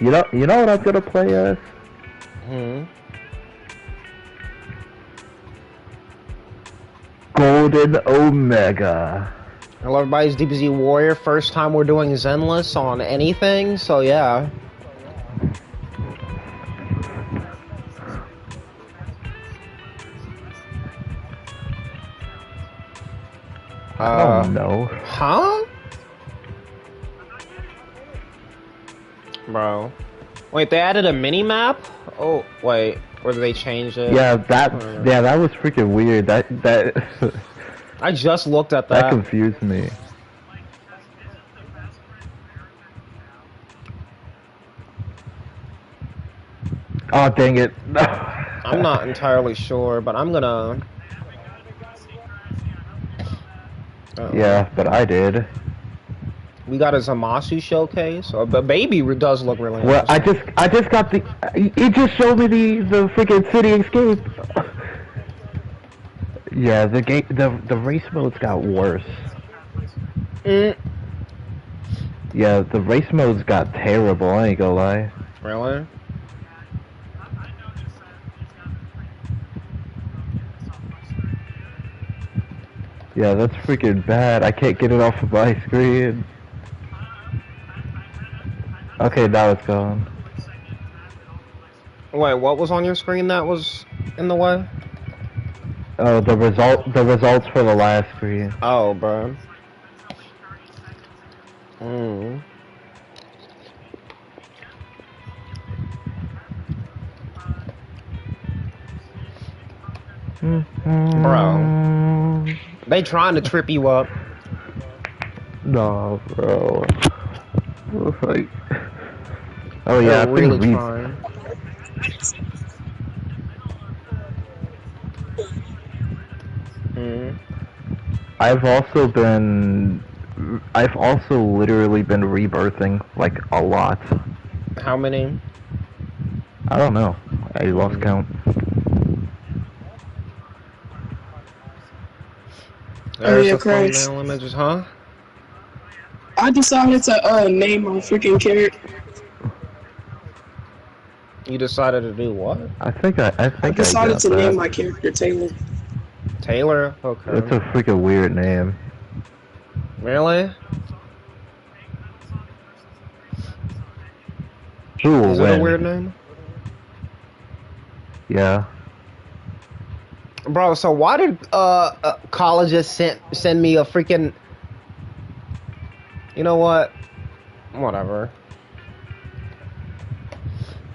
You know what I'm gonna play as? Golden Omega. Hello everybody's DBZ Warrior. First time we're doing Zenless on anything, so yeah. Oh no. Huh? Bro. Wait, they added a mini-map? Oh, wait. Or did they change it? Yeah, that was freaking weird. That I just looked at that. That confused me. Oh, dang it. I'm not entirely sure, but I'm gonna... Yeah, but I did. We got a Zamasu showcase. But baby does look really well, nice. I just got the... It just showed me the freaking City Escape. Yeah, the race modes got worse. Yeah, the race modes got terrible, I ain't gonna lie. Really? Yeah, that's freaking bad. I can't get it off of my screen. Okay, now it's gone. Wait, what was on your screen that was in the way? Oh, the results for the last screen. Oh, bro. Bro. They trying to trip you up. No, bro. Like, oh yeah, they're really trying. I've also literally been rebirthing, like, a lot. How many? I don't know. I lost count. There's the thumbnail images, huh? I decided to name my freaking character. You decided to do what? I decided to name my character Taylor. Taylor? Okay. That's a freaking weird name. Really? Who will Is win? it a weird name? Yeah. Bro, so why did colleges send me a freaking... You know what? Whatever.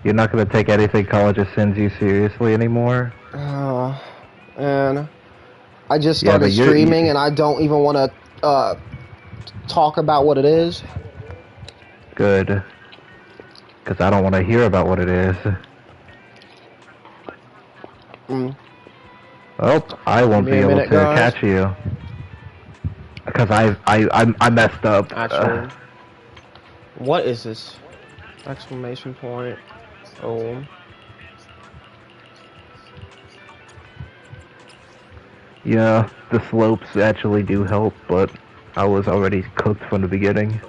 You're not gonna take anything colleges sends you seriously anymore? Oh, man. I just started streaming and I don't even want to talk about what it is. Good. Because I don't want to hear about what it is. Oh, I won't be able to catch you. Because I messed up. Actually. What is this? Exclamation point. Oh. Yeah, the slopes actually do help, but I was already cooked from the beginning.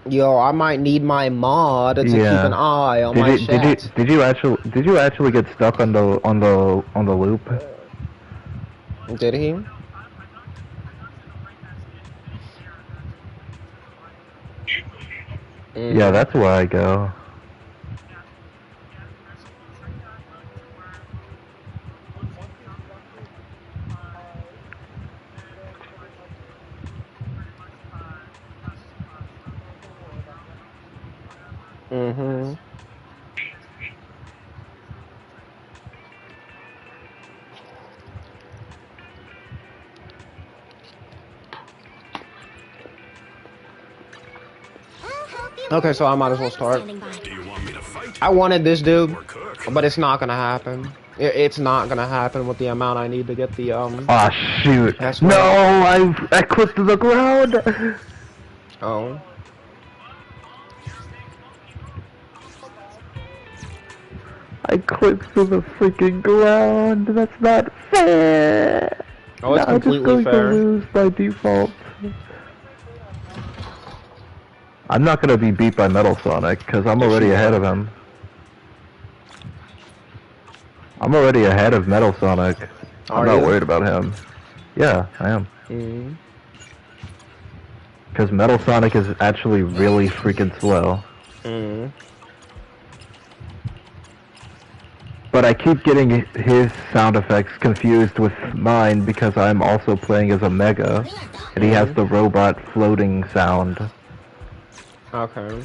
Yo, I might need my mod to keep an eye on my chat. Did you actually get stuck on the loop? Did he? Yeah, that's where I go. Okay, so I might as well start. I wanted this dude, but it's not gonna happen. It's not gonna happen with the amount I need to get the Ah, shoot! No, I clipped to the ground. Oh. I clipped to the freaking ground. That's not fair. Oh, it's Now I'm just completely going fair. to lose by default. I'm not gonna be beat by Metal Sonic because I'm Yes, already you ahead are. of him. I'm already ahead of Metal Sonic. I'm Are not you? worried about him. Yeah, I am. Mm-hmm. Because Metal Sonic is actually really freaking slow. Mm-hmm. But I keep getting his sound effects confused with mine because I'm also playing as a Mega, and he has the robot floating sound. Okay.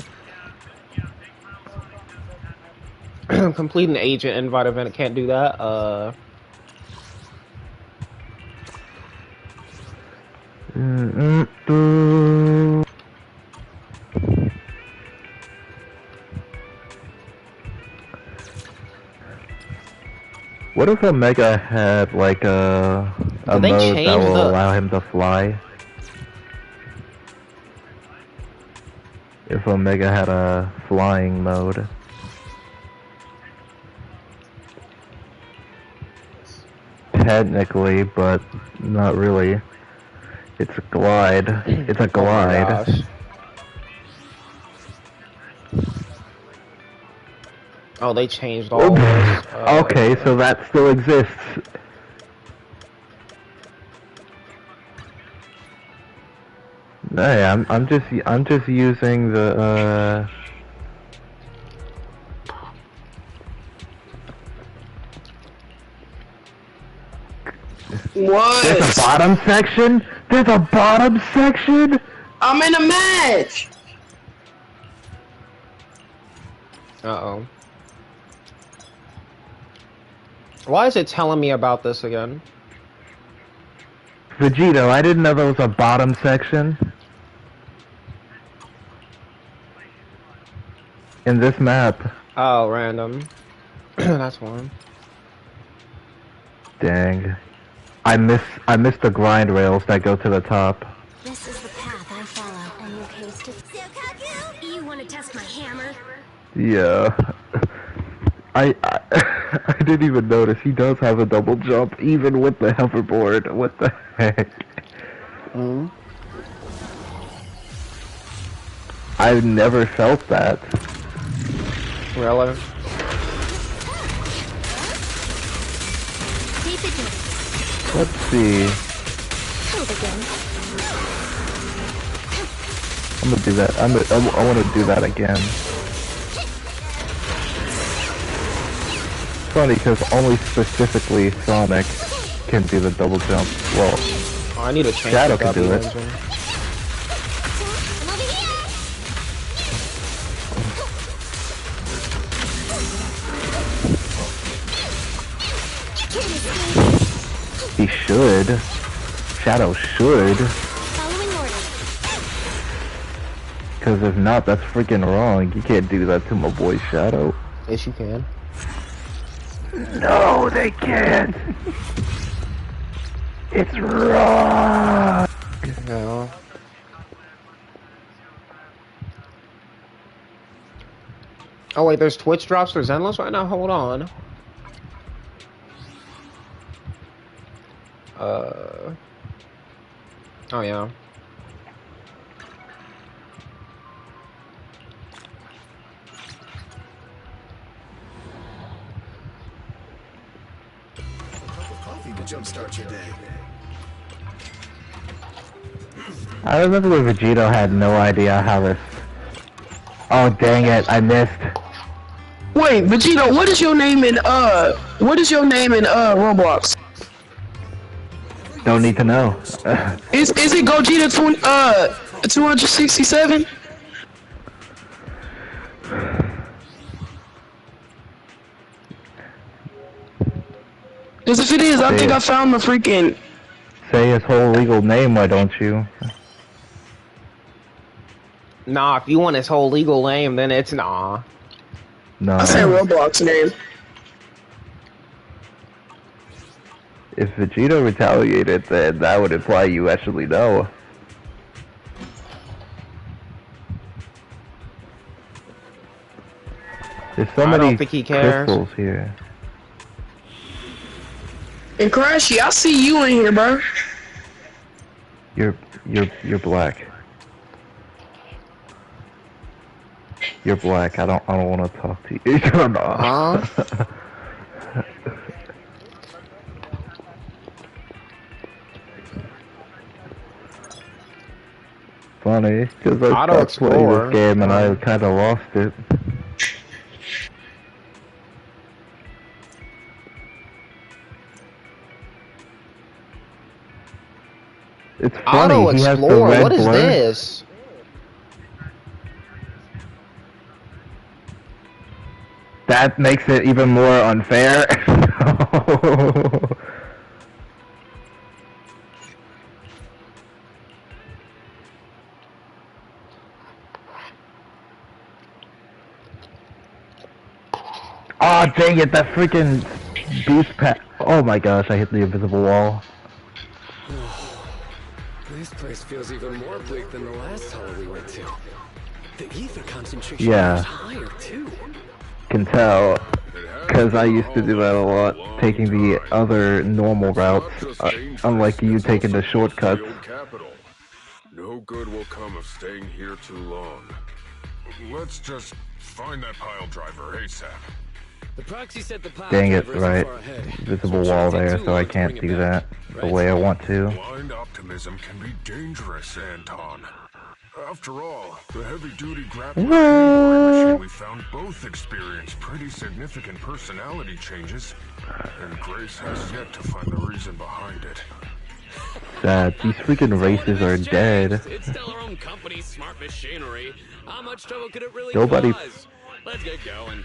Complete an agent invite event. Can't do that. What if Omega had like a Did they mode that change will the? allow him to fly? If Omega had a flying mode. Technically, but not really. It's a glide. It's a Oh my glide. gosh. Oh, they changed all this. Okay, so that still exists. Hey, I'm just using the What? There's a bottom section? There's a bottom section? I'm in a match. Uh-oh. Why is it telling me about this again? Vegito, I didn't know there was a bottom section in this map. Oh, random. That's one. Dang. I missed the grind rails that go to the top. This is the path I follow. Are you okay, Sokaku? You want to test my hammer? Yeah. I I didn't even notice he does have a double jump even with the hoverboard. What the heck? I've never felt that. Really? Let's see. I'm gonna do that. I want to do that again. It's funny because only specifically Sonic can do the double jump. Well, Oh, I need to change Shadow the can do W it. engine. he should. Shadow should. Because if not, that's freaking wrong. You can't do that to my boy Shadow. Yes, you can. No, they can't. It's wrong. No. Oh wait, there's Twitch drops for Zenless right now? Hold on. Oh yeah. Coffee to jumpstart your day. I remember when Vegito had no idea how this... Oh, dang it, I missed. Wait, Vegito, what is your name in Roblox? Don't need to know. Is it Gogeta 267? Because if it is, I think I found the freaking... Say his whole legal name, why don't you? Nah, if you want his whole legal name, then it's nah. No. I said Roblox name. If Vegito retaliated, then that would imply you actually know. There's so I many don't think he cares. crystals here. And Crashy, I see you in here, bro. You're black. You're black. I don't want to talk to you. Huh? Funny, because I Auto stopped playing Explorer. this game and I kind of lost it. It's funny, Auto he has the Explorer. red What is blur. this? That makes it even more unfair. Aw, dang it, that freaking beast pack. Oh my gosh, I hit the invisible wall. This place feels even more bleak than the last tunnel we went to. The ether concentration Yeah. is higher too. Can tell, because I used to do that a lot, taking the other normal routes, unlike you taking the shortcuts. No good will come of staying here too long. Let's just find that pile driver ASAP. The proxy said the pile Dang it, driver isn't right. far ahead. Visible So it wall shouldn't take there, too so I long to can't bring it do back. that the Right? way I want to. Blind optimism can be dangerous, Anton. After all, the heavy-duty grappling machine we found both experienced pretty significant personality changes, and Grace has yet to find the reason behind it. Sad, these freaking races are dead. It's still our own company's smart machinery. How much trouble could it really Nobody- cause? Let's get going.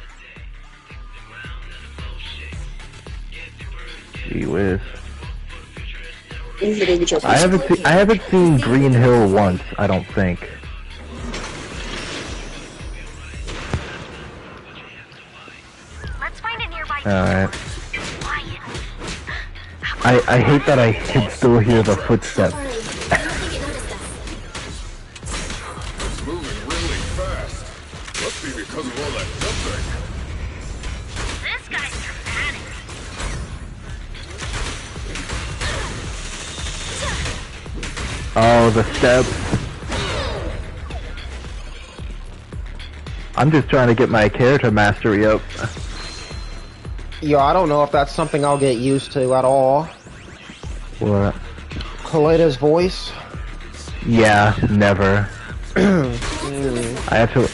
Gee whiz. You can get your I haven't seen Green Hill once, I don't think. Let's find a nearby Alright. quiet. I hate that I can still hear the footsteps. It's moving really fast. Must be because of all that jumping. This guy's dramatic. Oh, the steps. I'm just trying to get my character mastery up. Yo, I don't know if that's something I'll get used to at all. What? Kaleda's voice. Yeah, never. I actually,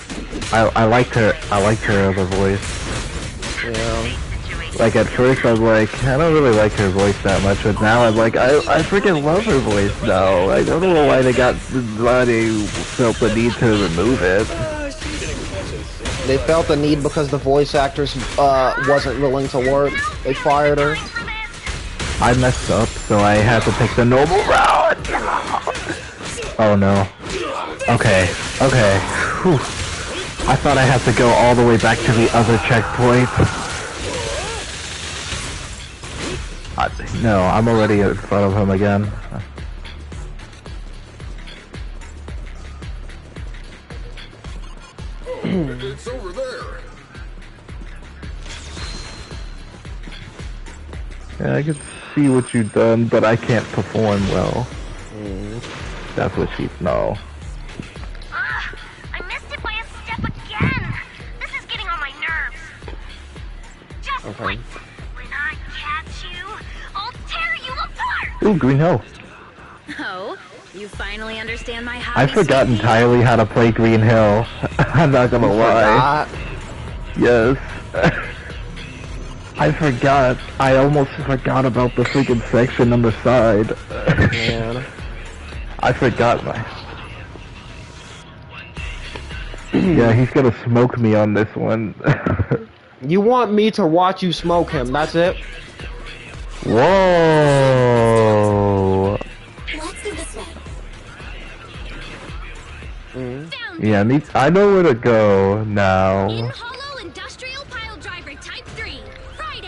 I liked her other voice. Yeah. Like at first I was like, I don't really like her voice that much, but now I'm like, I freaking love her voice now. I don't know why they felt the need to remove it. They felt the need because the voice actress wasn't willing to work. They fired her. I messed up, so I had to pick the normal route. Oh no. Okay. Whew. I thought I had to go all the way back to the other checkpoint. No, I'm already in front of him again. Oh, it's over there. Yeah, I can see what you've done, but I can't perform well. That's what she's no. I missed it by a step again. This is getting on my nerves. Just wait. When I catch you, I'll tear you apart. Ooh, Green Hill. Oh, you finally understand my hobby. I forgot entirely how to play Green Hill. I'm not gonna lie. Yes. I forgot. I almost forgot about the freaking section on the side. Man. I forgot my... Yeah, he's gonna smoke me on this one. You want me to watch you smoke him, that's it? Whoa! Let's go this way. Yeah, I know where to go In now. Hollow Industrial Pile Driver Type 3, Friday.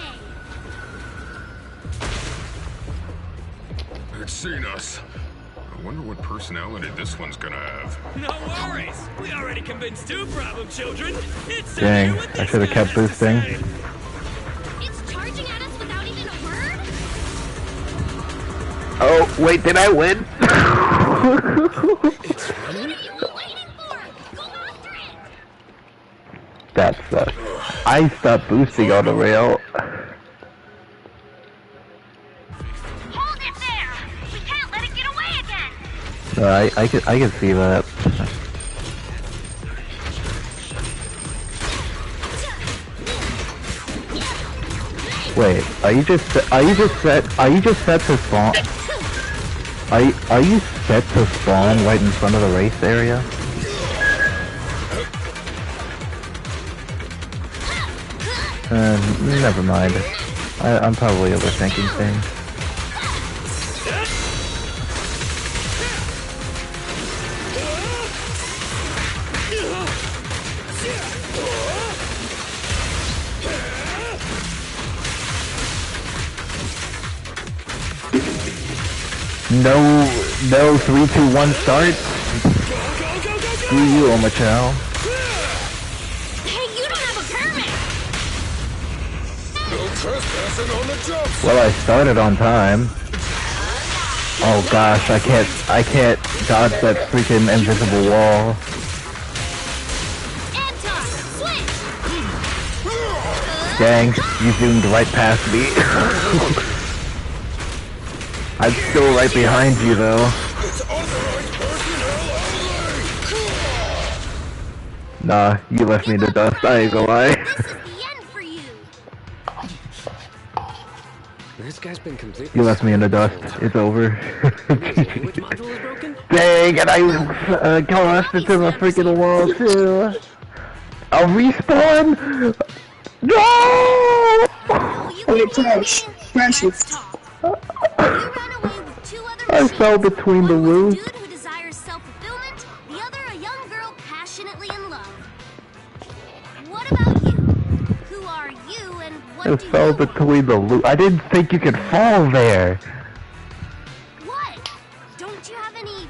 It's seen us. I wonder what personality this one's gonna have. No worries. We already convinced two problem children. It's Dang, I should have kept boosting. It's charging at us without even a word? Oh, wait, did I win? What are you waiting for? Go after it! That sucks. I stopped boosting on the rail. Hold it there! We can't let it get away again! No, I can see that. Wait, are you just set to spawn? Are you set to spawn right in front of the race area? Never mind. I'm probably overthinking things. No 3, 2, 1 start. Screw you, Omachao. Hey, you don't have a permit! No trespassing on the jump. Well, I started on time. Oh gosh, I can't dodge that freaking invisible wall. Anton, switch! Dang, you zoomed right past me. I'm still right behind you though. It's authorized personnel only. Nah, you left me in the dust, I ain't gonna lie. This is the end for you! This guy's been completely. You left me in the dust, it's over. Which module is broken? Dang, and I collapsed into the freaking wall too. I'll respawn! No! Wait, Crash. Crash it. You ran away with two other I fell between the one roofs. dude who desires self-fulfillment, the other a young girl passionately in love. What about you? Who are you and what I do fell you between the loop. I didn't think you could fall there. What? Don't you have any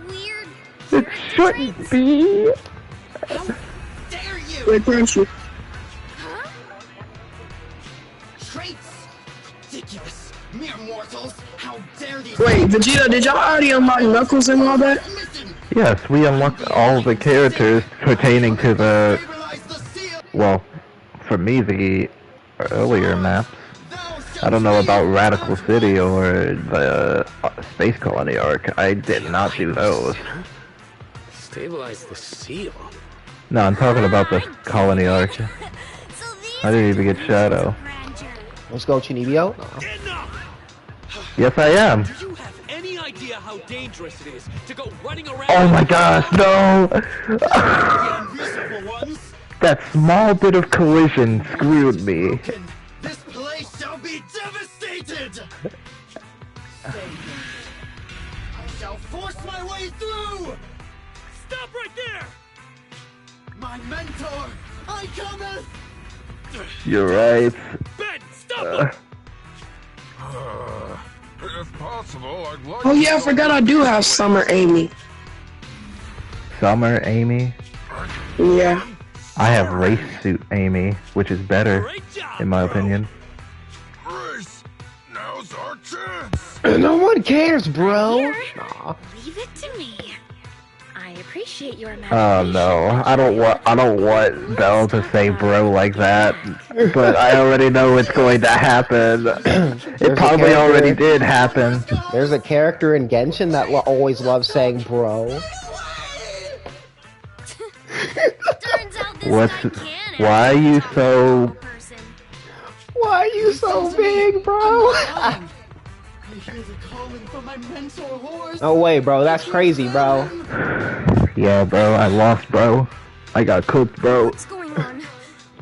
weird It shouldn't be. Dare you? Wait, Crash it. Huh? Traits? Ridiculous. Mere mortals. How dare these? Wait, Vegeta, did y'all already unlock Knuckles and all that? Yes, we unlocked all the characters pertaining to the, well, for me, the earlier maps. I don't know about Radical City or the Space Colony arc. I did not do those. Stabilize the seal. No, I'm talking about the Colony arc. So these I didn't even get Shadow. Let's go, Chinibio. Enough! Yes, I am. Do you have any idea how dangerous it is to go running around? Oh my gosh, no! Unreasonable ones? That small bit of collision screwed me. This place shall be devastated! I shall force my way through! Stop right there! My mentor, I cometh! You're right. Ben, stop him! If possible, I'd like Oh to yeah, I forgot I do have Summer Amy. Summer Amy. Yeah. I have Race Suit Amy, which is better, Great job, in my bro. opinion. Grace, now's our chance. No one cares, bro. Here. Nah. Leave it to me. I appreciate your Oh imagination. no, I don't want Belle to say bro like that, but I already know it's going to happen. It probably already did happen. There's a character in Genshin that always loves saying bro. Turns out this What's, guy can why are you so, person. Why are you so big, bro? I hear the calling from my mentor horse. No way, bro. That's crazy, bro. yeah bro, I lost bro. I got cooked bro. What's going on?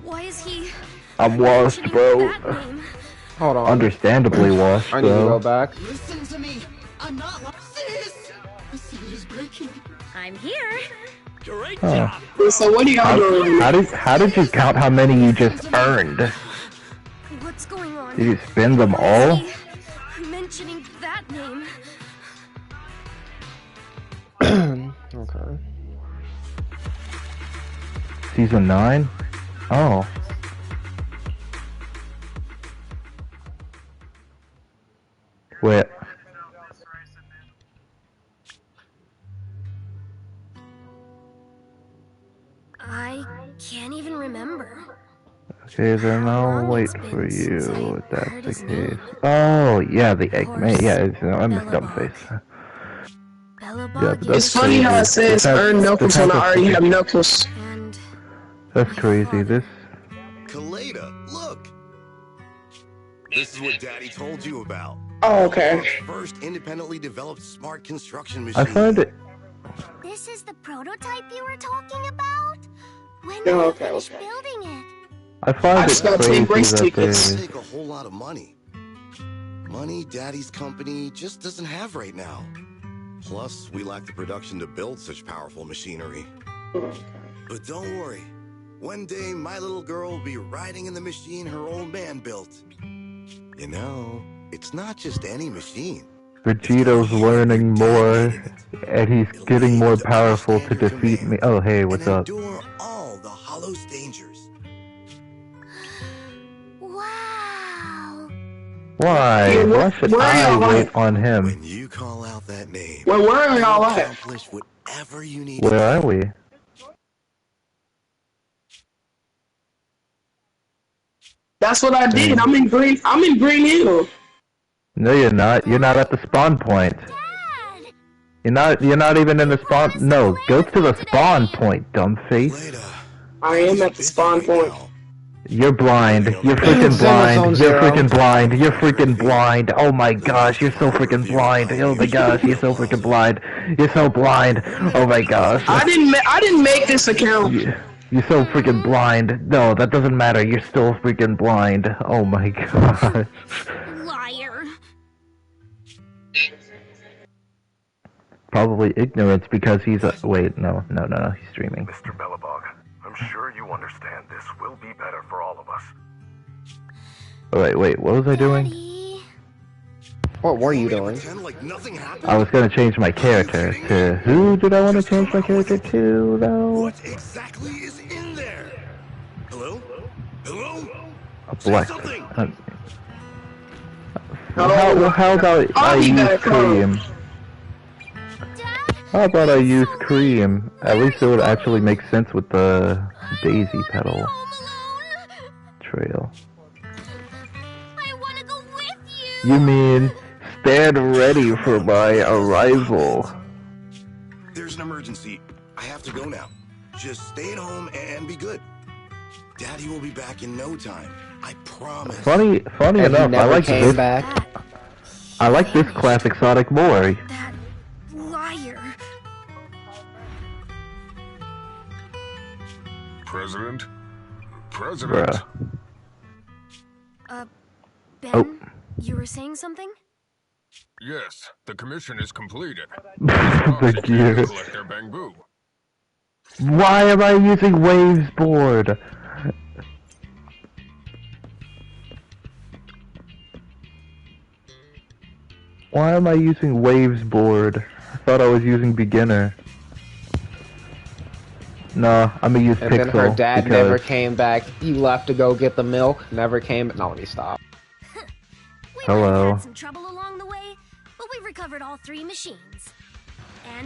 Why is he I'm washed bro. that name? Hold on. Understandably washed I need to go bro. back. Listen to me. I'm not like this. The seal is breaking. I'm here. Great Oh. job. So what are y'all doing? How did you count how many you just earned? What's going on? Did you spend them Why all? is he mentioning that name? Okay. Season 9? Oh. Wait. I can't even remember. Okay, then I'll wait for you if that's the case. Oh, yeah, the Eggman. Yeah, I messed up face. Yeah, but that's It's funny how it crazy. says earn Knuckles when I already have Knuckles. That's crazy. This. Kaleda, look! This is what Daddy told you about. Oh, okay. First independently developed smart construction I machine. find it. This is the prototype you were talking about? When Oh, did you okay, finish okay. building it? I find I it just gotta take race crazy that tickets. they. Take a whole lot of money. Money Daddy's company just doesn't have right now. Plus, we lack the production to build such powerful machinery. But don't worry. One day, my little girl will be riding in the machine her old man built. You know, it's not just any machine. Vegeto's learning more, and he's getting more powerful to defeat me. Oh, hey, what's up? Endure all the Hollow's dangers. Wow. Why? Yeah, Why should where I y'all wait at? on him? When you call out that name, Well, where are y'all you'll at? accomplish whatever you need. Where are we? That's what I did. I'm in Green Hill. No, you're not. You're not at the spawn point. Dad! You're not even in the spawn. No, go to the spawn point, dumb face. Later. I am at the spawn point. You're blind. You're freaking Zenless blind. on You're zero. freaking blind. You're freaking blind. Oh my gosh, you're so freaking blind. Oh my gosh, you're so freaking blind. You're so blind. Oh my gosh. I didn't make this account. You're so freaking blind. No, that doesn't matter. You're still freaking blind. Oh my gosh. Liar. Probably ignorance because he's a. Wait, no, he's streaming. Mr. Bellabog, I'm sure you understand this will be better for all of us. Oh, wait, what was I doing? Daddy. What were you doing? Pretend like nothing happened? I was gonna change my character to. Who did I want to change my character to, though? What exactly is in there? Hello? Hello? A Say black. something. How about I use cream? How about I use cream? At least it would actually make sense with the daisy petal trail. I want to go with you. You mean stand ready for my arrival? There's an emergency. I have to go now. Just stay at home and be good. Daddy will be back in no time. I promise. Funny And he enough, I never like came this. back. I like this classic Sonic more. That liar. President? Bruh. Ben, Oh. you were saying something? Yes, the commission is completed. The gear. Collect their bamboo. Why am I using Waves board? Why am I using Waves board? I thought I was using beginner. No, I'm gonna use And Pixel. then her dad because never came back. He left to go get the milk. Never came. No, let me stop. We Hello. might have had some trouble along the way, but we recovered all 3 machines.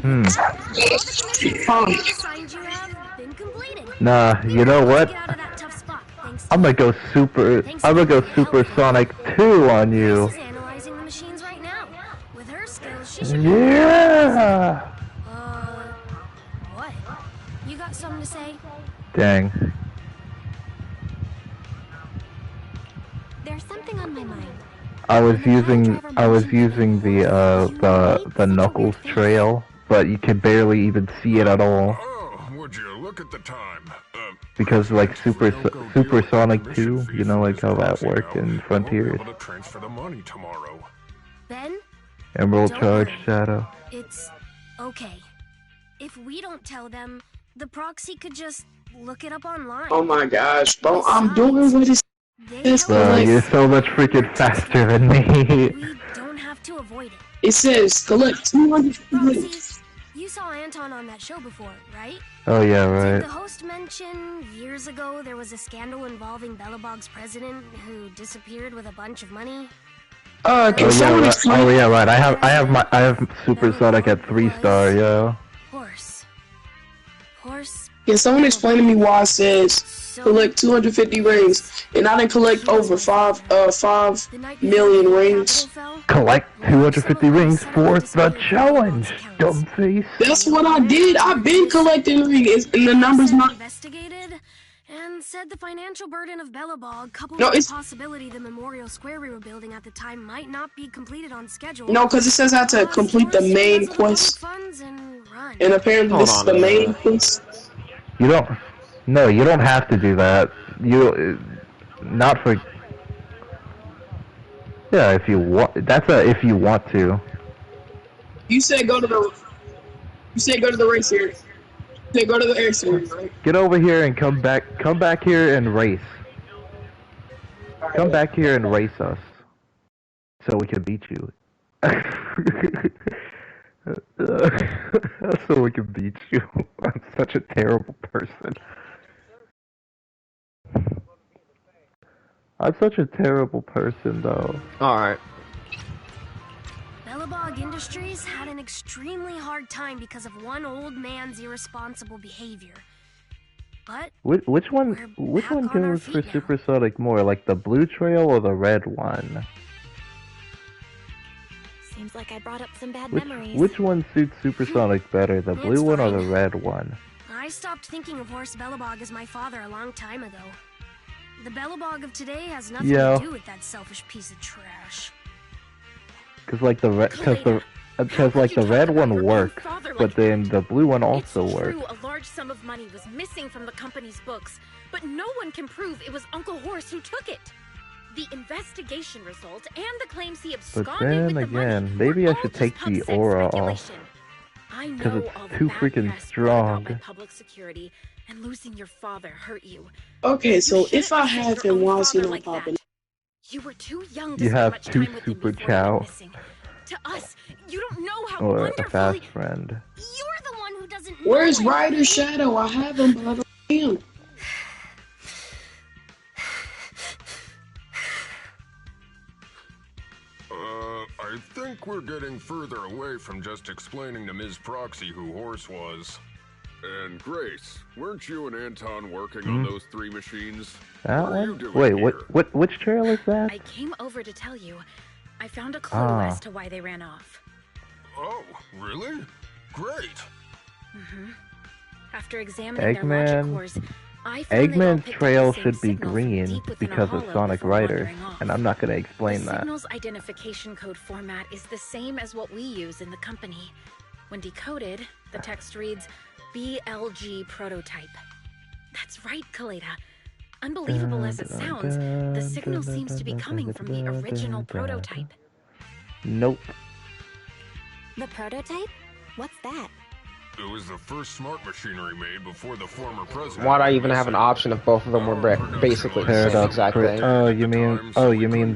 And all the commission assigned you have been completed. Nah, you know what? Get out of that tough spot, thanks to I'm gonna go super. I'm gonna go Super Sonic 2 on you. She's analyzing the machines right now. With her skills, she should. Yeah. What? You got something to say? Dang. There's something on my mind. I was using the Knuckles trail, but you can barely even see it at all Oh, would you look at the time? because like Super Sonic 2, you know, like how that worked in Frontiers. We'll be able to transfer the money tomorrow. Ben, Emerald Don't Charge worry. Shadow. it's okay. If we don't tell them, the proxy could just look it up online. Oh my gosh, bro, I'm doing what it's. They It's help Bro, like- you're so much freaking faster than me. We don't have to avoid it. It says collect 200 Proxy, clicks. you You saw Anton on that show before, right? Oh yeah, right. Did the host mention years ago there was a scandal involving Belobog's president who disappeared with a bunch of money? Can someone explain? Oh yeah, right. I have supersonic at 3-star, yo. Horse. Can someone explain to me why it says collect 250 rings and I didn't collect over 5 million rings? Collect 250 rings for the challenge, dumbface. That's what I did. I've been collecting rings, and the number's not. Investigated and said the financial burden of Belobog, coupled with the possibility the Memorial Square we were building at the time might not be completed on schedule. No, because it says I have to complete the main quest, and apparently this is the main quest. You don't. No, you don't have to do that. Not for. Yeah, if you want. That's a if you want to. You said go to the. You said go to the race here. You said go to the air series, right? Get over here and come back. Come back here and race. Come back here and race us, so we can beat you. So we can beat you. I'm such a terrible person. I'm such a terrible person, though. Alright. Belobog Industries had an extremely hard time because of one old man's irresponsible behavior. But which one goes for supersonic more, like the blue trail or the red one? Seems like I brought up some bad memories. Which one suits supersonic better, the blue one or the red one? I stopped thinking of Horse Belobog as my father a long time ago. The Belobog of today has nothing to do with that selfish piece of trash. Cause like the red one works, but then the blue one also works. A large sum of money was missing from the company's books, but no one can prove it was Uncle Horse who took it. The investigation result and the claims he absconded with the money maybe I should take the aura off. Because it's too freaking strong. Public security and losing your father hurt you. Okay, so if I have him, why is he not popping? You were too young to you spend have much 2 time with super him before chow. To us, you don't know how or wonderfully... a fast friend. You're the one who doesn't Where's Ryder Shadow? I have him, but I don't see him. I think we're getting further away from just explaining to Ms. Proxy who Horse was. And Grace, weren't you and Anton working on those 3 machines? That one? Wait, which trail is that? I came over to tell you. I found a clue as to why they ran off. Oh, really? Great. After examining their logic cores, I found Eggman's trail should be green because of Sonic Riders, and I'm not going to explain that. The signal's identification code format is the same as what we use in the company. When decoded, the text reads BLG prototype. That's right, Kaleda. Unbelievable as it sounds, the signal seems to be coming from the original prototype. Nope. The prototype? What's that? It was the first smart machinery made before the former president. Why'd I even have an option if both of them were basically the same exact thing? You mean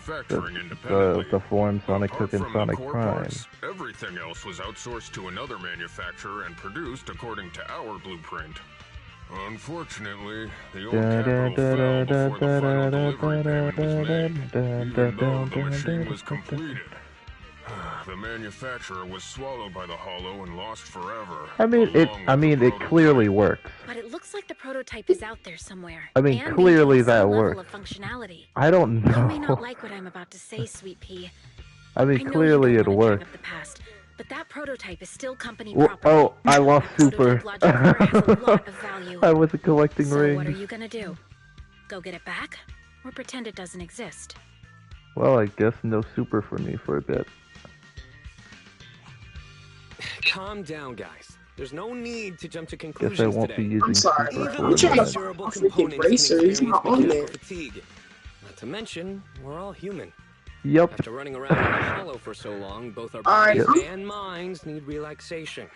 the form Sonic took in Sonic Prime. Everything else was outsourced to another manufacturer and produced according to our blueprint. Unfortunately, the old capital fell before the final delivery payment was made, even though the machine was completed. The manufacturer was swallowed by the Hollow and lost forever. I mean, it clearly works. But it looks like the prototype is out there somewhere. I mean, clearly that works. I don't know. You may not like what I'm about to say, Sweet Pea. I mean, clearly it works. But that prototype is still company property. Oh, I lost super. I wasn't collecting rings. So what are you gonna do? Go get it back? Or pretend it doesn't exist? Well, I guess no super for me for a bit. Calm down, guys. There's no need to jump to conclusions today. Guess I won't be using I'm sorry. super I'm trying to find a freaking racer. He's not on there. Fatigue. Not to mention, we're all human. Yep. After running around in the Hollow for so long, both our bodies and minds need relaxation.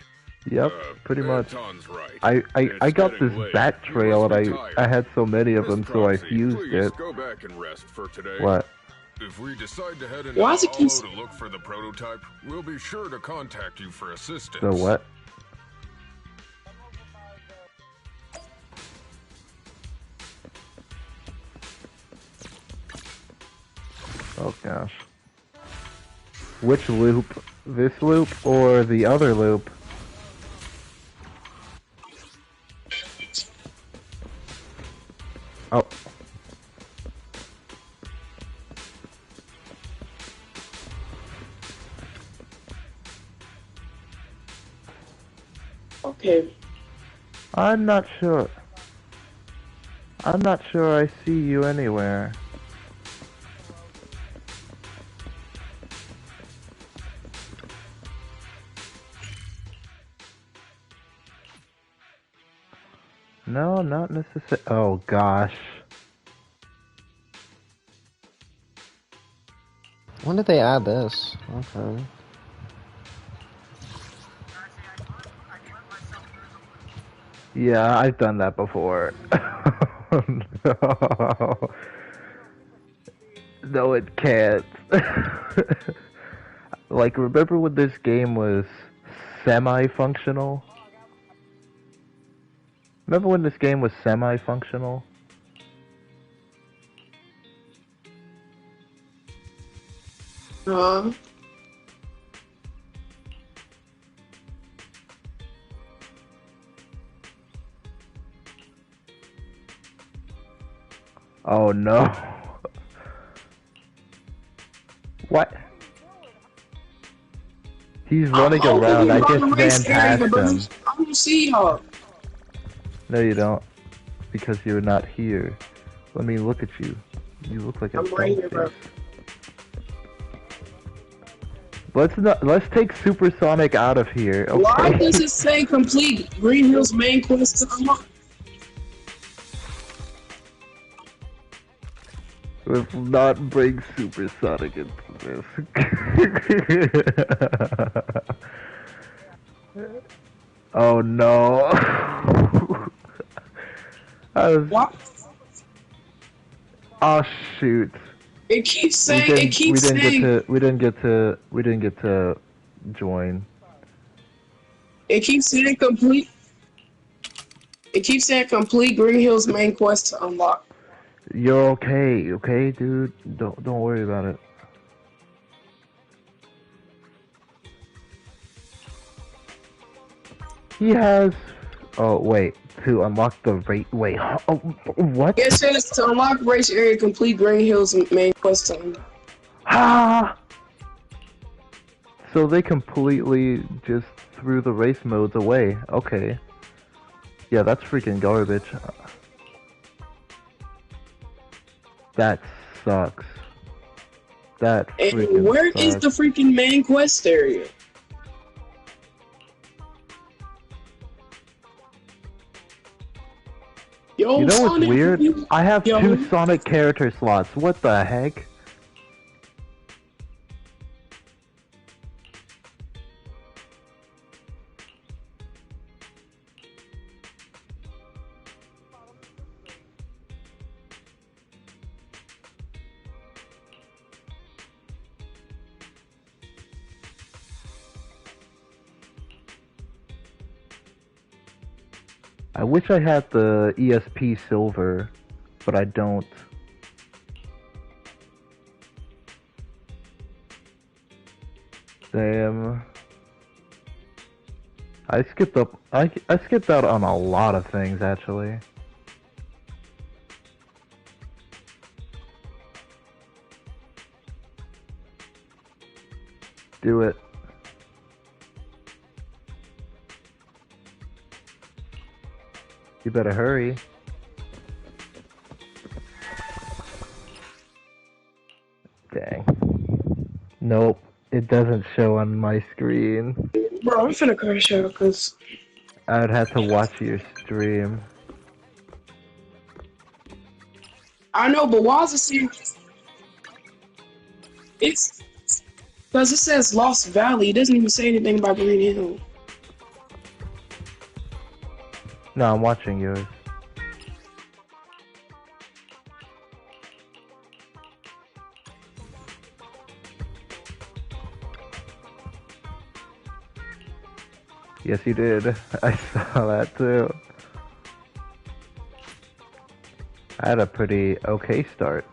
Yep, pretty much. Right. I got this bat trail and I had so many of them, so I fused it. Go back and rest for today. What? If we decide to head into Why the does it keep... hollow to look for the prototype, we'll be sure to contact you for assistance. The what? Oh gosh. Which loop? This loop or the other loop? Oh. Okay. I'm not sure. I'm not sure I see you anywhere. No, not necessarily. Oh gosh. When did they add this? Okay. Yeah, I've done that before. No. No, it can't. Like, remember when this game was semi-functional? Remember when this game was semi-functional? Oh no. What? He's running around. I just ran past him. I don't see y'all. No, you don't. Because you're not here. Let me look at you. You look like a I'm right here, bro. Let's take Supersonic out of here. Okay. Why does it say complete Green Hill's main quest to unlock? Let's not bring Supersonic into this. Oh no. What? Oh shoot. It keeps saying. It keeps saying. We didn't get to join. It keeps saying complete. It keeps saying complete Green Hill's main quest to unlock. You're okay, dude. Don't worry about it. He has. Oh wait, to unlock the rate. Wait, oh, what? It says to unlock race area, complete Green Hill's main quest to unlock. Ah! So they completely just threw the race modes away. Okay. Yeah, that's freaking garbage. That sucks. That freaking And where sucks. is the freaking main quest area? Yo, You know what's Sonic, weird? I have Yo. 2 Sonic character slots. What the heck? I wish I had the ESP Silver, but I don't. Damn. I skipped out on a lot of things, actually. Do it. You better hurry. Dang. Nope. It doesn't show on my screen. Bro, I'm finna crash out because I would have to watch your stream. I know, but why is it saying it's because it says Lost Valley. It doesn't even say anything about Green Hill. No, I'm watching yours. Yes, you did. I saw that too. I had a pretty okay start.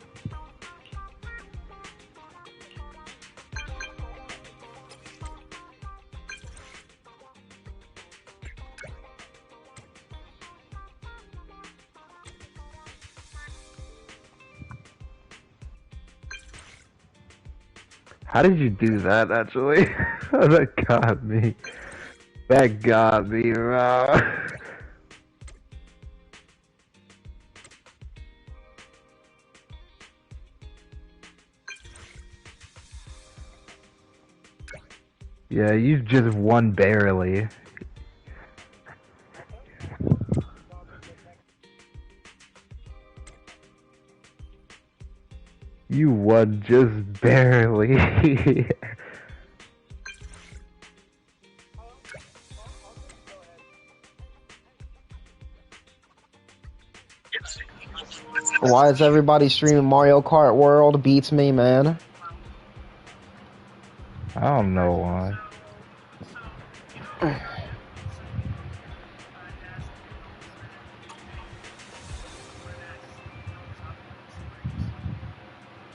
How did you do that, actually? That got me. That got me, bro. Yeah, you just won barely. You won just barely. Why is everybody streaming Mario Kart World? Beats me, man. I don't know why.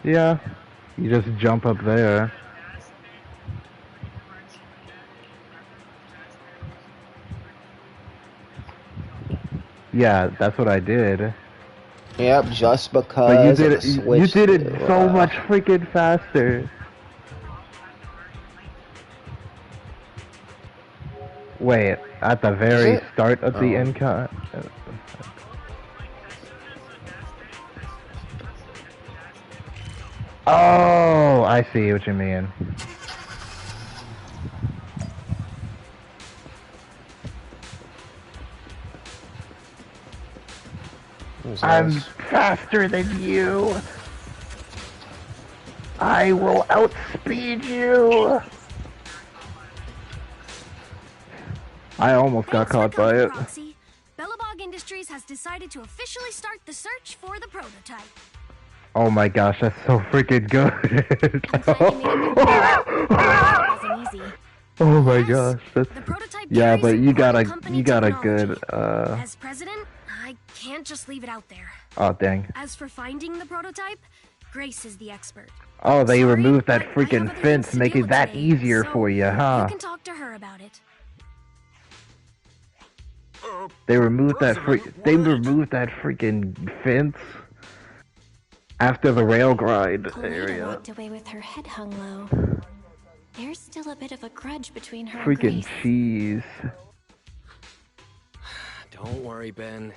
Yeah, you just jump up there. Yeah, that's what I did. Yep, just because. But you did it. You did it so much freaking faster. Wait, at the very start of the income. Oh, I see what you mean. I'm faster than you. I will outspeed you. I almost got caught by it. Proxy. Bellabog Industries has decided to officially start the search for the prototype. Oh my gosh, that's so freaking good. Oh my gosh, that's yeah, but you got a good As president, I can't just leave it out there. Oh dang. As for finding the prototype, Grace is the expert. Oh, they removed that freaking fence, make it that easier for you, huh? You can talk to her about it. They removed that freaking fence after the rail grind area. Walked away with her head hung low. There's still a bit of a grudge between her freaking and Grace. cheese. Don't worry, Ben.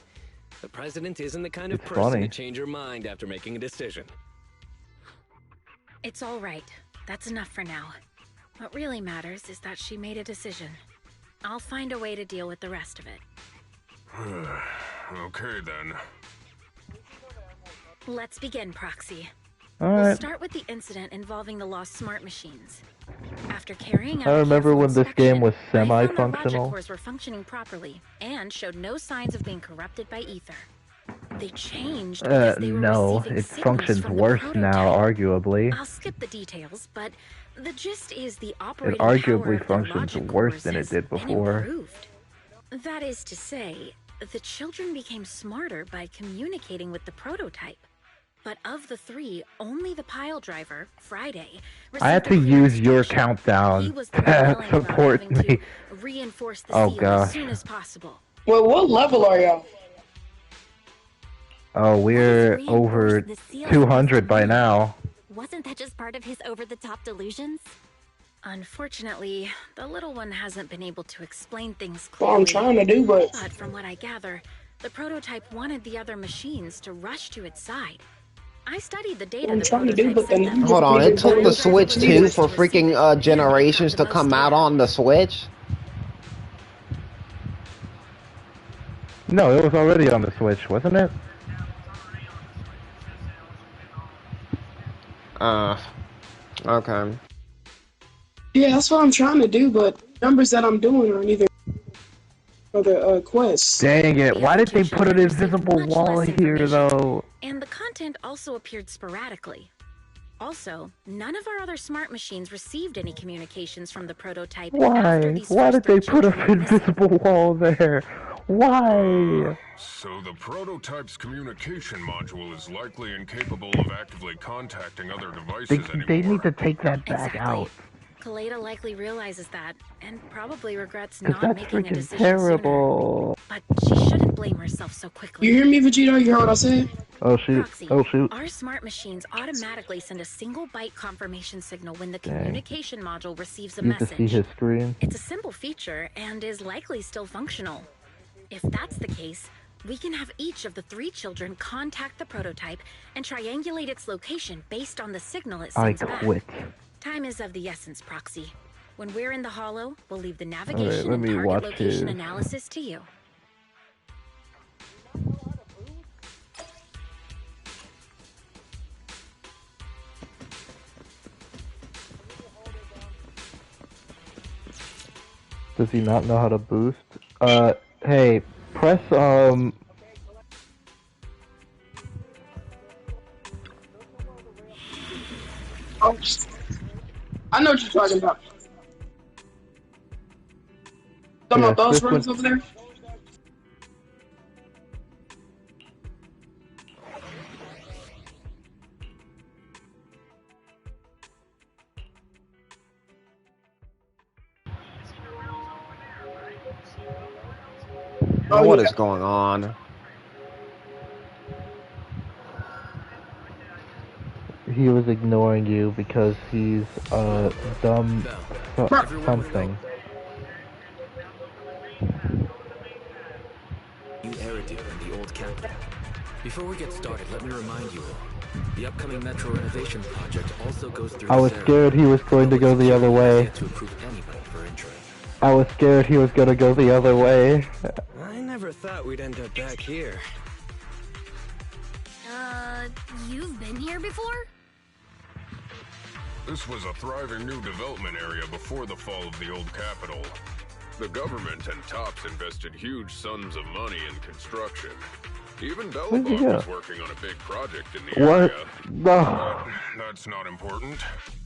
The president isn't the kind of person to change her mind after making a decision. It's all right. That's enough for now. What really matters is that she made a decision. I'll find a way to deal with the rest of it. Okay, then. Let's begin, Proxy. Alright. We'll start with the incident involving the lost smart machines. After carrying out I remember when this game was I found that semi-functional. logic cores were functioning properly and showed no signs of being corrupted by ether. They changed because they were no, receiving it signals functions from the worse prototype. now, arguably. I'll skip the details, but the gist is the It operating power arguably of functions the logic worse cores than it has did been before. improved. That is to say, the children became smarter by communicating with the prototype. But of the three, only the pile driver, Friday, I had to use your countdown to support me. reinforce the Oh seal as gosh. soon as possible. Well, what level are y'all? Oh, we're over 200 by now. Wasn't that just part of his over-the-top delusions? Unfortunately, the little one hasn't been able to explain things Well, clearly. I'm trying to do, but from what I gather, the prototype wanted the other machines to rush to its side. I studied the data. I'm trying to do, but then Hold on, it took the Switch 2 for freaking generations to come out on the Switch? No, it was already on the Switch, wasn't it? Okay. Yeah, that's what I'm trying to do, but numbers that I'm doing are neither for the quests. Dang it, why did they put an invisible wall here, though? And the content also appeared sporadically. Also, none of our other smart machines received any communications from the prototype. Why? Why did they put an invisible wall there? Why? So the prototype's communication module is likely incapable of actively contacting other devices anymore. They need to take that back out. Kaleda likely realizes that, and probably regrets Because not that's making a freaking decision terrible. sooner. But she shouldn't blame herself so quickly. You hear me, Vegeta? You heard what I said? Oh shoot. Proxy, Oh shoot. our smart machines automatically send a single byte confirmation signal when the communication module receives a You need message. to see his screen. It's a simple feature and is likely still functional. If that's the case, we can have each of the 3 children contact the prototype and triangulate its location based on the signal it sends back. Time is of the essence, Proxy. When we're in the Hollow, we'll leave the navigation and target location analysis to you. Does he not know how to boost? Hey, press, Oh, I know what you're talking about. Talking about those rooms over there? What is going on? He was ignoring you because he's dumb something. New Eridu in the old capital. Before we get started, let me remind you all, the upcoming Metro renovation project also goes through. I was scared he was going to go the other way. I was scared he was going to go the other way. I never thought we'd end up back here. You've been here before? This was a thriving new development area before the fall of the old capital. The government and TOPS invested huge sums of money in construction. Even Bellabot was working on a big project in the area. No. That's not important.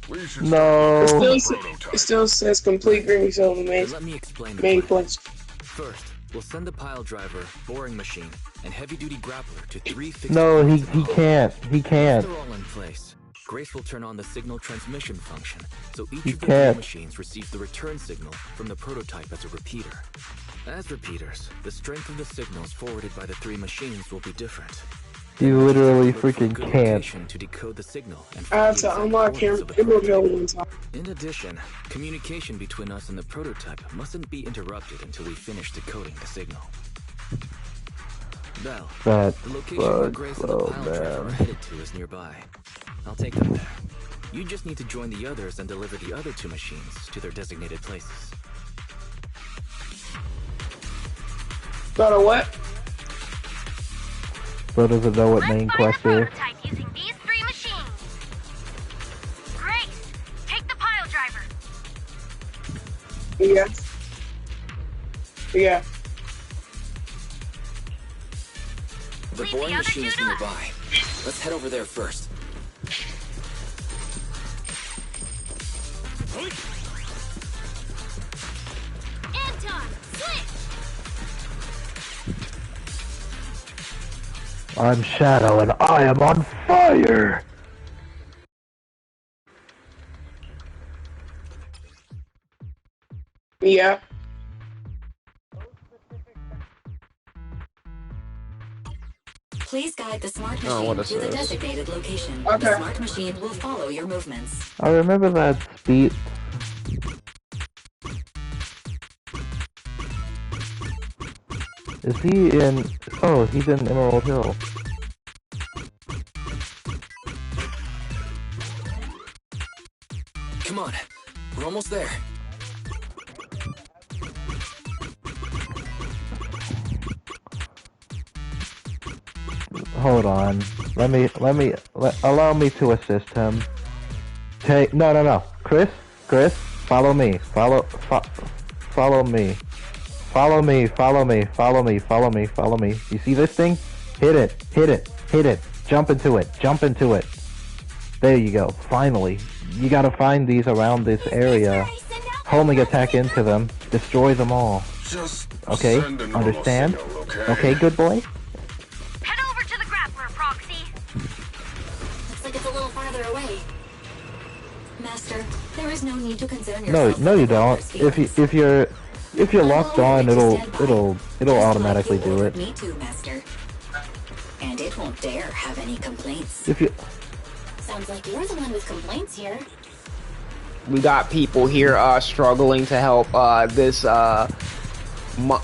We should It still says complete green so the main, Let me explain the main plan. place. First, we'll send the pile driver, boring machine, and heavy-duty grappler to 3 fixed. No, he can't. He can't. They're all in place. Grace will turn on the signal transmission function, so each He of the can't. 3 machines receives the return signal from the prototype as a repeater. As repeaters, the strength of the signals forwarded by the 3 machines will be different. He literally freaking can't. To decode the signal and I have to unlock Emerald Hill one time. In addition, communication between us and the prototype mustn't be interrupted until we finish decoding the signal. Bell, That the location where sucks, Grace and the pile driver are headed to is nearby. I'll take them there. You just need to join the others and deliver the other 2 machines to their designated places. Got a what? So doesn't know what main quest is. Using these 3 machines. Grace, take the pile driver. Yeah. Yeah. The boring machine is nearby. Let's head over there first. Anton, switch. I'm Shadow and I am on fire! Yeah. Please guide the smart machine to the designated location. Okay. The smart machine will follow your movements. I remember that speed. Is he in... Oh, he's in Emerald Hill. Come on, we're almost there. Hold on. Allow me to assist him. No. Chris, follow me. Follow me. Follow me. You see this thing? Hit it. Jump into it. There you go. Finally. You gotta find these around this area. Homing attack into them. Destroy them all. Just okay? Understand? Signal, okay, good boy? Head over to the grappler, Proxy. Looks like it's a little farther away. Master, there is no need to concern yourself. No, you don't. If you're locked on, it'll automatically do it. Me too, Master. And it won't dare have any complaints. If you Sounds like you're the one with complaints here. We got people here struggling to help this nah. Nah.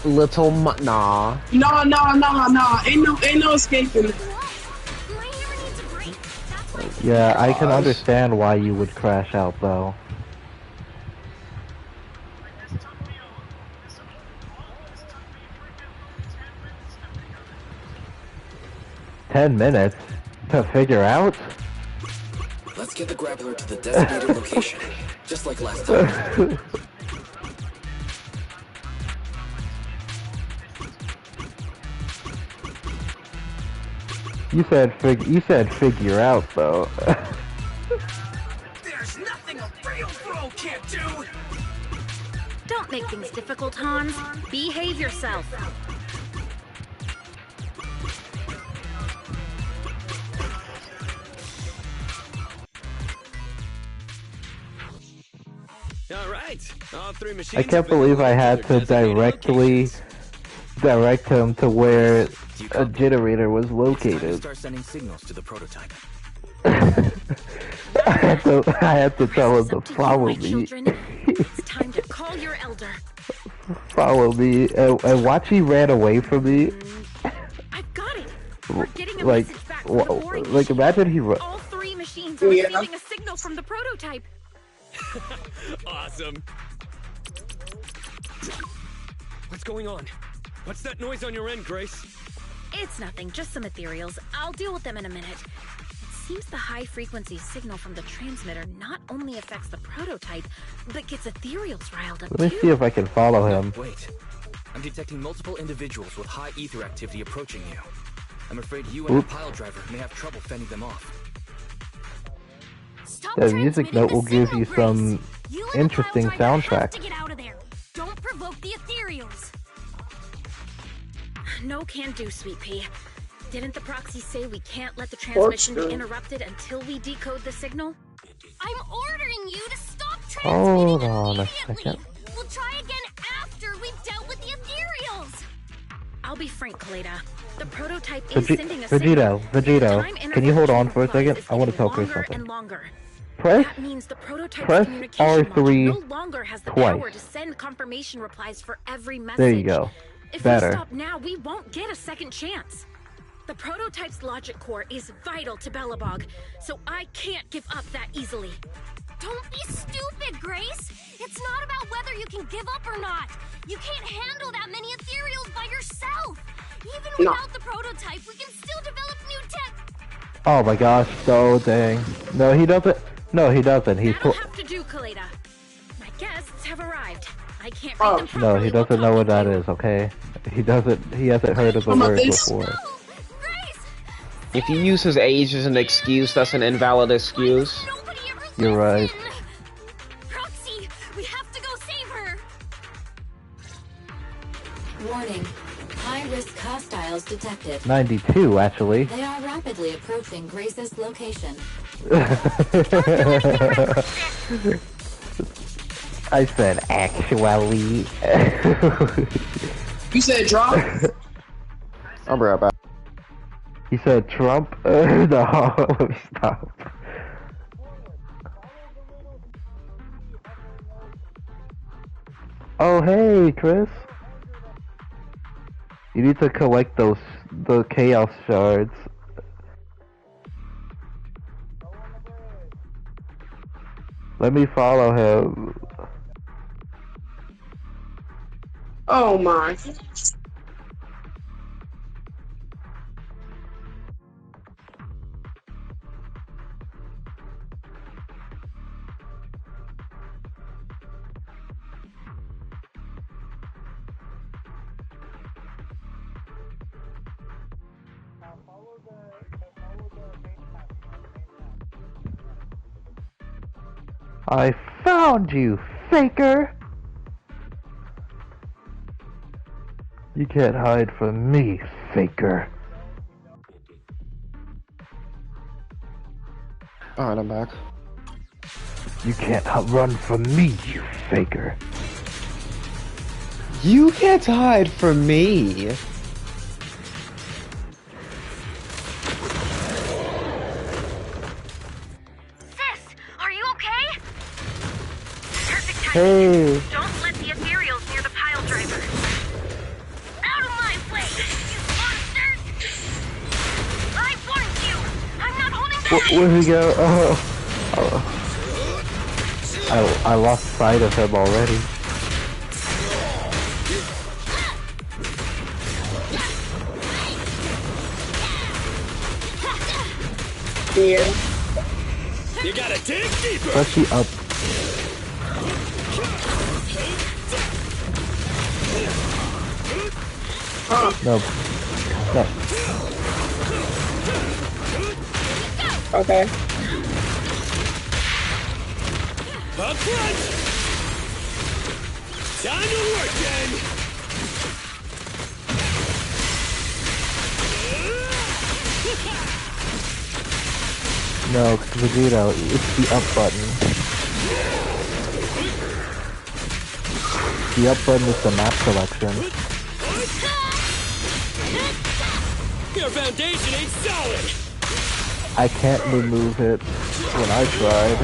Ain't no escaping. Yeah, I can understand why you would crash out though. $10 to figure out? Let's get the grappler to the designated location, just like last time. You said figure out though. There's nothing a real pro can't do. Don't make things difficult, Hans. Behave yourself. All right. All three machines. I can't believe I had to directly direct him to where a generator was located. Start sending signals to the prototype. I had to tell him to follow me. It's time to call your elder. Follow me, and watch he ran away from me. I've got it. We're getting a like, message back from the boring like imagine he. All three machines are receiving a signal from the prototype. Awesome. What's going on? What's that noise on your end, Grace? It's nothing, just some ethereals. I'll deal with them in a minute. It seems the high-frequency signal from the transmitter not only affects the prototype, but gets ethereals riled up. Let me see if I can follow him. Wait. I'm detecting multiple individuals with high ether activity approaching you. I'm afraid you and your pile driver may have trouble fending them off. The music note will give you some interesting soundtracks. To get out of there. Don't provoke the ethereals. No can do, Sweet Pea. Didn't the proxy say we can't let the transmission be interrupted until we decode the signal? I'm ordering you to stop transmitting Hold on a second. We'll try again after we've dealt with the ethereals. I'll be frank, Kaleda. The prototype is sending a Vegito, can you hold on for a second? I want to tell Chris something. Press R3 no longer has the power to send confirmation replies for every message. There you go. If Better. we stop now, we won't get a second chance. The prototype's logic core is vital to Belobog, so I can't give up that easily. Don't be stupid, Grace. It's not about whether you can give up or not. You can't handle that many ethereals by yourself. Even without the prototype, we can still develop new tech. Oh my gosh, so dang. No, he doesn't. No, he doesn't. He's That'll have to do, Kaleda. My guests have arrived. I can't read them properly. No, he doesn't know what that is, okay? He hasn't heard of the word before. If you use his age as an excuse, that's an invalid excuse. You're right. Proxy, we have to go save her. Warning. High-risk hostiles detected. 92, actually. They are rapidly approaching Grace's location. I said actually. You said drop? I'll be right back. He said Trump? No, let me stop. Oh hey, Chris. You need to collect the chaos shards. Let me follow him. Oh my. I found you, faker! You can't hide from me, faker. Alright, I'm back. You can't run from me, you faker. You can't hide from me. Sis, are you okay? Perfect timing. Hey. Don't let the ethereals near the pile driver. Out of my way, you monsters! I warned you. I'm not holding back. Where'd he go? I lost sight of him already. Yeah. You gotta dig deeper. Especially up. No. No. Okay. Up front. Time to work, gang. No, because Vegeta, it's the up button. The up button is the map selection. Your foundation ain't solid. I can't remove it when I tried.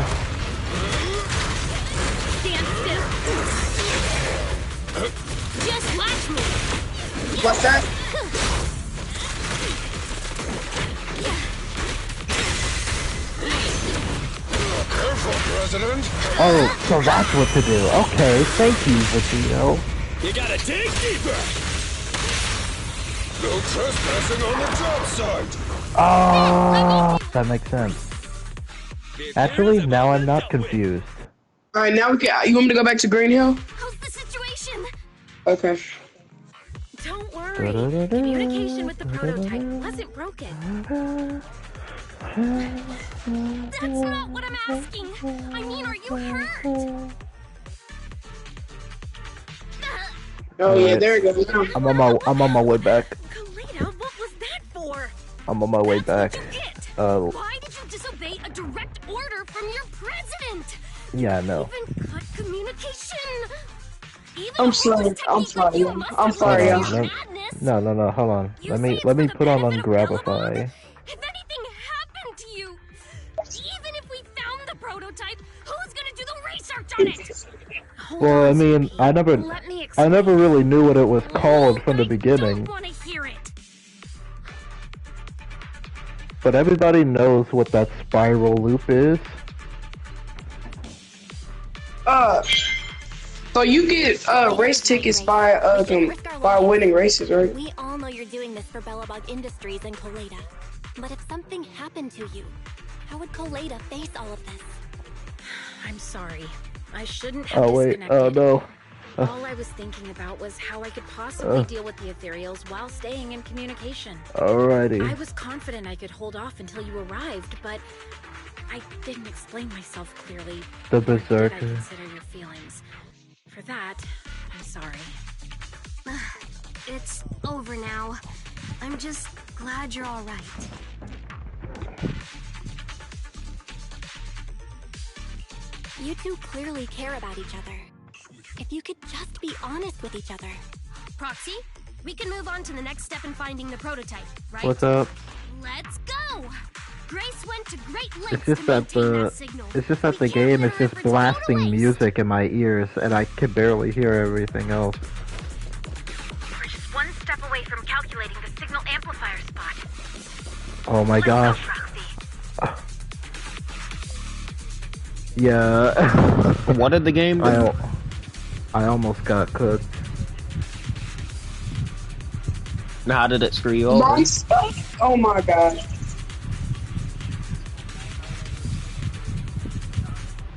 Stand still. Just watch me. What's that? President. Oh, so that's what to do. Okay, thank you, Vegito. You gotta dig deeper. No trespassing on the job site. Oh, that makes sense. Actually, now I'm not confused. Alright, now we can. You want me to go back to Green Hill? How's the situation? Okay. Don't worry. Communication with the prototype wasn't broken. That's not what I'm asking. I mean, are you hurt? Oh yeah, there we go. I'm on my way back. Kaleda, what was that for? I'm on my way back. Why did you disobey a direct order from your president? Yeah, I know. Even cut communication. Even I'm sorry. I'm sorry. I'm sorry, y'all. No. Hold on. Let me put on Ungrabify. If anything happened to you, even if we found the prototype, who's gonna do the research on it? Well, I mean, I never really knew what it was called from the beginning. Want to hear it? But everybody knows what that spiral loop is. So you get race tickets by winning races, right? We all know you're doing this for Bellabog Industries and Kaleda. But if something happened to you, how would Kaleda face all of this? I'm sorry. I shouldn't have disconnected. Oh no. All I was thinking about was how I could possibly deal with the ethereals while staying in communication. Alrighty. I was confident I could hold off until you arrived, but I didn't explain myself clearly. The Did I berserker. consider your feelings? For that, I'm sorry. It's over now. I'm just glad you're all right. You two clearly care about each other. If you could just be honest with each other. Proxy, we can move on to the next step in finding the prototype, right? What's up? Let's go! Grace went to great lengths It's just to that maintain that signal. the game is just blasting music in my ears, and I can barely hear everything else. We're just one step away from calculating the signal amplifier spot. Oh my gosh. Yeah. What did the game do? I almost got cooked. Now, how did it screw you over? Oh my god.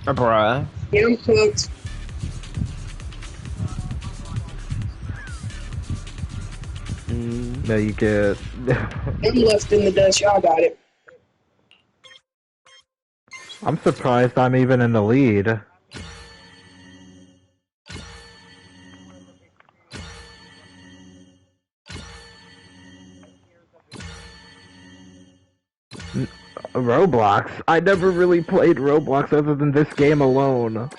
Bruh. Yeah, I'm cooked. No, you get. I'm left in the dust. Y'all got it. I'm surprised I'm even in the lead. Roblox? I never really played Roblox other than this game alone.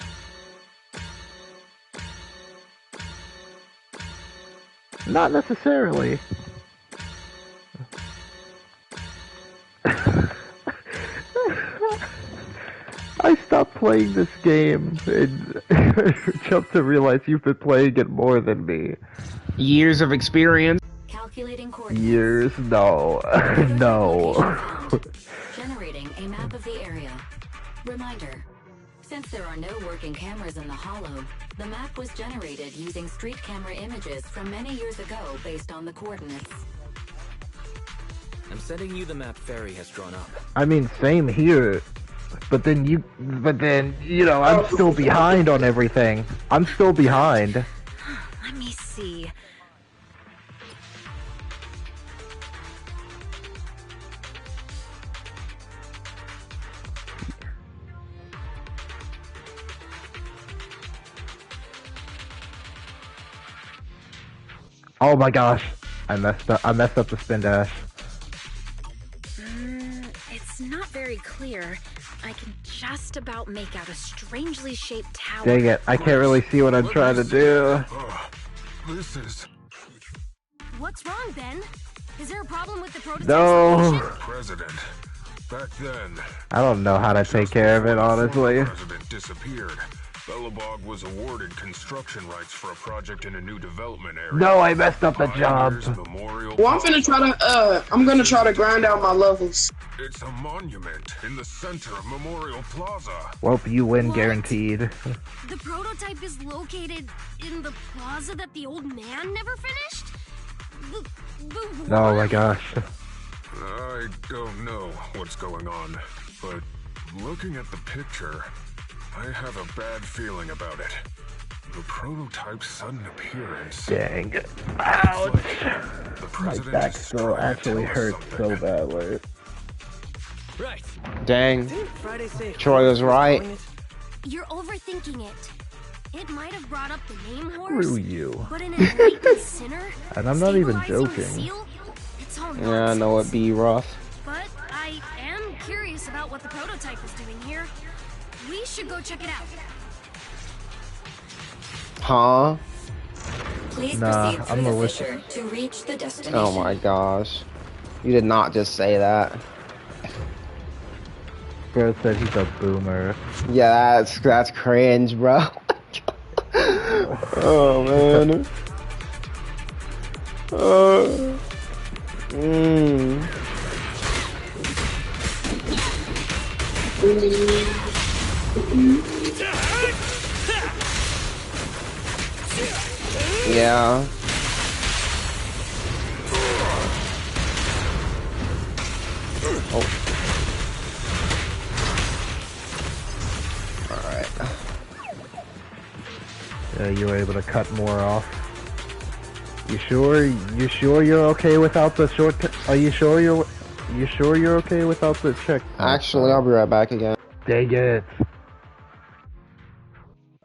Not necessarily. I stopped playing this game and jumped to realize you've been playing it more than me. Years of experience. Calculating coordinates. Years? No. No. Generating a map of the area. Reminder. Since there are no working cameras in the hollow, the map was generated using street camera images from many years ago based on the coordinates. I'm sending you the map Ferry has drawn up. I mean, same here. But then, you know, I'm still behind on everything. I'm still behind. Let me see. Oh my gosh. I messed up the spin dash. It's not very clear. I can just about make out a strangely shaped tower. Dang it, I can't really see what I'm trying to do. This is... What's wrong, Ben? Is there a problem with the prototype? No. President. Back then... I don't know how to take care of it, honestly. The president disappeared. Belobog was awarded construction rights for a project in a new development area. No, I messed up the job. Well, I'm gonna try to grind out my levels. It's a monument in the center of Memorial Plaza. Well, you win guaranteed. The prototype is located in the plaza that the old man never finished? Oh my gosh. I don't know what's going on, but looking at the picture, I have a bad feeling about it. The prototype's sudden appearance. Dang. Ouch. My back still actually hurts so badly. Right. Dang. Troy was right. You're overthinking it. It might have brought up the name horse. Screw you. But an enlightened sinner, And I'm not even stabilizing joking. seal, it's all Yeah, I know it'd be rough. But I am curious about what the prototype is doing here. We should go check it out. Huh? Please Nah, proceed I'm through a the fissure to reach the destination. Oh my gosh. You did not just say that. Bro said he's a boomer. Yeah, that's cringe, bro. Oh man. Yeah. Oh. Alright. Yeah, you were able to cut more off. You sure? You sure you're okay without the short? Are you sure you're? You sure you're okay without the check? Actually, I'll be right back again. Dang it!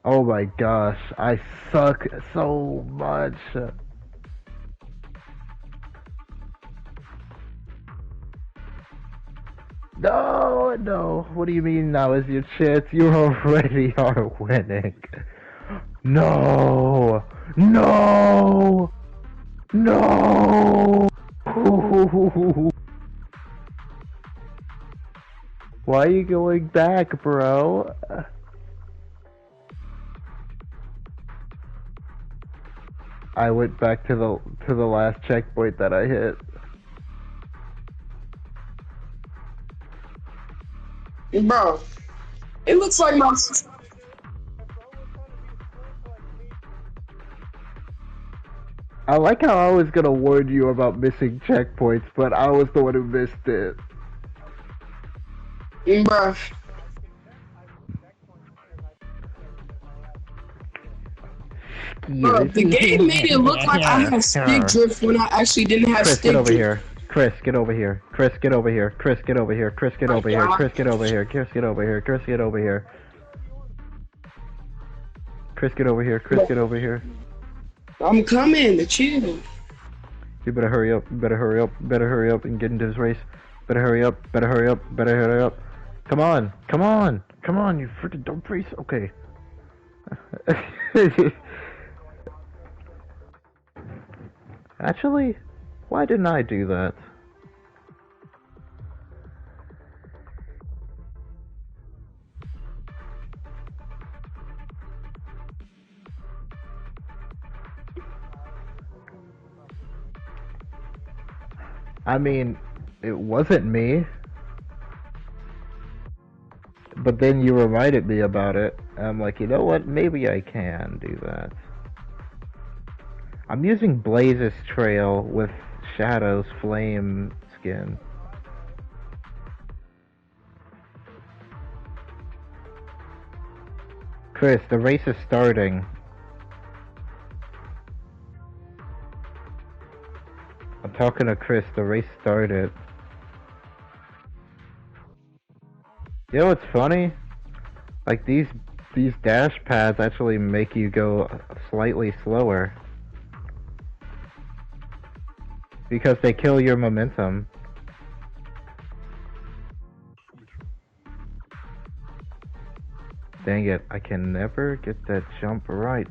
Oh my gosh, I suck so much. No, no. What do you mean now is your chance? You already are winning. No! No! No! Why are you going back, bro? I went back to the last checkpoint that I hit. Bro, it looks like my... I like how I was gonna warn you about missing checkpoints, but I was the one who missed it. Bro. Bro, the game made it look like I had stick drift when I actually didn't have Chris, stick get over drift. here. Chris, get over here. Chris, get over here. Chris, get over here. Chris, get over here. Chris, get over here. Chris, get over here. Chris, get over here. Chris, get over here. Chris, get over here. I'm coming. Chill. You better hurry up. You better hurry up. Better hurry up and get into this race. Better hurry up. Better hurry up. Better hurry up. Come on. Come on. Come on, you freaking dumb face. Okay. Actually, why didn't I do that? I mean, it wasn't me. But then you reminded me about it. And I'm like, you know what? Maybe I can do that. I'm using Blaze's Trail with Shadow's Flame skin. Chris, the race is starting. I'm talking to Chris, the race started. You know what's funny? Like these dash pads actually make you go slightly slower. Because they kill your momentum. Dang it, I can never get that jump right.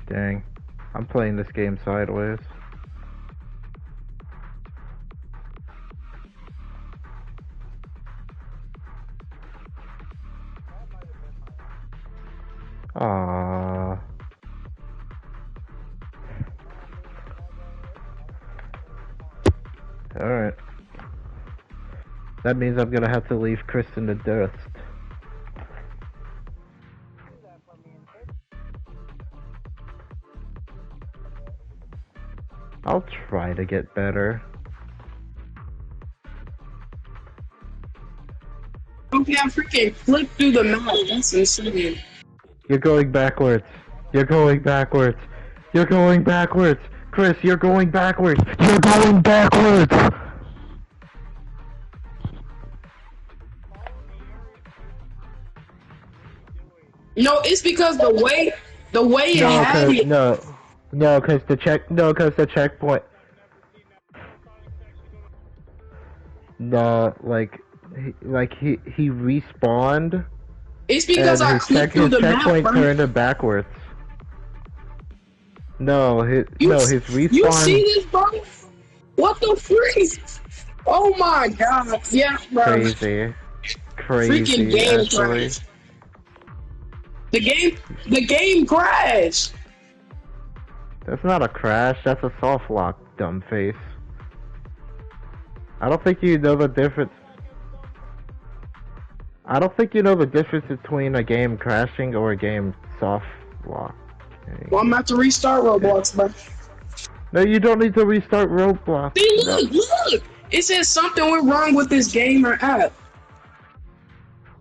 Dang, I'm playing this game sideways. Aww. Alright. That means I'm gonna have to leave Chris in the dust. I'll try to get better. Okay, I freaking flipped through the map. That's insane. You're going backwards. You're going backwards. You're going backwards. Chris, you're going backwards. You're going backwards. No, it's because the way it had it. No, cause the checkpoint. No, he respawned. It's because I clicked through the map. His checkpoint turned it backwards. No, his respawn. You see this, bro? What the freak? Oh my god! Yeah, bro. Crazy. Freaking game actually. crashed. The game crashed. That's not a crash. That's a soft lock, dumb face. I don't think you know the difference. I don't think you know the difference between a game crashing or a game soft lock. Well, I'm about to restart Roblox, bro. No, you don't need to restart Roblox. See, look! It says something went wrong with this game or app.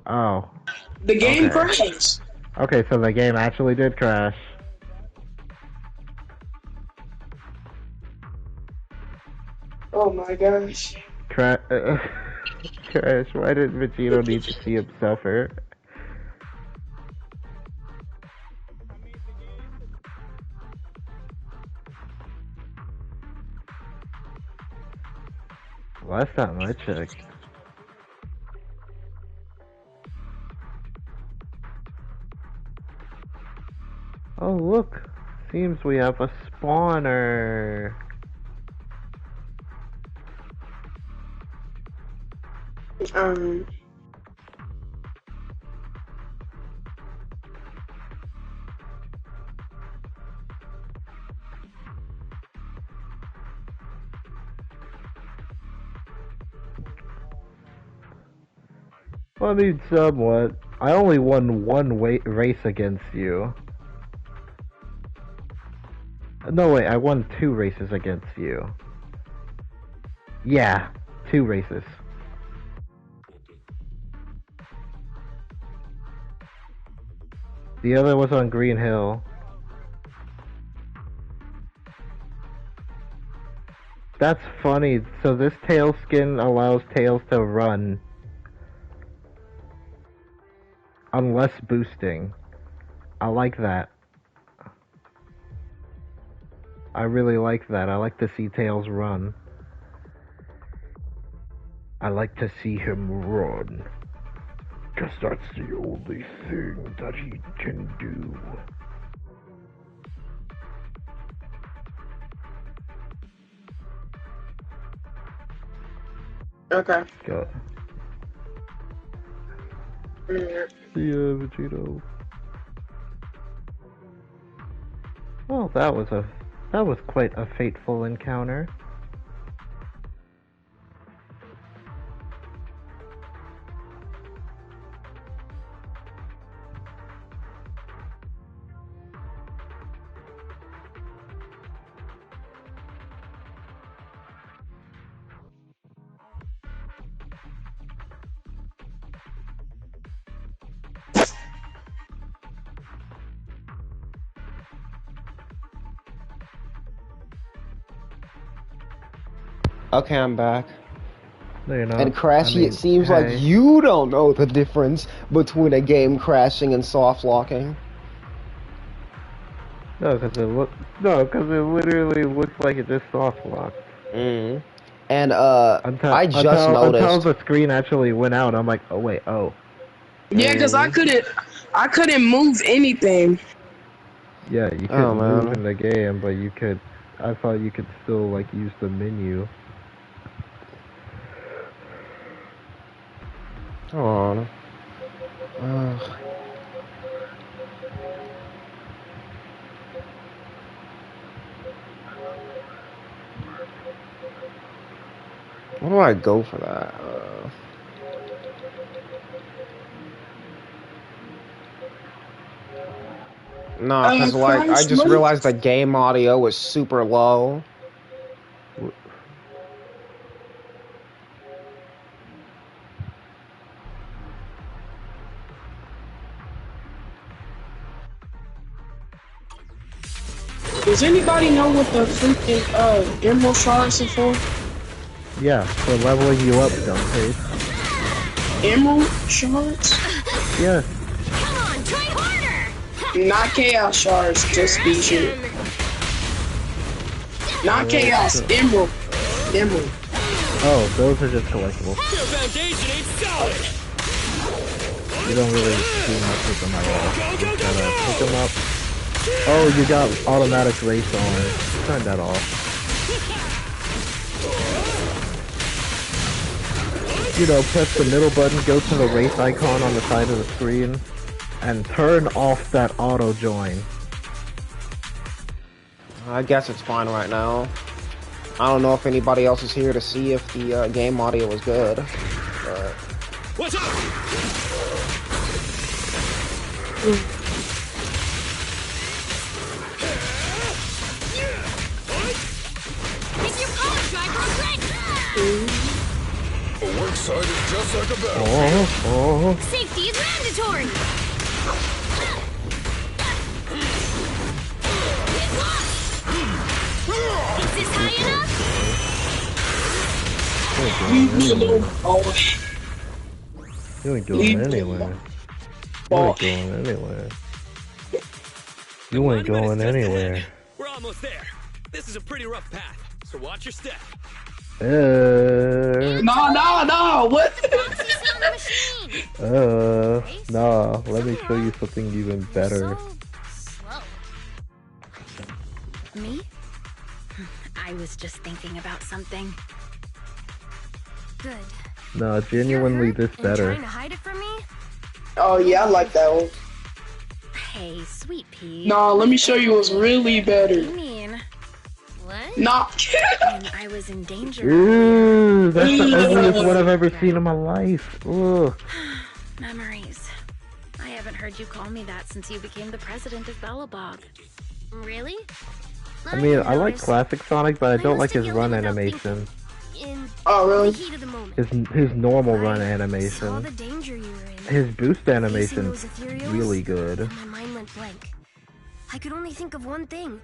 Oh. The game crashed. Okay, so the game actually did crash. Oh my gosh. Crash, why did Vegito need to see him suffer? Last time I checked. Oh look, seems we have a spawner. Well, I mean, somewhat. I only won one race against you. No, wait, I won 2 races against you. Yeah, 2 races. The other was on Green Hill. That's funny. So this tail skin allows Tails to run. Unless boosting. I like that. I really like that. I like to see Tails run. I like to see him run. Cause that's the only thing that he can do. Okay. Go. See ya, Vegito. Well, that was quite a fateful encounter. Okay, I'm back. No, you're not. And Crashy, I mean, it seems hey. like you don't know the difference between a game crashing and soft locking. No, because it literally looks like it just soft locked. And I just noticed until the screen actually went out. I'm like, oh wait, oh. Yeah, because I couldn't move anything. Yeah, you couldn't move in the game, but you could. I thought you could still like use the menu. Come on. Where do I go for that? Nah, because like I just realized the game audio was super low. Does anybody know what the freaking emerald shards are for? Yeah, for leveling you up, Dumpface. Emerald shards? Yeah. Come on, try harder. Not chaos shards, just be sure. Not chaos, emerald. Emerald. Oh, those are just collectibles. Your foundation ain't solid. You don't really do much with them at all. You just gotta pick them up. Oh, you got automatic race on. Turn that off. You know, press the middle button, go to the race icon on the side of the screen, and turn off that auto join. I guess it's fine right now. I don't know if anybody else is here to see if the game audio was good. But... What's up? A work site is just like a battlefield. Safety is mandatory. Is this high enough? You ain't going anywhere. You ain't going anywhere. You ain't going anywhere. We're almost there. This is a pretty rough path, so watch your step. No, what? Nah, let me show you something even better. Me? I was just thinking about something. Good. No, genuinely this better. Trying to hide it from me? Oh yeah, I like that one. Hey, sweet pea. Nah, let me show you what's really better. What do you mean? What? Nah. When I was in danger. Ooh, that's the ugliest one I've ever seen in my life. Ugh. Memories. I haven't heard you call me that since you became the president of Belobog. Really? I mean, I like classic Sonic, but I don't like his run animation. Oh, really? His normal run animation. His boost animation's really good. blank. I could only think of one thing.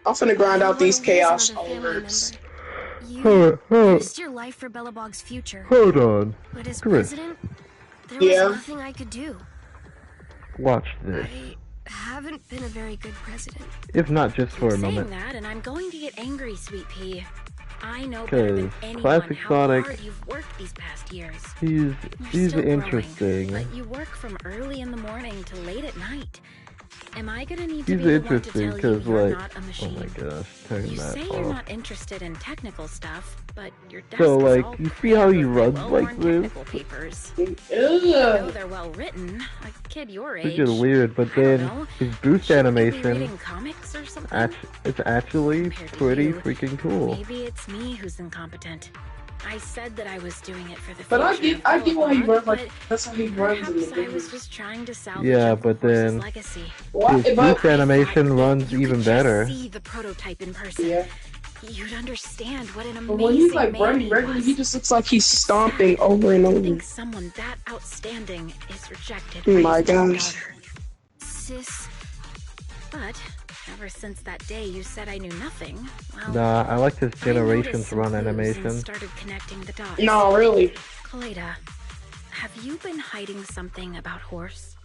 I'm finna grind out these chaos alerts. You risked your life for Belobog's future. Hold on. But as Chris. president, there was nothing I could do. Watch this. I haven't been a very good president. If not just for a moment. Saying that, and I'm going to get angry, Sweet Pea. I know better than anyone Classic how Sonic, hard you've worked these past years. He's still interesting. Growing, but you work from early in the morning to late at night. Am I gonna need to He's be the one to interesting tell you you're like, not a machine? oh my gosh, turn You that say off. you're not interested in technical stuff, but your desk So is like, all you see how he runs well-worn like this? technical papers. Though they're well written, a kid your age. It's just weird, but then his boost animation, reading comics or something? it's actually pretty freaking cool. Maybe it's me who's incompetent. I said that I was doing it for the But future. I get why he runs like that's how he runs in the Perhaps I was video. just trying to salvage Yeah, Uncle but Horse's then legacy. his boost animation runs You even could better. Just see the prototype in person. Yeah. You'd understand what an But amazing when he's like man running he regularly, was. he just looks like he's stomping over and I over. think someone that outstanding is rejected Oh by my his own gosh. daughter. Sis. But ever since that day you said I knew nothing, well, Nah, I like his I Generations noticed some run clues and animation. started connecting the dots. No, really. Kaleda, have you been hiding something about Horse?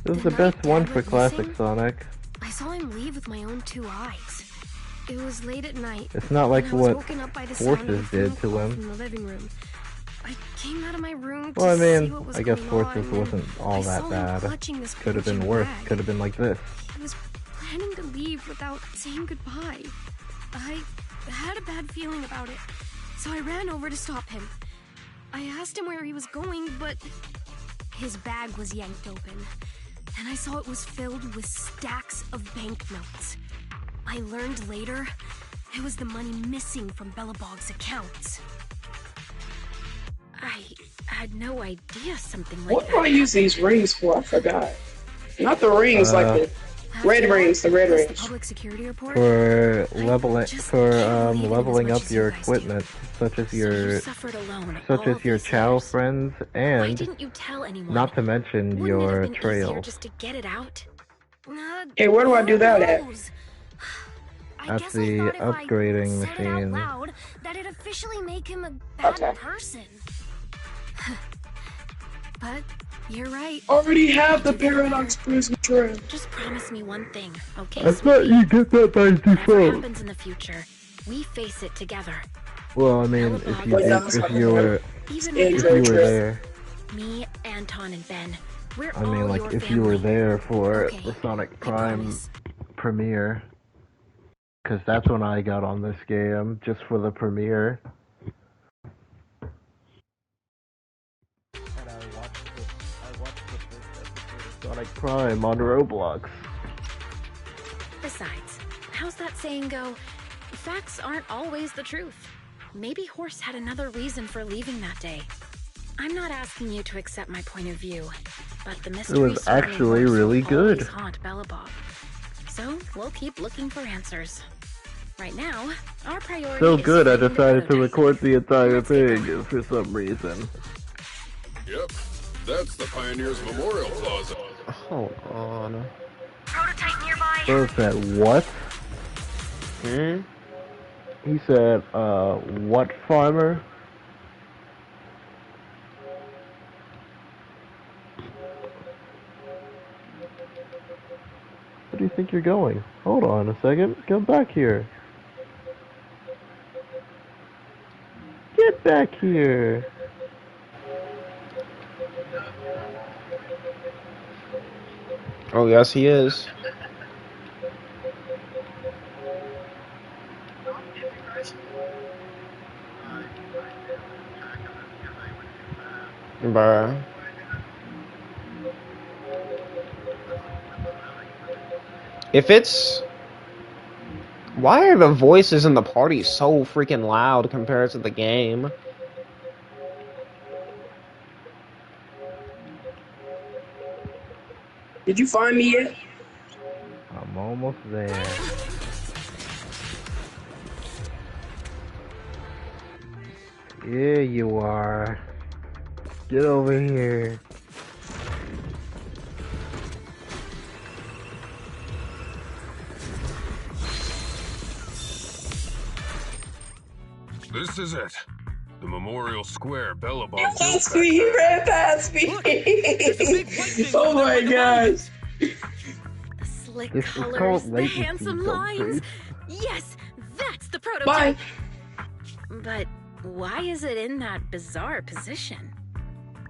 This is the best one for Classic Sonic. I saw him leave with my own 2 eyes. It was late at night. It's not like and I was what woken up by the sound of a Forces phone did to call him. from the living room. I came out of my room Well, I to see mean, what was I guess going Forces on, and wasn't all I that saw him bad. clutching this Could have been punching worse. bag. Could have been like this. He was planning to leave without saying goodbye. I had a bad feeling about it, so I ran over to stop him. I asked him where he was going, but his bag was yanked open, and I saw it was filled with stacks of banknotes. I learned later it was the money missing from Belobog's accounts. I had no idea something like What that. do I use these rings for? I forgot. Not the rings, like the red rings. The red rings. Public security report? For leveling up your equipment, such as your chow friends, Why and didn't you tell anyone? not to mention Wouldn't it your have been easier trail. just to get it out? Hey, where do I do that at? That's the upgrading Said it out machine. loud, that'd officially make him a bad person. But you're right. Already have the Paradox Prison Trail. Just promise me one thing, okay? I thought you get that by Whatever default. happens in the future, we face it together. Well, I mean, if you were Even if you were there, me, Anton, and Ben, we're I mean, all like your if family. you were there for Okay, the Sonic Prime premiere, because that's when I got on this game, just for the premiere. Sonic Prime on Roblox. Besides, how's that saying go? Facts aren't always the truth. Maybe Horse had another reason for leaving that day. I'm not asking you to accept my point of view, but the mystery was surrounding actually Horse really will good. always haunt Belobog. So we'll keep looking for answers. Right now, our priority So is good, I finding the decided to prototype. record the entire thing for some reason. Yep, that's the Pioneers Memorial Plaza. Hold on. Prototype nearby. So said what? He said, what farmer? Where do you think you're going? Hold on a second. Come back here. Get back here. Oh, yes, he is. Bruh. If it's... Why are the voices in the party so freaking loud compared to the game? Did you find me yet? I'm almost there. Here you are. Get over here. This is it. The Memorial Square Bellabog. You passed me. You ran past me. Oh my gosh. The slick This is colors, called the latency, handsome don't lines. say. Yes, that's the prototype. Bye. But why is it in that bizarre position?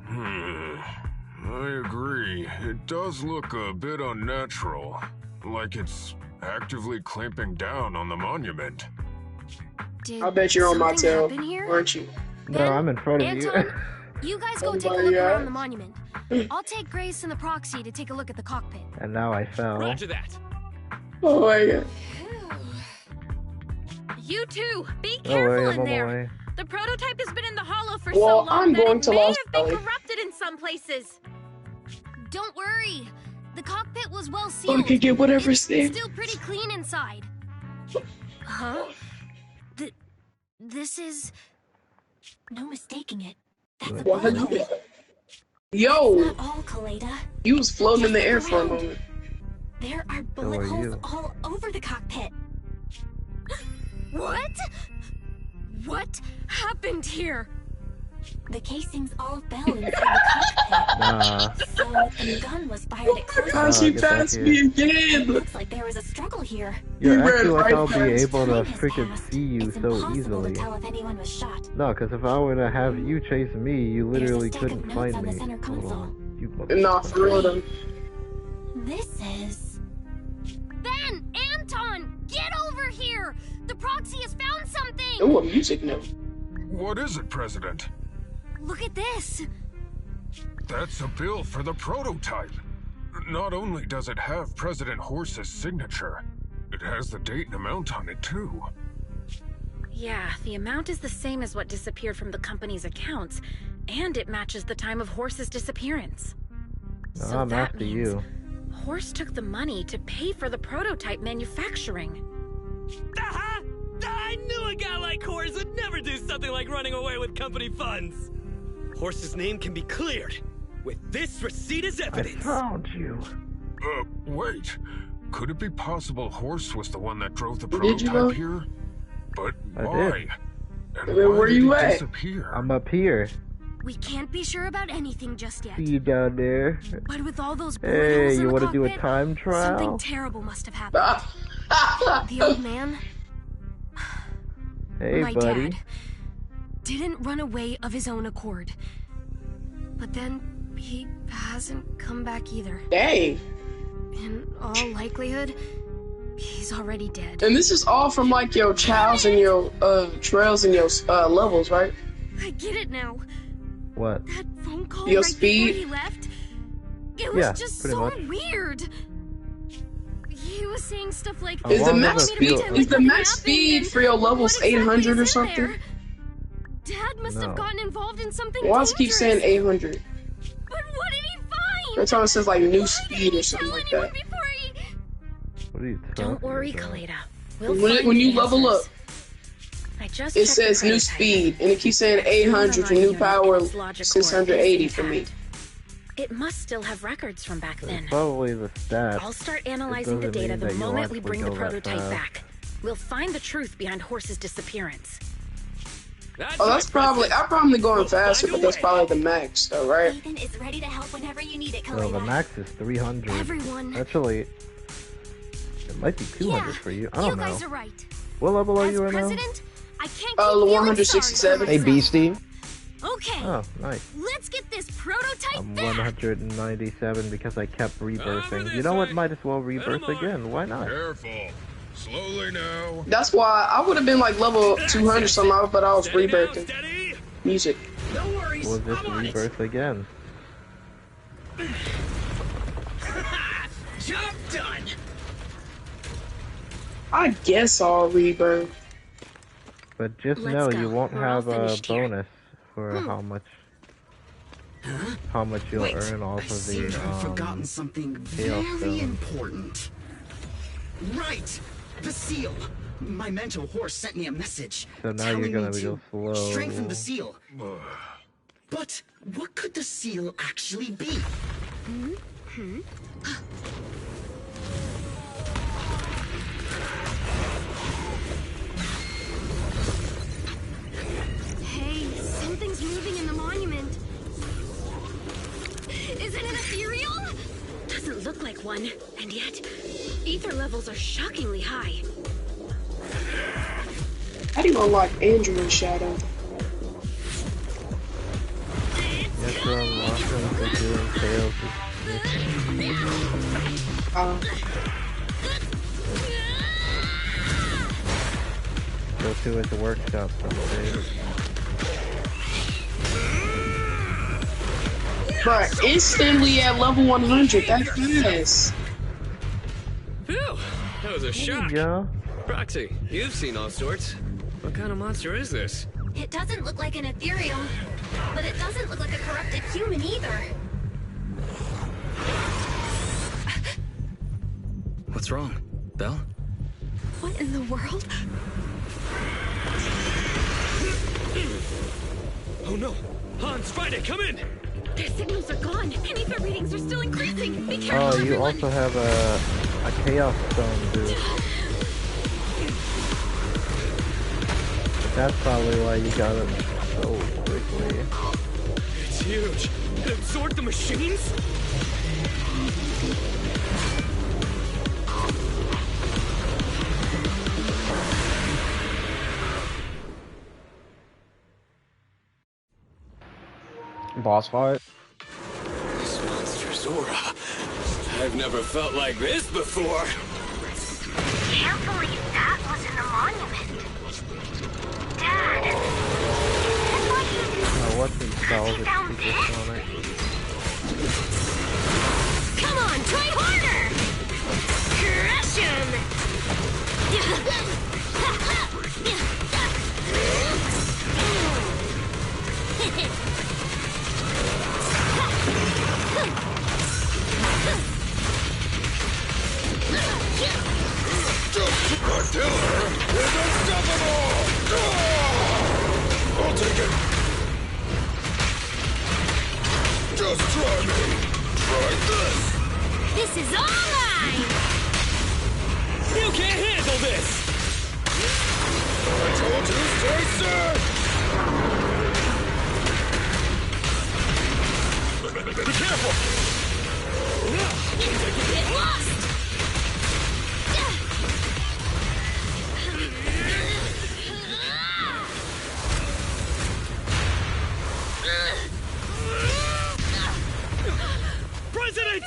I agree. It does look a bit unnatural. Like it's actively clamping down on the monument. I bet you're on my tail, aren't you? No, I'm in front of Anton, you. you guys go Oh take a my look God. around the monument. I'll take Grace and the proxy to take a look at the cockpit. And now I fell. Roger that. Oh my god. You two, be Don't worry, careful I'm in on my there. way. The prototype has been in the hollow for Well, so long I'm that going it to may Lost have been Valley. corrupted in some places. Don't worry. The cockpit was well Oh, sealed. I could get whatever's It's there. still pretty clean inside. Huh? This is... No mistaking it. That's a What? bullet. Yo, Not all, Kaleda. you was floating in the air for a moment. There are bullet are holes you? all over the cockpit. What? What happened here? The casings all fell inside the cockpit. Nah. So the gun was fired at close Gosh, he get back passed here. me It again. looks like there was a struggle here. You're He ran acting like right I'll be past. able to Time has freaking passed. see you It's so impossible easily. to tell if anyone was shot. No, because if I were to have you chase me, you There's a literally stack of couldn't notes find on the me. center Hold console. on. You Nah, for real though. This is... Ben! Anton! Get over here! The proxy has found something! Ooh, a music note. What is it, President? Look at this! That's a bill for the prototype. Not only does it have President Horse's signature, it has the date and amount on it too. Yeah, the amount is the same as what disappeared from the company's accounts, and it matches the time of Horse's disappearance. No, So I'm that after means you. Horse took the money to pay for the prototype manufacturing. Aha! I knew a guy like Horse would never do something like running away with company funds. Horse's name can be cleared with this receipt as I evidence. found you. Wait. Could it be possible Horse was the one that drove the Did you prototype know? here? But I why? did. And Where why were did you he at? disappear? I'm up here. We can't be sure about anything just yet. See you down there. But with all those bullet Hey, holes in you the want to do a cockpit, time trial? something terrible must have happened. The old man, Hey, my buddy. dad, didn't run away of his own accord. But then he hasn't come back either. Dang. In all likelihood, he's already dead. And this is all from like your trials and your trails and your levels, right? I get it now. What? That phone call Your right speed? before he left, it was Yeah, just pretty so much. weird. He was saying stuff like, How Is the long max does it feel? speed is the max speed for your levels 800 or something? Dad must No. have gotten involved in something Why does it keep saying dangerous. 800? But what did he find? Every time it says like new Why speed didn't or he something tell like anyone that. before he... What are you talking Don't worry, about? Kaleda. We'll When find you the level answers. up, I just it checked the says new prototype. speed, and it keeps saying 800 for new power 680 for me. It must still have records from back then. Probably the stat. I'll start analyzing the doesn't data mean the that you'll moment we actually bring the go that prototype fast. back. We'll find the truth behind Horse's disappearance. Oh, that's probably, I'm probably going faster, but that's probably the max, though, right? Ethan is ready to help whenever you need it, Well, the Kaleda. max is 300. Everyone. Actually, it might be 200 for you. I You don't know. guys are right. What level are As you right now? president, I can't keep feeling 167. sorry Hey, for myself. Beastie. Okay, Oh, nice. let's get this prototype I'm back. 197 because I kept rebirthing. You know what? Might as well rebirth again. Why not? Careful. Slowly now. That's why I would have been like level 200 something, but I was rebirthing. Music. No worries. We'll just I'm on it. rebirth again. Job done. I guess I'll rebirth. But just Let's know go. you won't We're all have a finished here. bonus for how much you'll Wait, earn off I of seem the to have forgotten something Chaos very Stone. important. Right, the seal. My mentor Horse sent me a message. So now telling you're gonna me go to slow. strengthen the seal. But what could the seal actually be? And yet, ether levels are shockingly high. How do you unlock Android Shadow? You have to unlock them for doing sales. Go to at the workshop someday. Bruh, instantly at level 100, that fast. Phew, that was a shock. Yeah. Roxy, you've seen all sorts. What kind of monster is this? It doesn't look like an ethereal, but it doesn't look like a corrupted human either. What's wrong, Belle? What in the world? Oh no! Hans, Friday, come in! Their signals are gone, and ether readings are still increasing. Be careful, Oh, you everyone. also have a chaos stone boost. That's probably why you got it so quickly. It's huge. It absorbed the machines? Boss fight. This monster's aura. I've never felt like this before. Can't believe that was in the monument. Dad. What's installed is supersonic. Come on, try harder! Crush him! Our killer is unstoppable! I'll take it. Just try me. Try this. This is all mine! You can't handle this! I told you, stay safe. Be careful! Get lost! President!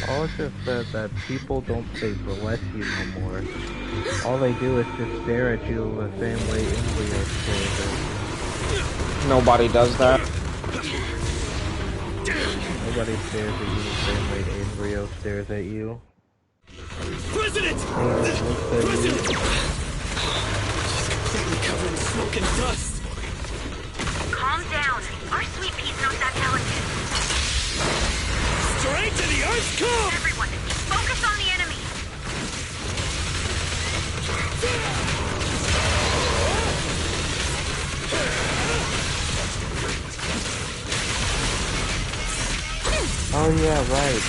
All it just said that people don't say bless you no more. All they do is just stare at you the same way Embryo stares at you. Nobody does that. Nobody stares at you the same way Embryo stares at you. President! He just looks at you. She's completely covered in smoke and dust. Calm down. Our sweet peas knows that delicate. Straight to the Earth's core! Everyone, focus on the enemy. Oh yeah, right.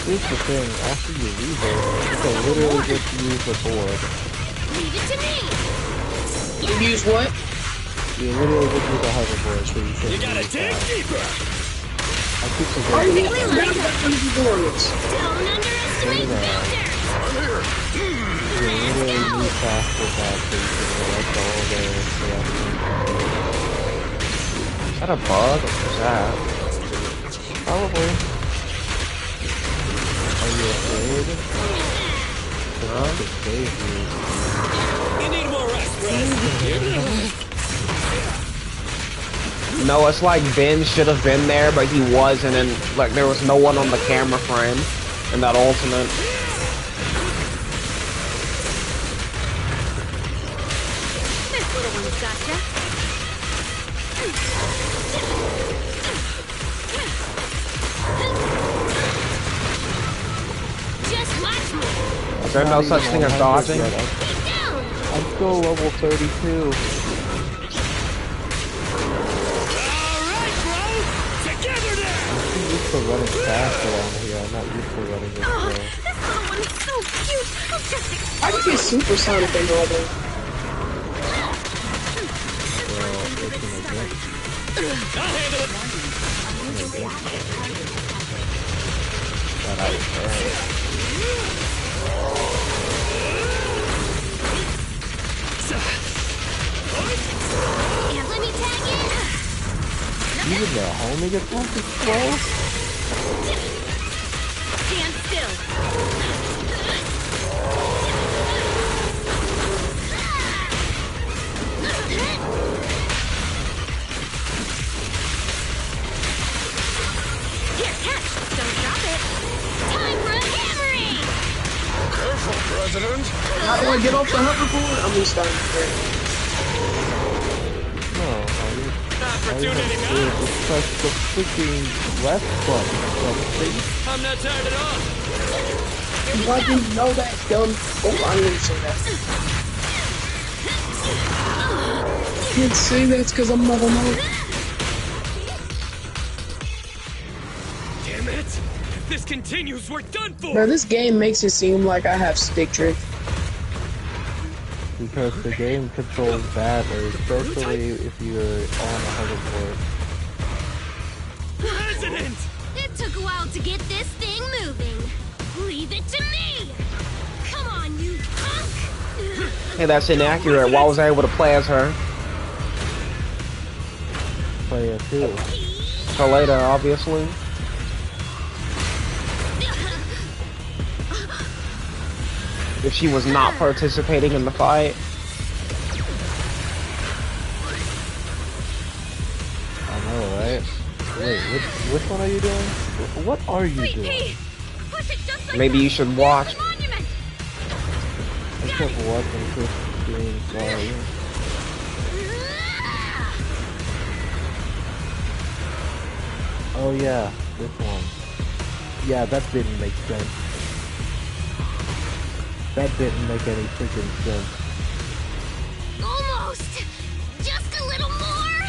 Here's the thing, after you reload, you can literally just use the board. Leave it to me! You use what? You literally just use a hoverboard so you can You gotta dig deeper! I keep Oh, forgetting. yeah, that's one of the boards. Don't underestimate builders! You literally move fast with that so you can collect all their stuff. Is that a bug? What is that? Probably. Are you afraid? Because I could save you. You need more rest, No, it's like Ben should have been there, but he wasn't, and like there was no one on the camera frame in that ultimate. This little one's gotcha. Just watch me! Is there no such thing as dodging? I'm still level 32. I'm used to running fast around here. I'm not used to running this slow. This little one is so cute! I'll just I can get supersonic and all that. I'll handle it! That I was Can't let me tag in. even the homing attack is slow? Stand still. Here, catch. Don't drop it. Time for a hammering. Careful, President. How do I get off the hoverboard? I'm restarting the game. No, all you have to do is press the freaking left button. I'm not tired at all. Why didn't you know that, dumb? Oh, I didn't say that. I can't say that's because I'm not a mother. Damn it! If this continues, we're done for! Bro, this game makes it seem like I have stick drift. Because the game controls badly, especially if you're on a hoverboard. President! It took a while to get this thing moving. Leave it to me! Come on, you punk! Hey, that's inaccurate. Why was I able to play as her? Play it too. For later, obviously. If she was not participating in the fight. I know, right? Wait, which one are you doing? What are you doing? Maybe you should watch. I kept watching this screen, sorry. Oh yeah, this one. Yeah, that didn't make sense. That didn't make any freaking sense. Almost! Just a little more!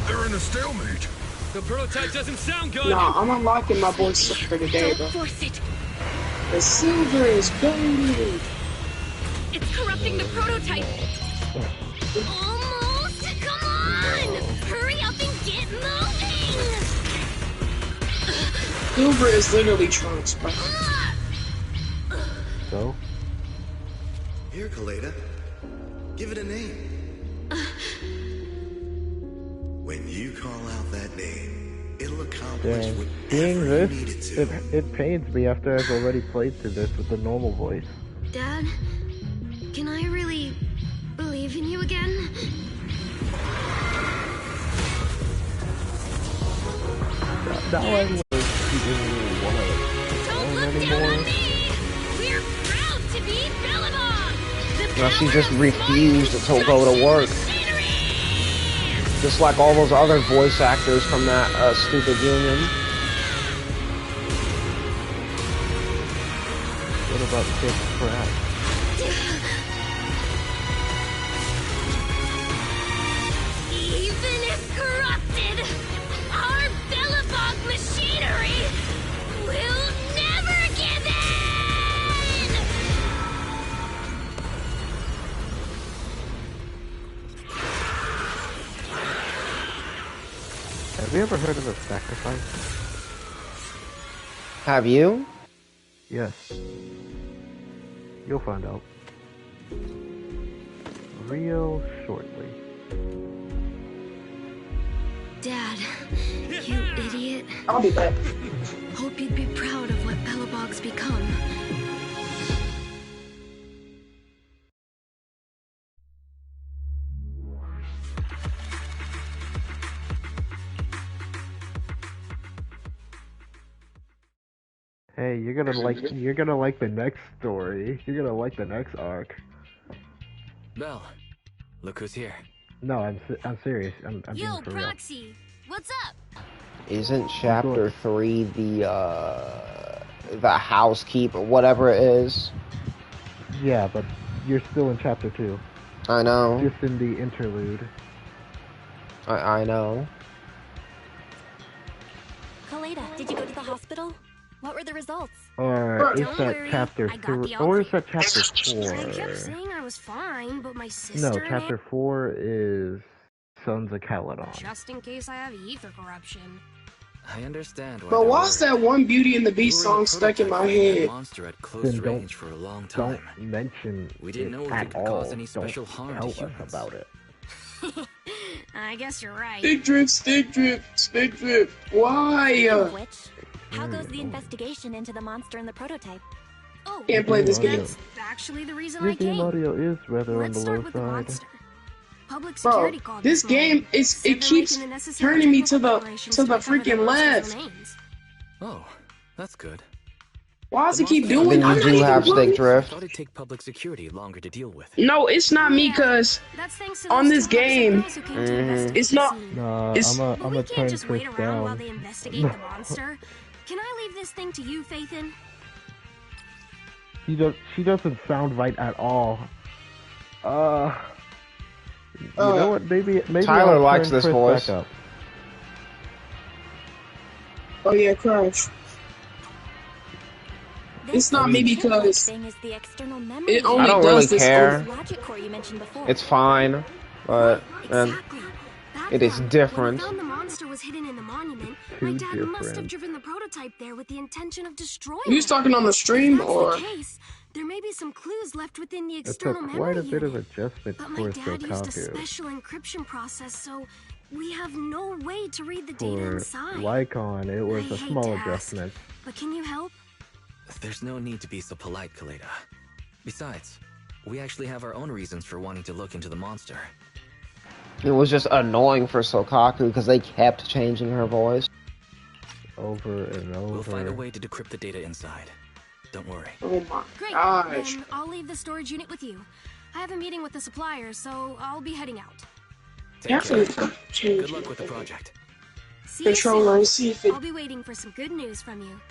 They're in a stalemate. The prototype doesn't sound good! Nah, I'm unlocking my voice for today, bro. Don't force it! The silver is gold! It's corrupting the prototype! Almost! Come on! Hurry up and get moving! Silver is literally Trunks, bro. So? Here, Kaleda. Give it a name. When you call out that name, it'll accomplish Dang. whatever Seeing you this, need it to. it pains me after I've already played through this with the normal voice. Dad, can I really believe in you again? Now I don't Look down on me! We're proud to be Bellabog! Now she just refused to go to work. Just like all those other voice actors from that stupid union. What about Kid Pratt? Even if corrupted, our Bellabog machinery will never give in! Have you ever heard of a sacrifice? Have you? Yes. You'll find out. Real shortly. Dad, you idiot. I'll be back. Hope you'd be proud of what Bellabog's become. Hey, you're gonna like the next story. You're gonna like the next arc. Belle, look who's here. No, I'm serious. I'm being Yo, for real. Proxy, what's up? Isn't chapter 3 the housekeeper, whatever it is? Yeah, but you're still in chapter 2. I know. Just in the interlude. I know. Kaleda, did you go to the hospital? What were the results? Or is Don't that worry, chapter I got 3? the all Or is clear. that chapter I 4? kept saying I was fine, but my No, sister chapter 4 is Sons of Caledon. just in case I have ether corruption. I understand why But they're why's worried. that one Beauty and the We Beast were in the song stuck in my prototype fighting that head? monster at close Then don't- range for a long time. Don't mention We didn't it know if at it could all. cause any special Don't harm tell to us humans. about it. I guess you're right. Stick drift, stick drift, stick drift. Why? Speaking of which, how goes the investigation into the monster in the prototype? Oh, Can't play this game. that's actually the reason Your I game came. audio is rather on Let's the start low with the side. monster. Public Bro, security called this game is Said it they're keeps making the necessary turning me to technical the preparations freaking recover the monster's left. remains. Oh, that's good. Why does The it keep monster- doing? Then I'm you not do even have stick running. I drift. thought it'd take public security longer to deal with. No, it's not me, Yeah, cause that's thanks to on those this two upset game, girls who came to investigate it's the not. scene. Nah, It's- I'm But a we turn can't just wait this around while down. they investigate the monster. Can I leave this thing to you, Faithin? She doesn't sound right at all. You know what? Maybe Tyler I'll likes turn this Chris voice. back up. Oh yeah, Crash. It's not me because Thing is the external memory. it only I don't does really this. care. Logic core you mentioned before. It's fine, but Exactly. That's it is why, different. When I found the monster was hidden in the monument, my dad must have driven the prototype there with the intention of destroying You was it. talking on the stream, If that's or the case, there may be some clues left within the It took external quite a memory bit of unit. adjustment But my for dad used a Sokaku. special encryption process, so we have no way to read the data For inside. Lycon, it was I a hate small to ask, adjustment. But can you help? There's no need to be so polite, Kaleda. Besides, we actually have our own reasons for wanting to look into the monster. it was just annoying for Sokaku because they kept changing her voice. Over and over. We'll find a way to decrypt the data inside. Don't worry. oh my Great. gosh. Then I'll leave the storage unit with you. I have a meeting with the supplier, so I'll be heading out. Take care. Definitely change Good luck with the project. See you controller soon. and see if it. I'll be waiting for some good news from you.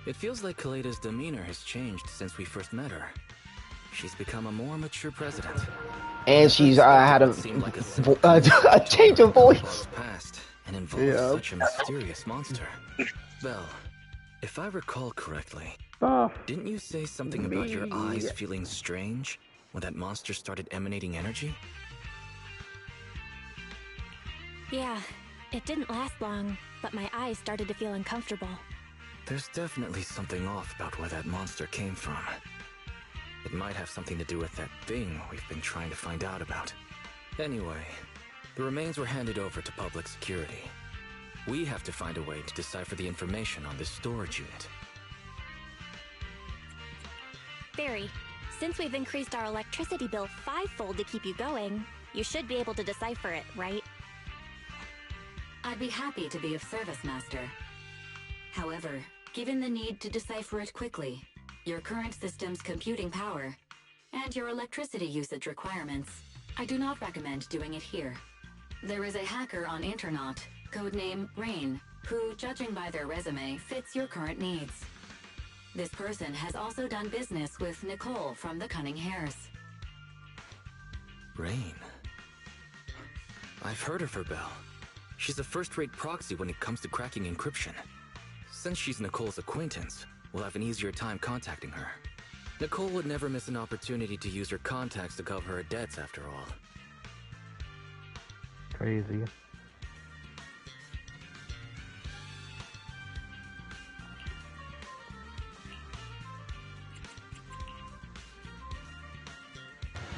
It feels like Kaleda's demeanor has changed since we first met her. She's become a more mature president. And she's had a a change of voice. Past and involves such a mysterious monster. Belle, if I recall correctly, didn't you say something about your eyes feeling strange when that monster started emanating energy? Yeah, it didn't last long, but my eyes started to feel uncomfortable. There's definitely something off about where that monster came from. It might have something to do with that thing we've been trying to find out about. Anyway, the remains were handed over to public security. We have to find a way to decipher the information on this storage unit. Barry, since we've increased our electricity bill 5-fold to keep you going, you should be able to decipher it, right? I'd be happy to be of service, Master. However, given the need to decipher it quickly, your current system's computing power, and your electricity usage requirements, I do not recommend doing it here. There is a hacker on Internaut, codename Rain, who, judging by their resume, fits your current needs. This person has also done business with Nicole from the Cunning Hares. Rain. I've heard of her, Belle. She's a first-rate proxy when it comes to cracking encryption. Since she's Nicole's acquaintance, we'll have an easier time contacting her. Nicole would never miss an opportunity to use her contacts to cover her debts, after all. Crazy.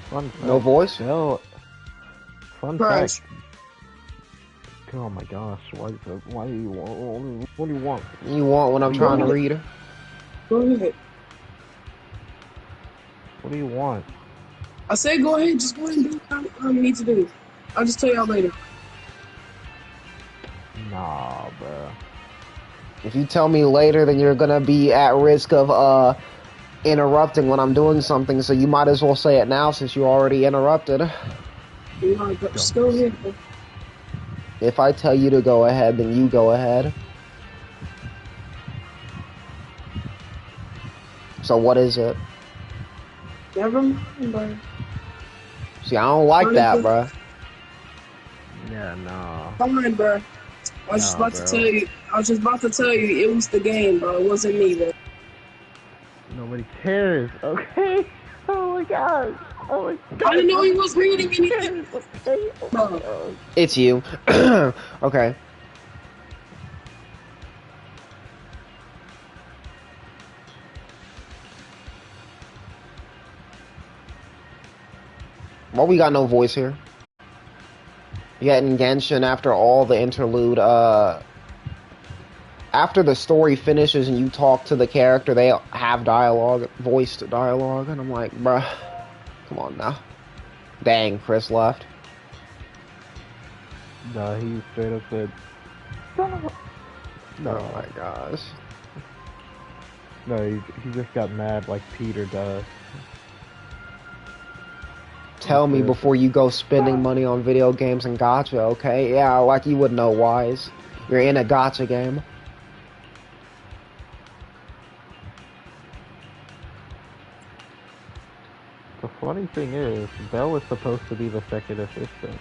Fun fact. No voice? No. Fun Crash. fact. Oh my gosh, why do you want, what do you want? You want what I'm trying to read? Go ahead. What do you want? I said go ahead. Just go ahead and do what I need to do. I'll just tell y'all later. Nah, bruh. If you tell me later, then you're gonna be at risk of interrupting when I'm doing something, so you might as well say it now since you already interrupted. Just go ahead. Bro. If I tell you to go ahead, then you go ahead. So what is it? Never mind, bro. See, I don't like that, bruh. Yeah, no. Fine, bro. I was just about to tell you. I was just about to tell you it was the game, bro. It wasn't me, bro. Nobody cares. Okay. Oh my god. Oh my god. I didn't know he was reading anything. Okay. Bro. It's you. Okay. Well, we got no voice here. Yet in Genshin, after all the interlude, after the story finishes and you talk to the character, they have dialogue, voiced dialogue, and I'm like, bruh, come on now. Dang, Chris left. No, he straight up said, no. Oh my gosh. No, he just got mad like Peter does. Tell me before you go spending money on video games and gacha, okay? Yeah, like you would know, Wise. You're in a gacha game. The funny thing is, Belle is supposed to be the second assistant.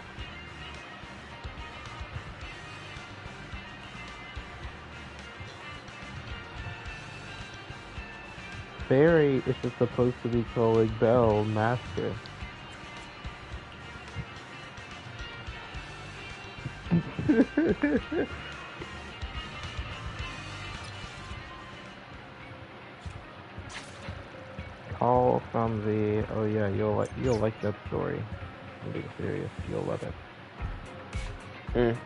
Fairy is just supposed to be calling Belle Master. Call from the... Oh yeah, you'll like that story. I'm being serious. You'll love it.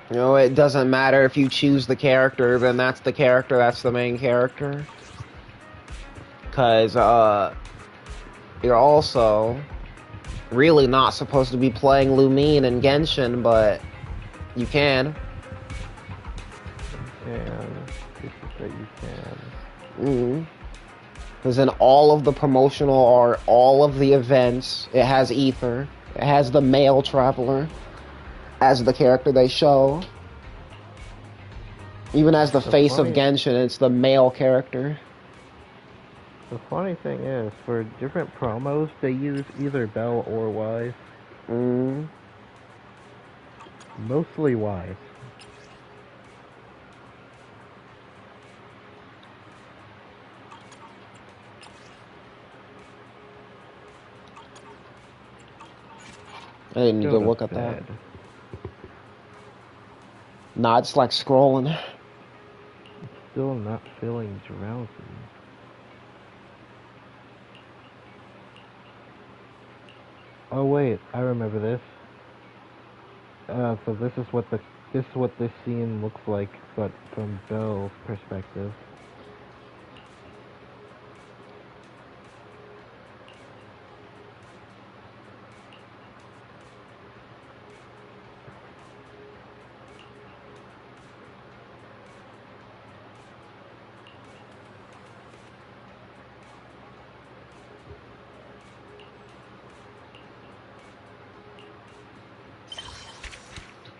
You know, it doesn't matter if you choose the character, then that's the character, that's the main character. Because, you're also really not supposed to be playing Lumine in Genshin, but you can. You can. Because in all of the promotional art, all of the events, it has Ether. It has the male traveler as the character they show. Even as the face of Genshin, it's the male character. The funny thing is, for different promos, they use either Belle or Wise. Mostly Wise. I didn't need to look at that. Nah, it's like scrolling. Still not feeling drowsy. Oh wait, I remember this. So this is what this scene looks like, but from Belle's perspective.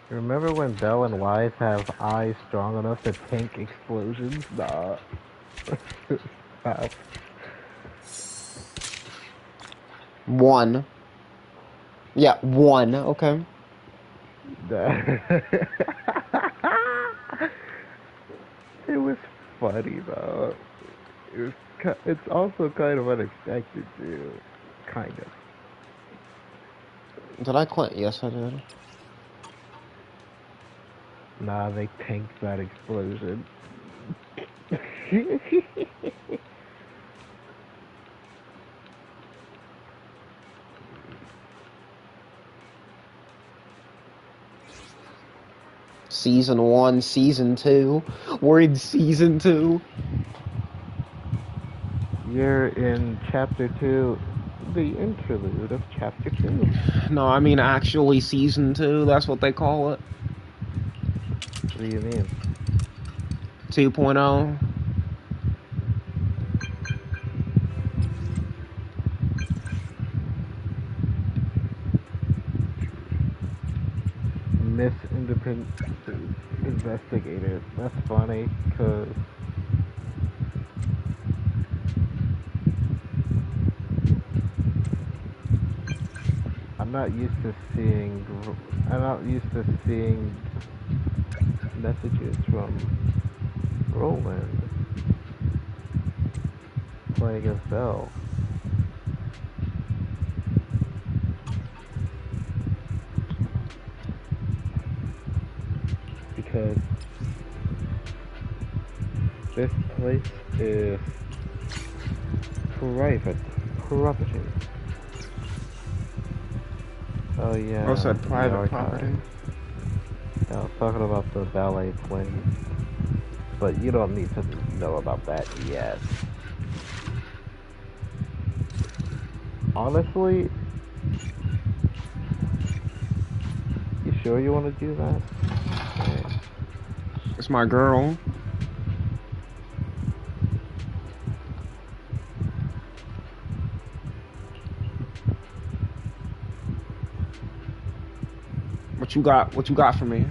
Remember when Belle and Wise have eyes strong enough to tank explosions? Nah. Stop. 1. Yeah, 1, okay. It was funny though. It's also kind of unexpected too. Kind of. Did I click? Yes, I did. Nah, they tanked that explosion. Season 1, Season 2. We're in Season 2. You're in Chapter 2, the interlude of Chapter 2. No, I mean actually Season 2. That's what they call it. What do you mean? 2.0. Miss Independent Investigator. That's funny, cause not used to seeing. I'm not used to seeing messages from Roland playing as Belle. Because this place is private property. Oh yeah. What's that private property? Yeah, I was talking about the ballet twins, but you don't need to know about that yet. Honestly, you sure you want to do that? Okay. It's my girl. What you got? What you got for me?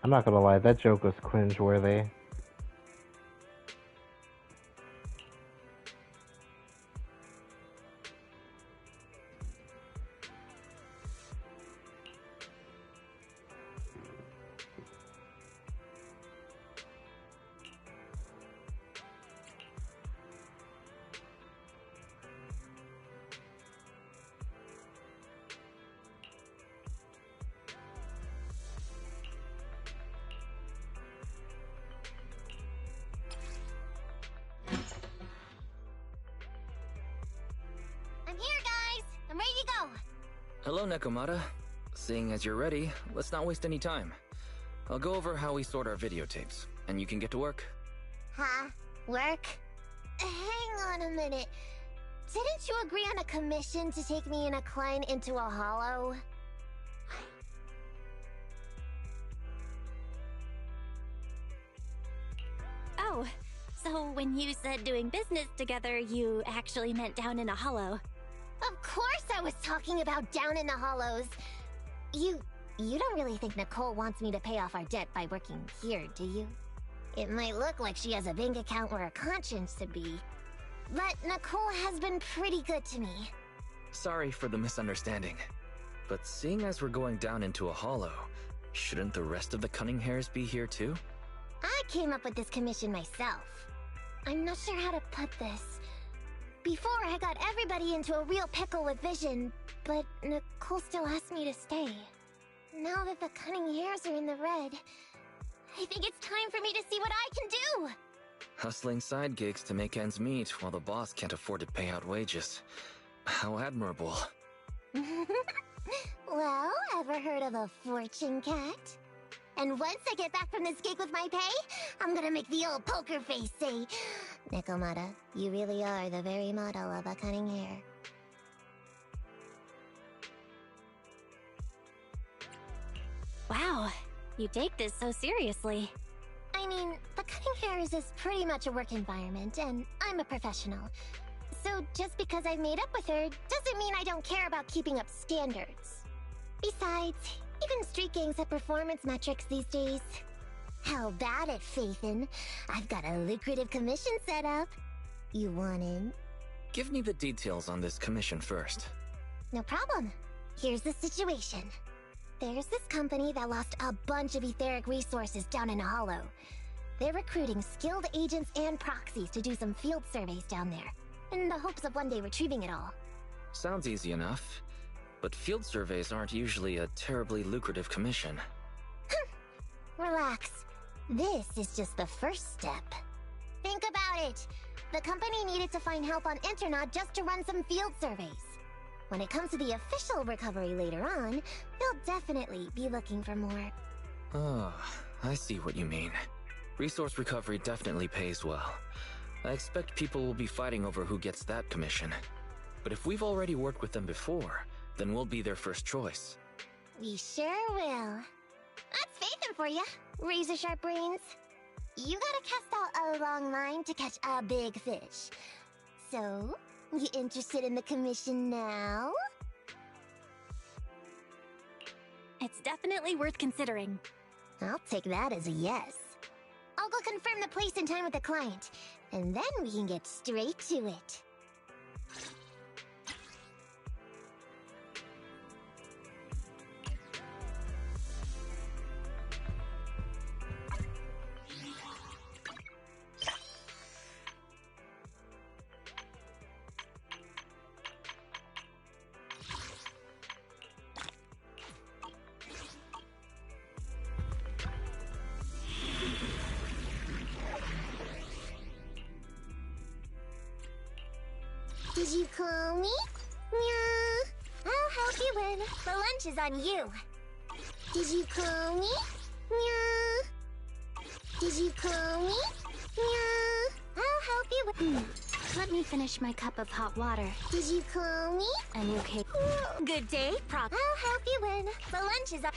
I'm not gonna lie, that joke was cringe-worthy. I'm here, guys. I'm ready to go. Hello, Nekomata. Seeing as you're ready, let's not waste any time. I'll go over how we sort our videotapes, and you can get to work. Huh? Work? Hang on a minute. Didn't you agree on a commission to take me and a client into a hollow? Oh, so when you said doing business together, you actually meant down in a hollow. Of course I was talking about down in the hollows. You don't really think Nicole wants me to pay off our debt by working here, do you? It might look like she has a bank account where a conscience should be, but Nicole has been pretty good to me. Sorry for the misunderstanding. But seeing as we're going down into a hollow, shouldn't the rest of the Cunning Hairs be here too? I came up with this commission myself. I'm not sure how to put this. Before, I got everybody into a real pickle with Vision, but Nicole still asked me to stay. Now that the Cunning Hairs are in the red, I think it's time for me to see what I can do! Hustling side gigs to make ends meet while the boss can't afford to pay out wages. How admirable. Well, ever heard of a fortune cat? And once I get back from this gig with my pay, I'm gonna make the old poker face say, Nekomata, you really are the very model of a cunning hair. Wow, you take this so seriously. I mean, the Cunning Hairs is pretty much a work environment, and I'm a professional. So just because I've made up with her doesn't mean I don't care about keeping up standards. Besides, even street gangs have performance metrics these days. How about it, Faithin? I've got a lucrative commission set up. You want in? Give me the details on this commission first. No problem. Here's the situation. There's this company that lost a bunch of etheric resources down in a hollow. They're recruiting skilled agents and proxies to do some field surveys down there, in the hopes of one day retrieving it all. Sounds easy enough. But field surveys aren't usually a terribly lucrative commission. Relax. This is just the first step. Think about it. The company needed to find help on Internaut just to run some field surveys. When it comes to the official recovery later on, they'll definitely be looking for more. Oh, I see what you mean. Resource recovery definitely pays well. I expect people will be fighting over who gets that commission. But if we've already worked with them before, then we'll be their first choice. We sure will. That's Faithin for you, razor-sharp brains. You gotta cast out a long line to catch a big fish. So, you interested in the commission now? It's definitely worth considering. I'll take that as a yes. I'll go confirm the place and time with the client, and then we can get straight to it. Did you call me? Yeah. I'll help you win. The lunch is on you. Did you call me? Yeah. Did you call me? Yeah. I'll help you win. Let me finish my cup of hot water. Did you call me? A new cake. Good day, Prop. I'll help you win. The lunch is on.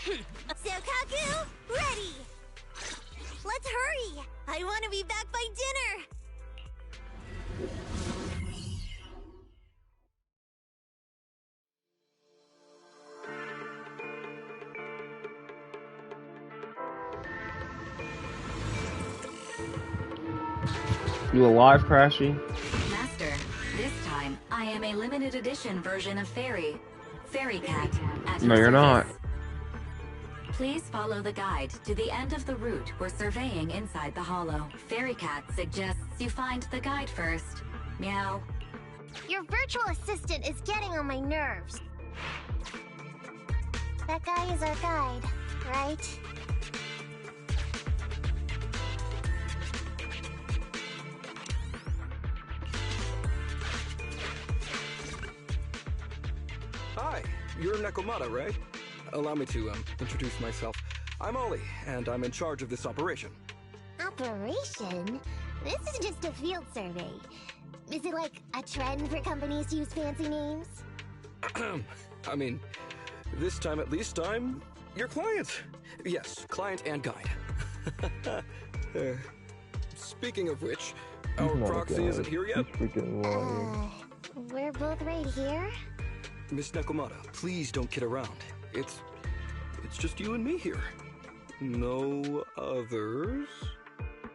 Sokaku, ready. Let's hurry. I want to be back by dinner. You alive, Crashy? Master, this time I am a limited edition version of Fairy Cat. At No, your you're not. service. Please follow the guide to the end of the route we're surveying inside the hollow. Fairy Cat suggests you find the guide first. Meow. Your virtual assistant is getting on my nerves. That guy is our guide, right? Hi, you're Nekomata, right? Allow me to introduce myself. I'm Ollie, and I'm in charge of this operation. Operation? This is just a field survey. Is it like a trend for companies to use fancy names? I mean, this time at least I'm your client. Yes, client and guide. Speaking of which, our proxy isn't here yet. We're both right here. Miss Nekomata, please don't kid around. It's just you and me here. No others?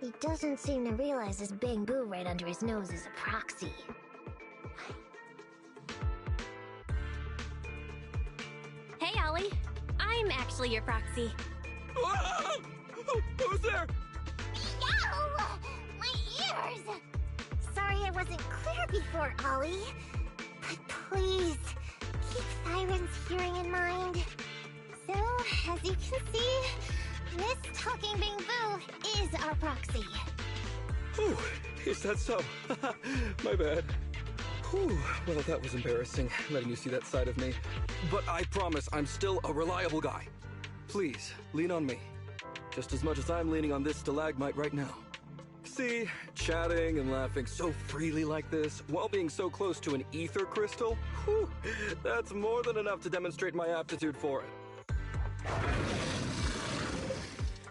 He doesn't seem to realize this bamboo right under his nose is a proxy. Hey, Ollie. I'm actually your proxy. Who's there? Yow! My ears! Sorry I wasn't clear before, Ollie. But please, keep Siren's hearing in mind. So, as you can see, this talking bamboo is our proxy. Whew, is that so? My bad. Whew, well, that was embarrassing, letting you see that side of me. But I promise I'm still a reliable guy. Please, lean on me. Just as much as I'm leaning on this stalagmite right now. See, chatting and laughing so freely like this, while being so close to an ether crystal, whew, that's more than enough to demonstrate my aptitude for it.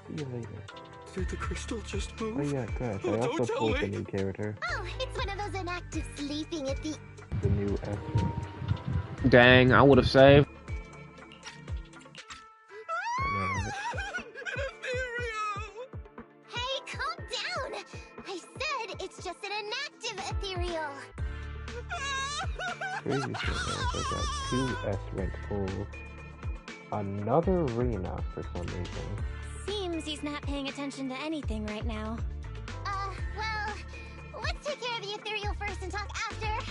See you later. Did the crystal just move? Oh yeah, gosh, Oh, I don't also tell pulled me. the new character. Oh, it's one of those inactive sleeping at the... The new F. Dang, I would have saved. Hey, calm down! I said it's just an inactive ethereal. Crazy thing is, I got 2 S-rank pulls. Another arena for some reason. Seems he's not paying attention to anything right now. Well, let's take care of the ethereal first and talk after.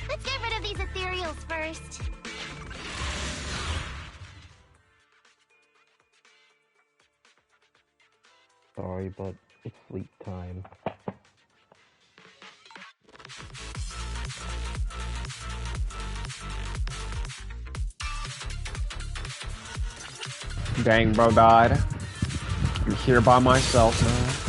Let's get rid of these ethereals first. Sorry, but it's sleep time. Dang, bro died. I'm here by myself now.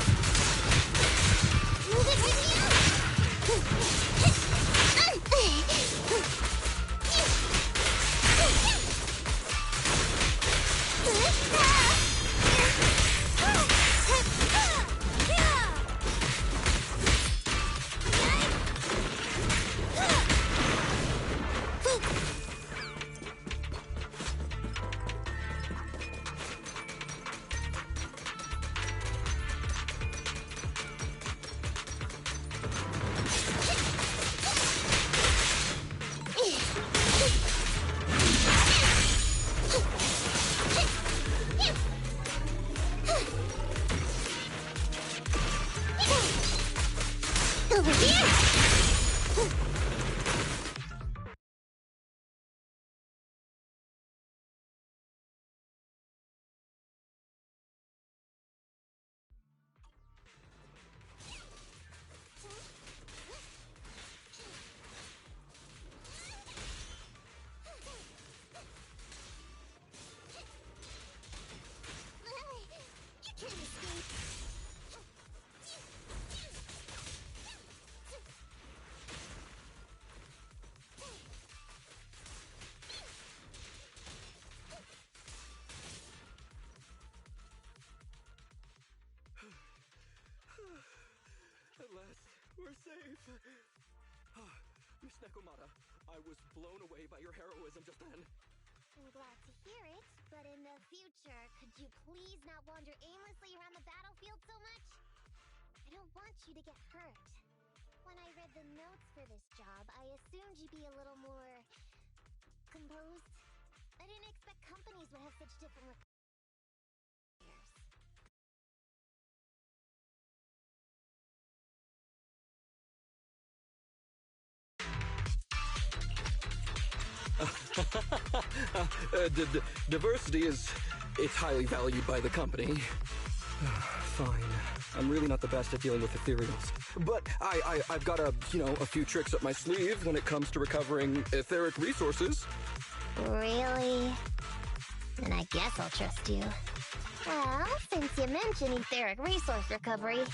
we're safe. Miss Nekomata, I was blown away by your heroism just then. I'm glad to hear it, but in the future, could you please not wander aimlessly around the battlefield so much? I don't want you to get hurt. When I read the notes for this job, I assumed you'd be a little more composed. I didn't expect companies would have such different requirements. Diversity it's highly valued by the company. Fine. I'm really not the best at dealing with ethereals. But I've got a few tricks up my sleeve when it comes to recovering etheric resources. Really? Then I guess I'll trust you. Well, since you mentioned etheric resource recovery,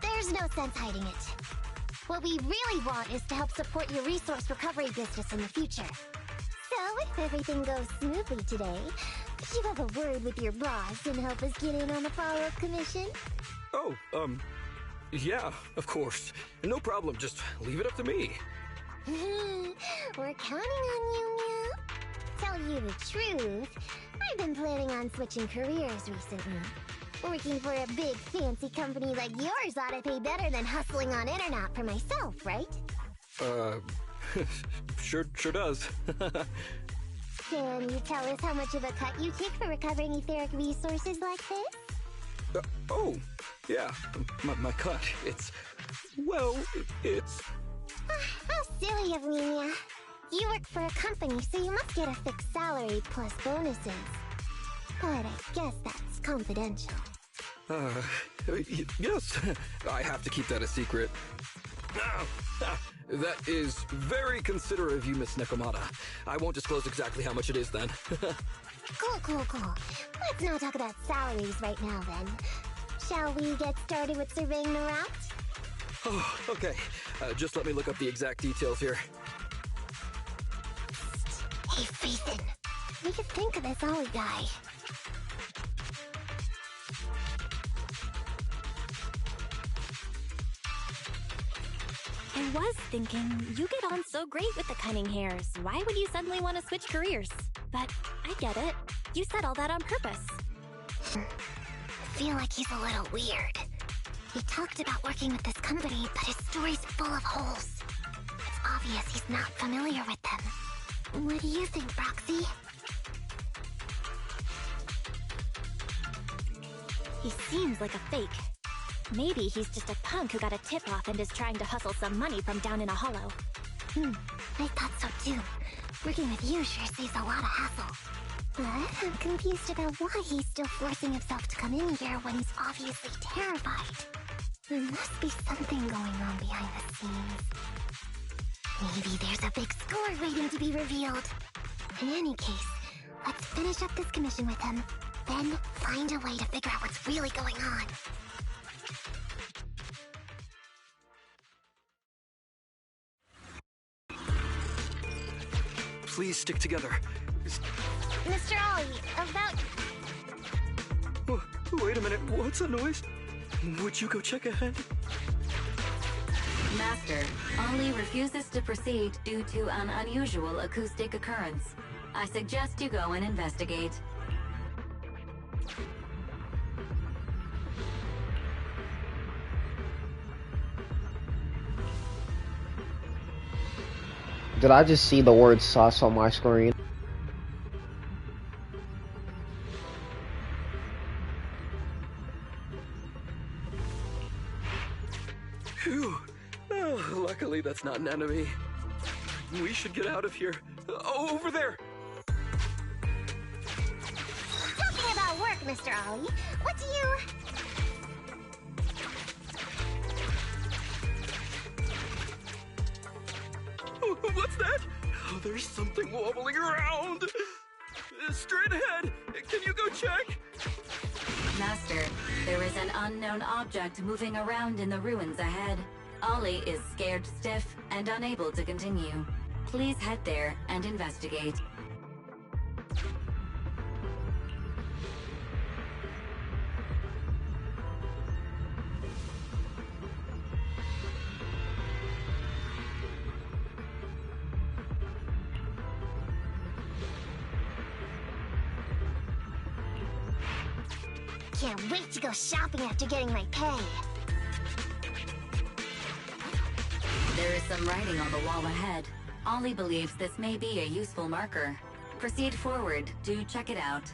there's no sense hiding it. What we really want is to help support your resource recovery business in the future. So, if everything goes smoothly today, could you have a word with your boss and help us get in on the follow-up commission? Oh, yeah, of course. No problem, just leave it up to me. We're counting on you, Meow. Tell you the truth, I've been planning on switching careers recently. Working for a big fancy company like yours ought to pay better than hustling on internet for myself, right? Sure does. Can you tell us how much of a cut you take for recovering etheric resources like this? Oh, yeah, my cut, it's... How silly of me, Mia. You work for a company, so you must get a fixed salary plus bonuses. But I guess that's confidential. Yes, I have to keep that a secret. That is very considerate of you, Miss Nekomata. I won't disclose exactly how much it is then. Cool. Let's not talk about salaries right now then. Shall we get started with surveying the route? Oh, okay. Just let me look up the exact details here. Hey, Ethan. We could think of this Ollie guy. I was thinking, you get on so great with the cunning hairs. Why would you suddenly want to switch careers? But I get it. You said all that on purpose. I feel like he's a little weird. He talked about working with this company, but his story's full of holes. It's obvious he's not familiar with them. What do you think, Proxy? He seems like a fake. Maybe he's just a punk who got a tip-off and is trying to hustle some money from down in a hollow. I thought so too. Working with you sure saves a lot of hassle. But I'm confused about why he's still forcing himself to come in here when he's obviously terrified. There must be something going on behind the scenes. Maybe there's a big score waiting to be revealed. In any case, let's finish up this commission with him, then find a way to figure out what's really going on. Please stick together. Mr. Ollie, about... Oh, wait a minute, what's that noise? Would you go check ahead? Master, Ollie refuses to proceed due to an unusual acoustic occurrence. I suggest you go and investigate. Did I just see the word sus on my screen? Phew. Oh, luckily that's not an enemy. We should get out of here. Oh, over there! Talking about work, Mr. Ollie, what do you... What's that? Oh, there's something wobbling around! Straight ahead! Can you go check? Master, there is an unknown object moving around in the ruins ahead. Ollie is scared stiff and unable to continue. Please head there and investigate. Can't wait to go shopping after getting my pay. There is some writing on the wall ahead. Ollie believes this may be a useful marker. Proceed forward to check it out.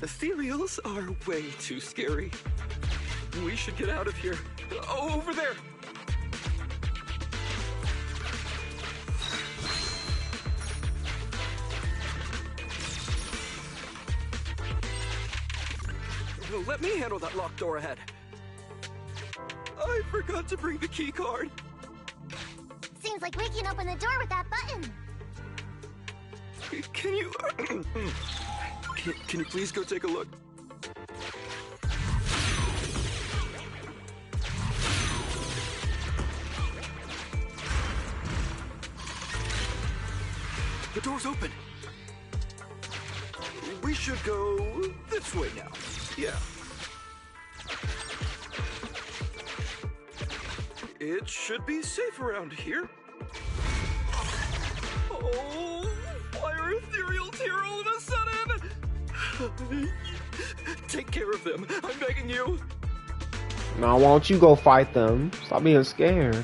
Ethereals are way too scary. We should get out of here. Over there! Let me handle that locked door ahead. I forgot to bring the key card. Seems like we can open the door with that button. Can you... Can you please go take a look? The door's open. We should go this way now. Yeah. It should be safe around here. Oh, why are ethereals here all of a sudden? Take care of them. I'm begging you. Now, why don't you go fight them? Stop being scared.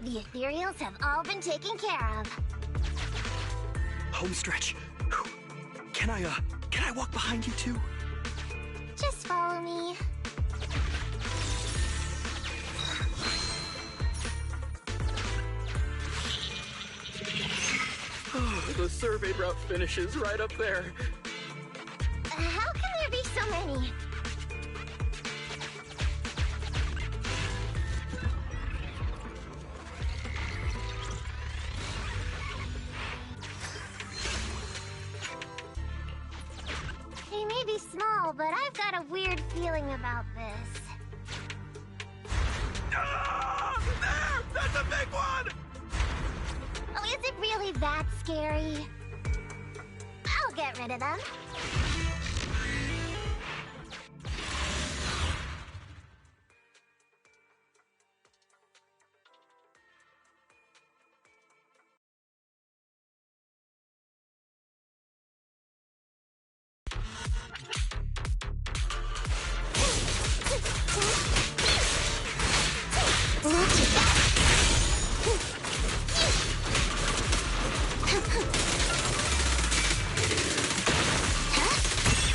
The ethereals have all been taken care of. home stretch. Can I walk behind you too? Just follow me. Oh, the surveyed route finishes right up there. How can there be so many? They may be small, but I've got a weird feeling about this. Ah! There! That's a big one! Oh, is it really that scary? I'll get rid of them.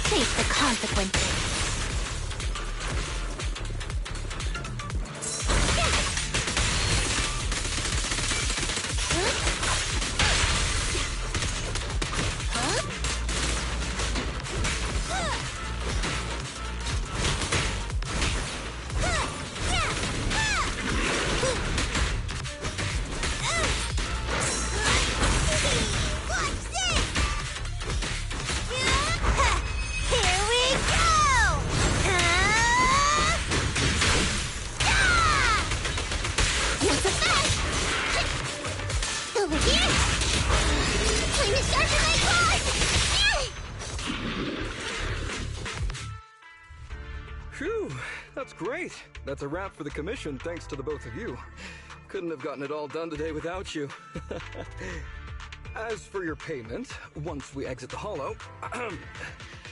Face the consequences. Phew, that's great. That's a wrap for the commission, thanks to the both of you. Couldn't have gotten it all done today without you. As for your payment, once we exit the Hollow,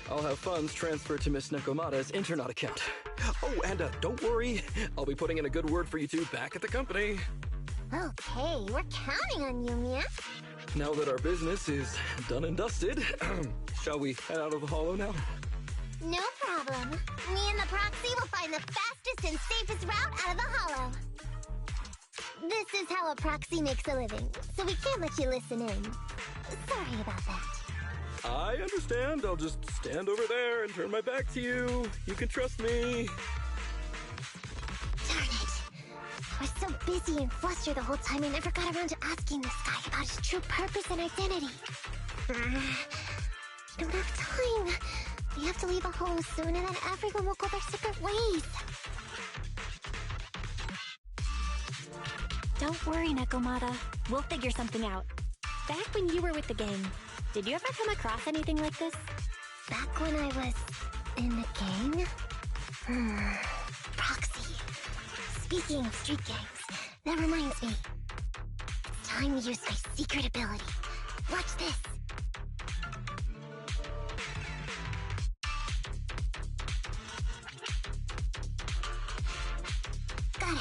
I'll have funds transferred to Miss Nekomata's Internet account. Oh, and don't worry, I'll be putting in a good word for you two back at the company. Okay, we're counting on you, Mia. Now that our business is done and dusted, shall we head out of the Hollow now? No problem. Me and the proxy will find the fastest and safest route out of the Hollow. This is how a proxy makes a living, so we can't let you listen in. Sorry about that. I understand. I'll just stand over there and turn my back to you. You can trust me. Darn it. I was so busy and flustered the whole time I never got around to asking this guy about his true purpose and identity. I don't have time. We have to leave a home soon and then everyone will go their separate ways. Don't worry, Nekomata. We'll figure something out. Back when you were with the gang, did you ever come across anything like this? Back when I was in the gang? Proxy. Speaking of street gangs, that reminds me. It's time to use my secret ability. Watch this. Got it.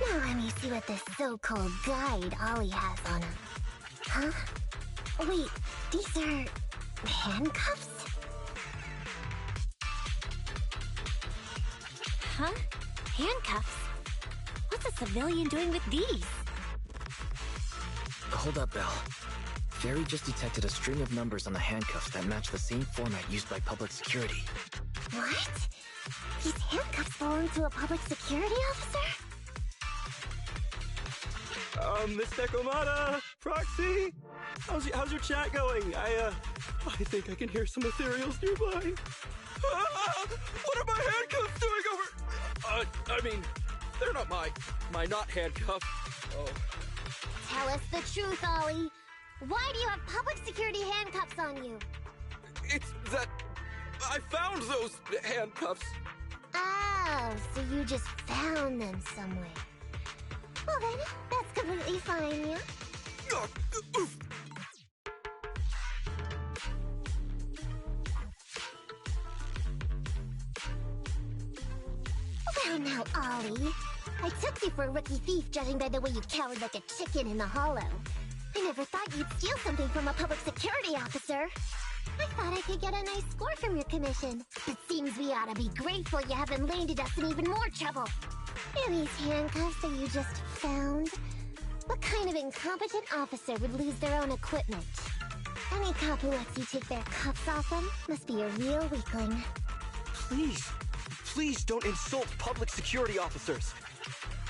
Now let me see what this so-called guide Ollie has on him. Huh? Wait, these are handcuffs? Huh? Handcuffs? What's a civilian doing with these? Hold up, Belle. Fairy just detected a string of numbers on the handcuffs that match the same format used by public security. What? These handcuffs belong to a public security officer? Miss Nekomata, Proxy, how's your chat going? I think I can hear some ethereals nearby. What are my handcuffs doing over? I mean, they're not my not handcuffs. Oh. Tell us the truth, Ollie. Why do you have public security handcuffs on you? It's that I found those handcuffs. Oh, so you just found them somewhere. Well then, that's completely fine, yeah? Well now, Ollie. I took you for a rookie thief judging by the way you cowered like a chicken in the hollow. I never thought you'd steal something from a public security officer. I thought I could get a nice score from your commission. It seems we ought to be grateful you haven't landed us in even more trouble. And these handcuffs that you just found? What kind of incompetent officer would lose their own equipment? Any cop who lets you take their cuffs off them must be a real weakling. Please don't insult public security officers.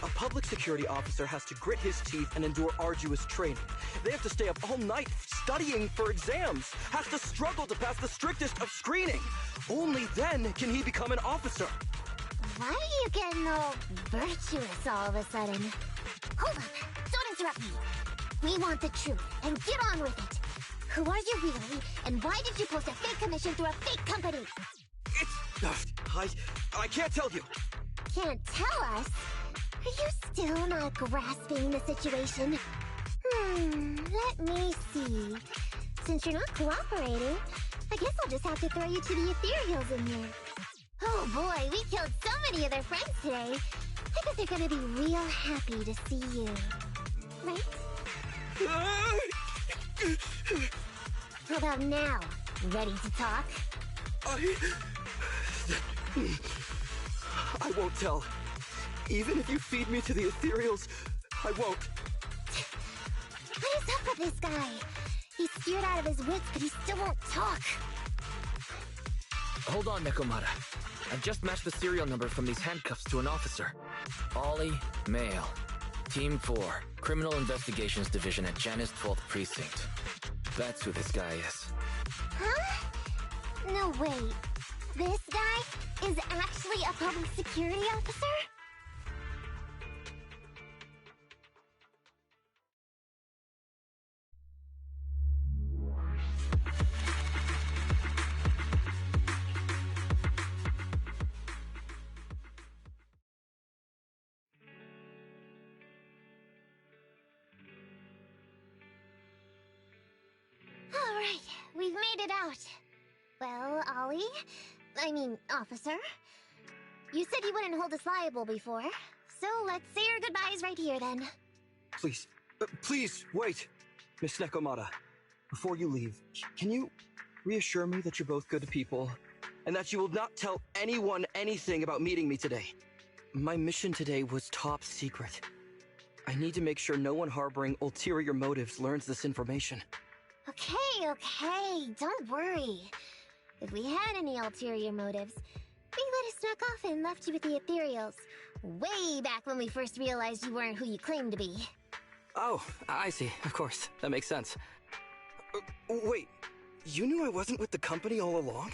A public security officer has to grit his teeth and endure arduous training. They have to stay up all night studying for exams, has to struggle to pass the strictest of screening. Only then can he become an officer. Why are you getting all virtuous all of a sudden? Hold up, don't interrupt me. We want the truth, and get on with it. Who are you really, and why did you post a fake commission through a fake company? I can't tell you. Can't tell us? Are you still not grasping the situation? Let me see. Since you're not cooperating, I guess I'll just have to throw you to the ethereals in here. Oh boy, we killed so many of their friends today. I bet they're gonna be real happy to see you. Right? How about now? Ready to talk? I won't tell. Even if you feed me to the ethereals, I won't. What is up with this guy? He's scared out of his wits, but he still won't talk. Hold on, Nekomata. I've just matched the serial number from these handcuffs to an officer. Ollie, male. Team 4, Criminal Investigations Division at Janus 12th Precinct. That's who this guy is. Huh? No, wait. This guy is actually a public security officer? Alright, we've made it out. Well, Ollie, officer, you said you wouldn't hold us liable before, so let's say our goodbyes right here then. Please, wait. Miss Nekomata, before you leave, can you reassure me that you're both good people, and that you will not tell anyone anything about meeting me today? My mission today was top secret. I need to make sure no one harboring ulterior motives learns this information. Okay, don't worry. If we had any ulterior motives, we would have snuck off and left you with the ethereals. Way back when we first realized you weren't who you claimed to be. Oh, I see. Of course. That makes sense. Wait, you knew I wasn't with the company all along?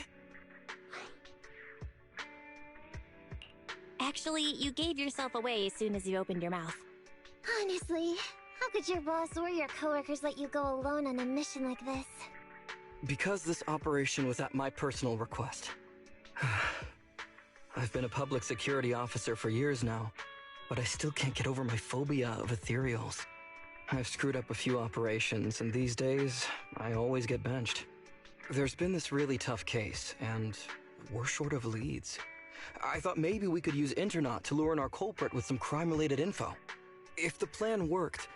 Actually, you gave yourself away as soon as you opened your mouth. Honestly, how could your boss or your coworkers let you go alone on a mission like this? Because this operation was at my personal request. I've been a public security officer for years now, but I still can't get over my phobia of ethereals. I've screwed up a few operations, and these days, I always get benched. There's been this really tough case, and we're short of leads. I thought maybe we could use Internaut to lure in our culprit with some crime-related info. If the plan worked,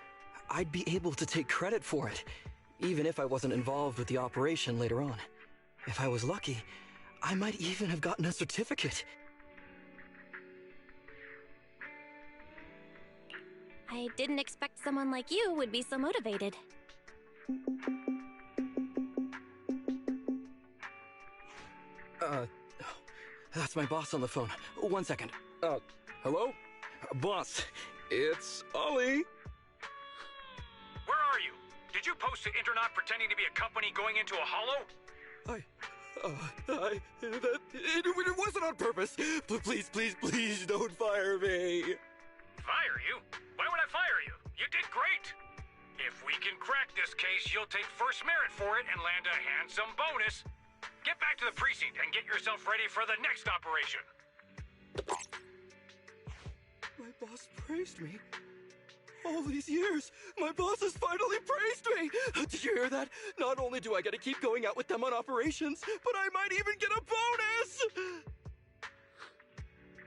I'd be able to take credit for it, even if I wasn't involved with the operation later on. If I was lucky, I might even have gotten a certificate. I didn't expect someone like you would be so motivated. That's my boss on the phone. 1 second. Hello? Boss, it's Ollie. Where are you? Did you post to Internaut pretending to be a company going into a hollow? It wasn't on purpose. Please don't fire me. Fire you? Why would I fire you? You did great. If we can crack this case, you'll take first merit for it and land a handsome bonus. Get back to the precinct and get yourself ready for the next operation. My boss praised me. All these years, my boss has finally praised me! Did you hear that? Not only do I get to keep going out with them on operations, but I might even get a bonus!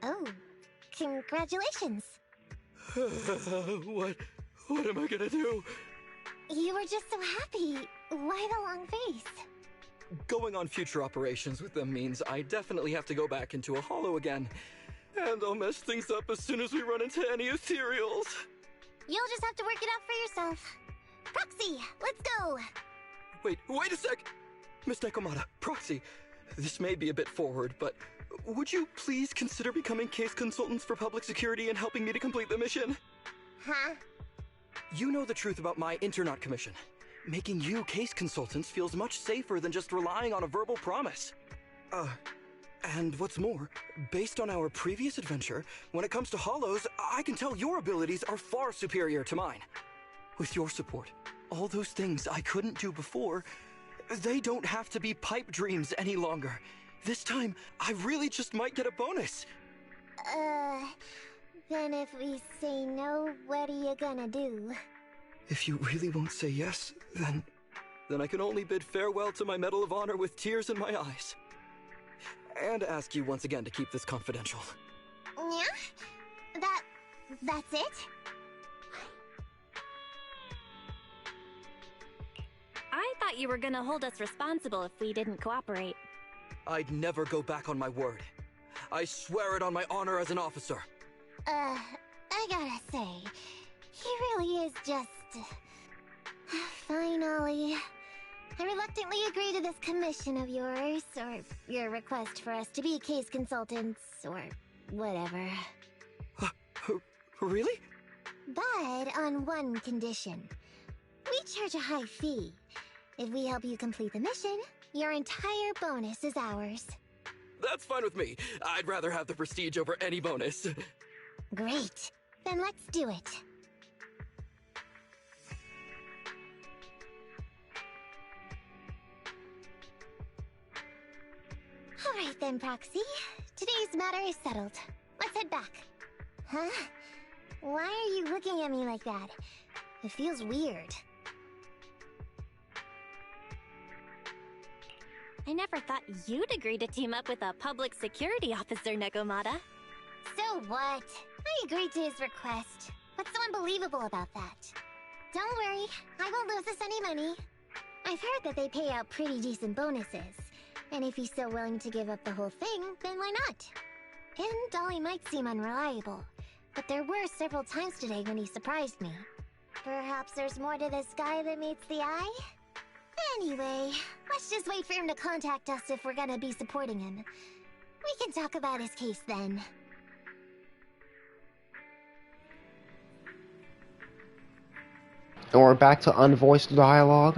Oh, congratulations. What am I gonna do? You were just so happy. Why the long face? Going on future operations with them means I definitely have to go back into a hollow again. And I'll mess things up as soon as we run into any ethereals. You'll just have to work it out for yourself. Proxy, let's go! Wait a sec! Miss Nekomata, Proxy, this may be a bit forward, but would you please consider becoming case consultants for public security and helping me to complete the mission? Huh? You know the truth about my Internaut commission. Making you case consultants feels much safer than just relying on a verbal promise. And what's more, based on our previous adventure, when it comes to hollows, I can tell your abilities are far superior to mine. With your support, all those things I couldn't do before, they don't have to be pipe dreams any longer. This time, I really just might get a bonus. Then if we say no, what are you gonna do? If you really won't say yes, then I can only bid farewell to my Medal of Honor with tears in my eyes. And ask you once again to keep this confidential. Yeah? That's it? I thought you were gonna hold us responsible if we didn't cooperate. I'd never go back on my word. I swear it on my honor as an officer. I gotta say, he really is just... Fine, Ollie. I reluctantly agree to this commission of yours, or your request for us to be case consultants, or whatever. Really? But on one condition. We charge a high fee. If we help you complete the mission, your entire bonus is ours. That's fine with me. I'd rather have the prestige over any bonus. Great. Then let's do it. Alright then, Proxy. Today's matter is settled. Let's head back. Huh? Why are you looking at me like that? It feels weird. I never thought you'd agree to team up with a public security officer, Nekomata. So what? I agreed to his request. What's so unbelievable about that? Don't worry, I won't lose us any money. I've heard that they pay out pretty decent bonuses. And if he's so willing to give up the whole thing, then why not? And Dolly might seem unreliable, but there were several times today when he surprised me. Perhaps there's more to this guy than meets the eye? Anyway, let's just wait for him to contact us if we're gonna be supporting him. We can talk about his case then. And we're back to unvoiced dialogue.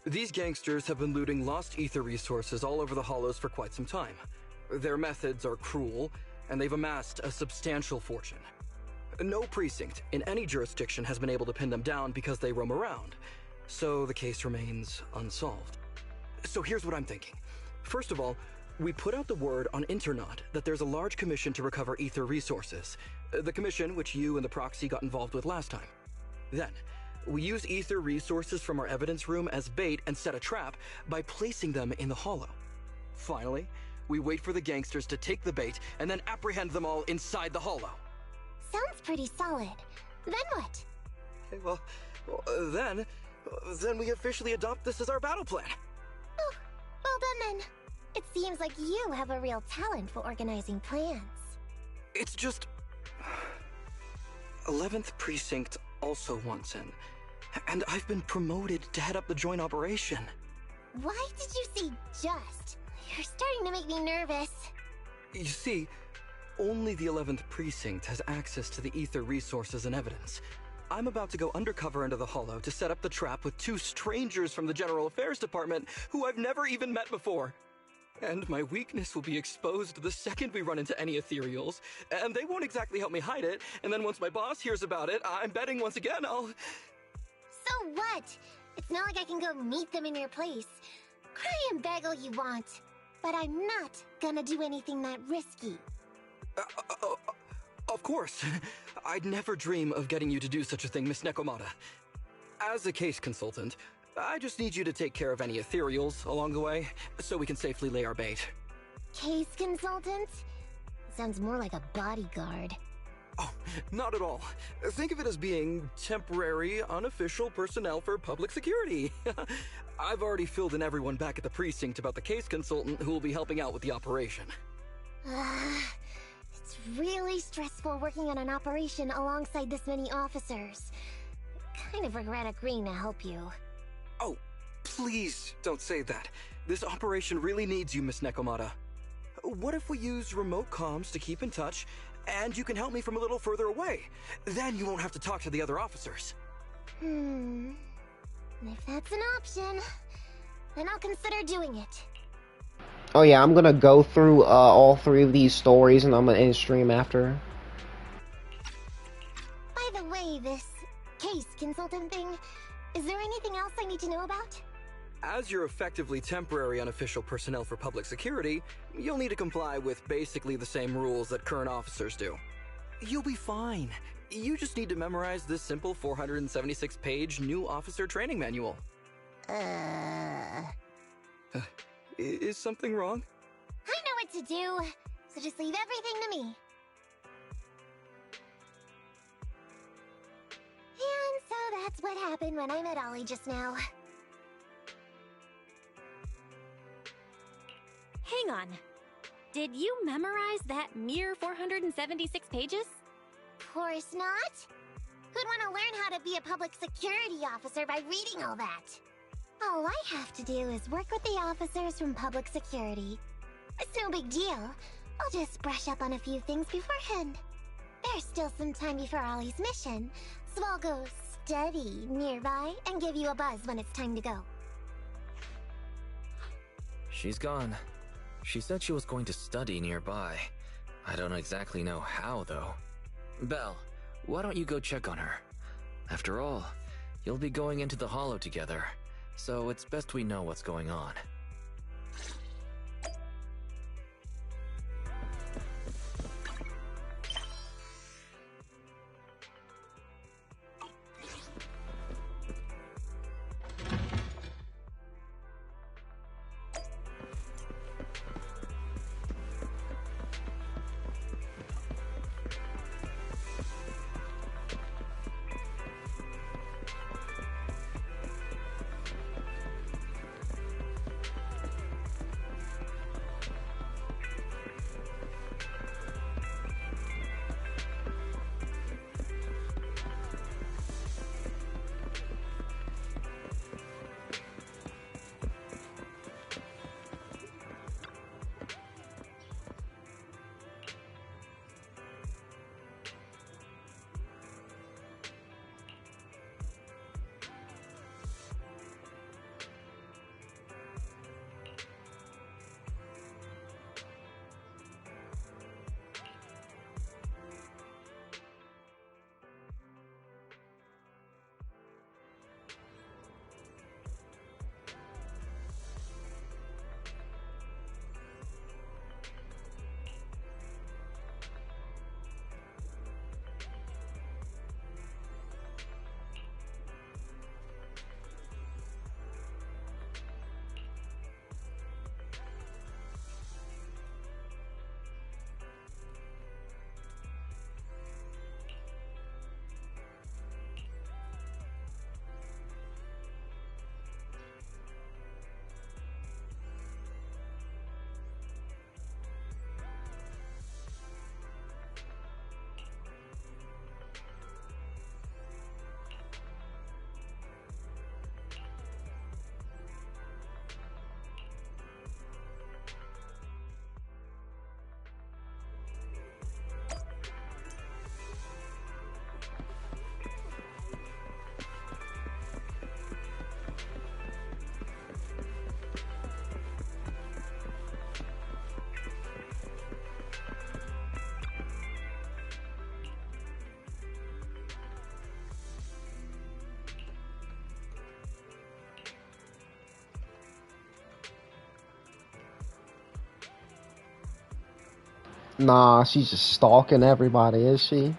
These gangsters have been looting lost ether resources all over the hollows for quite some time. Their methods are cruel, and they've amassed a substantial fortune. No precinct in any jurisdiction has been able to pin them down because they roam around, so the case remains unsolved. So here's what I'm thinking. First of all, we put out the word on Internaut that there's a large commission to recover ether resources. The commission which you and the proxy got involved with last time. Then, we use ether resources from our evidence room as bait and set a trap by placing them in the hollow. Finally, we wait for the gangsters to take the bait and then apprehend them all inside the hollow. Sounds pretty solid. Then what? Okay, well, then we officially adopt this as our battle plan. Oh, well done then. It seems like you have a real talent for organizing plans. It's just... 11th Precinct also wants in, and I've been promoted to head up the joint operation. Why did you say just? You're starting to make me nervous. You see, only the 11th Precinct has access to the ether resources and evidence. I'm about to go undercover into the hollow to set up the trap with 2 strangers from the General Affairs Department who I've never even met before. And my weakness will be exposed the second we run into any ethereals, and they won't exactly help me hide it, and then once my boss hears about it, I'm betting once again I'll... So what? It's not like I can go meet them in your place. Cry and beg all you want, but I'm not gonna do anything that risky. Of course. I'd never dream of getting you to do such a thing, Miss Nekomata. As a case consultant, I just need you to take care of any ethereals along the way, so we can safely lay our bait. Case consultant? Sounds more like a bodyguard. Oh, not at all. Think of it as being temporary, unofficial personnel for public security. I've already filled in everyone back at the precinct about the case consultant who will be helping out with the operation. It's really stressful working on an operation alongside this many officers. I kind of regret agreeing to help you. Oh, please don't say that. This operation really needs you, Miss Nekomata. What if we use remote comms to keep in touch, and you can help me from a little further away? Then you won't have to talk to the other officers. If that's an option, then I'll consider doing it. Oh yeah, I'm gonna go through all 3 of these stories, and I'm gonna end stream after. By the way, this case consultant thing, is there anything else I need to know about? As you're effectively temporary unofficial personnel for public security, you'll need to comply with basically the same rules that current officers do. You'll be fine. You just need to memorize this simple 476-page new officer training manual. Is something wrong? I know what to do, so just leave everything to me. And so that's what happened when I met Ollie just now. Hang on. Did you memorize that mere 476 pages? Of course not. Who'd want to learn how to be a public security officer by reading all that? All I have to do is work with the officers from public security. It's no big deal. I'll just brush up on a few things beforehand. There's still some time before Ollie's mission, so I'll go study nearby and give you a buzz when it's time to go. She's gone. She said she was going to study nearby. I don't exactly know how, though. Belle, why don't you go check on her? After all, you'll be going into the Hollow together, so it's best we know what's going on. Nah, she's just stalking everybody, is she?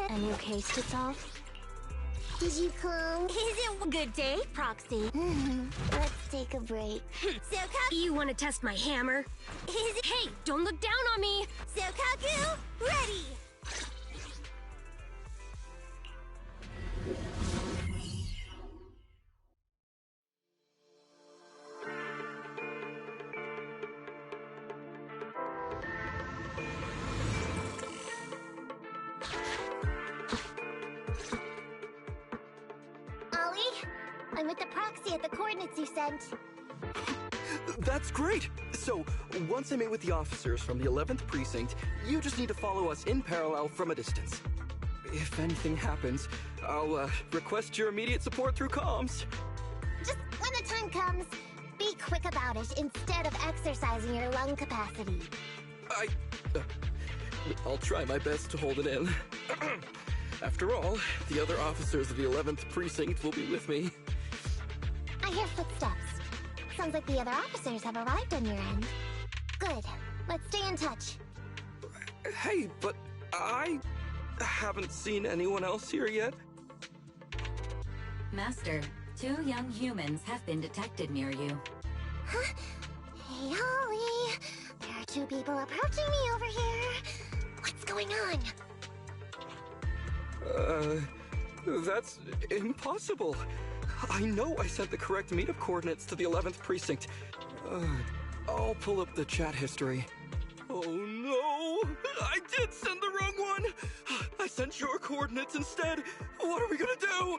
A new case to solve. Did you come? Is it a good day, Proxy? Let's take a break. Sokaku, You want to test my hammer? is it? Hey, don't look down on me! Sokaku, ready! I'm with the proxy at the coordinates you sent. That's great! So, once I meet with the officers from the 11th Precinct, you just need to follow us in parallel from a distance. If anything happens, I'll request your immediate support through comms. Just when the time comes, be quick about it instead of exercising your lung capacity. I'll try my best to hold it in. After all, the other officers of the 11th Precinct will be with me. I hear footsteps. Sounds like the other officers have arrived on your end. Good. Let's stay in touch. Hey, but I haven't seen anyone else here yet. Master, 2 young humans have been detected near you. Huh? Hey, Holly. There are 2 people approaching me over here. What's going on? That's impossible. I know I sent the correct meetup coordinates to the 11th Precinct. I'll pull up the chat history. Oh no! I did send the wrong one! I sent your coordinates instead! What are we gonna do?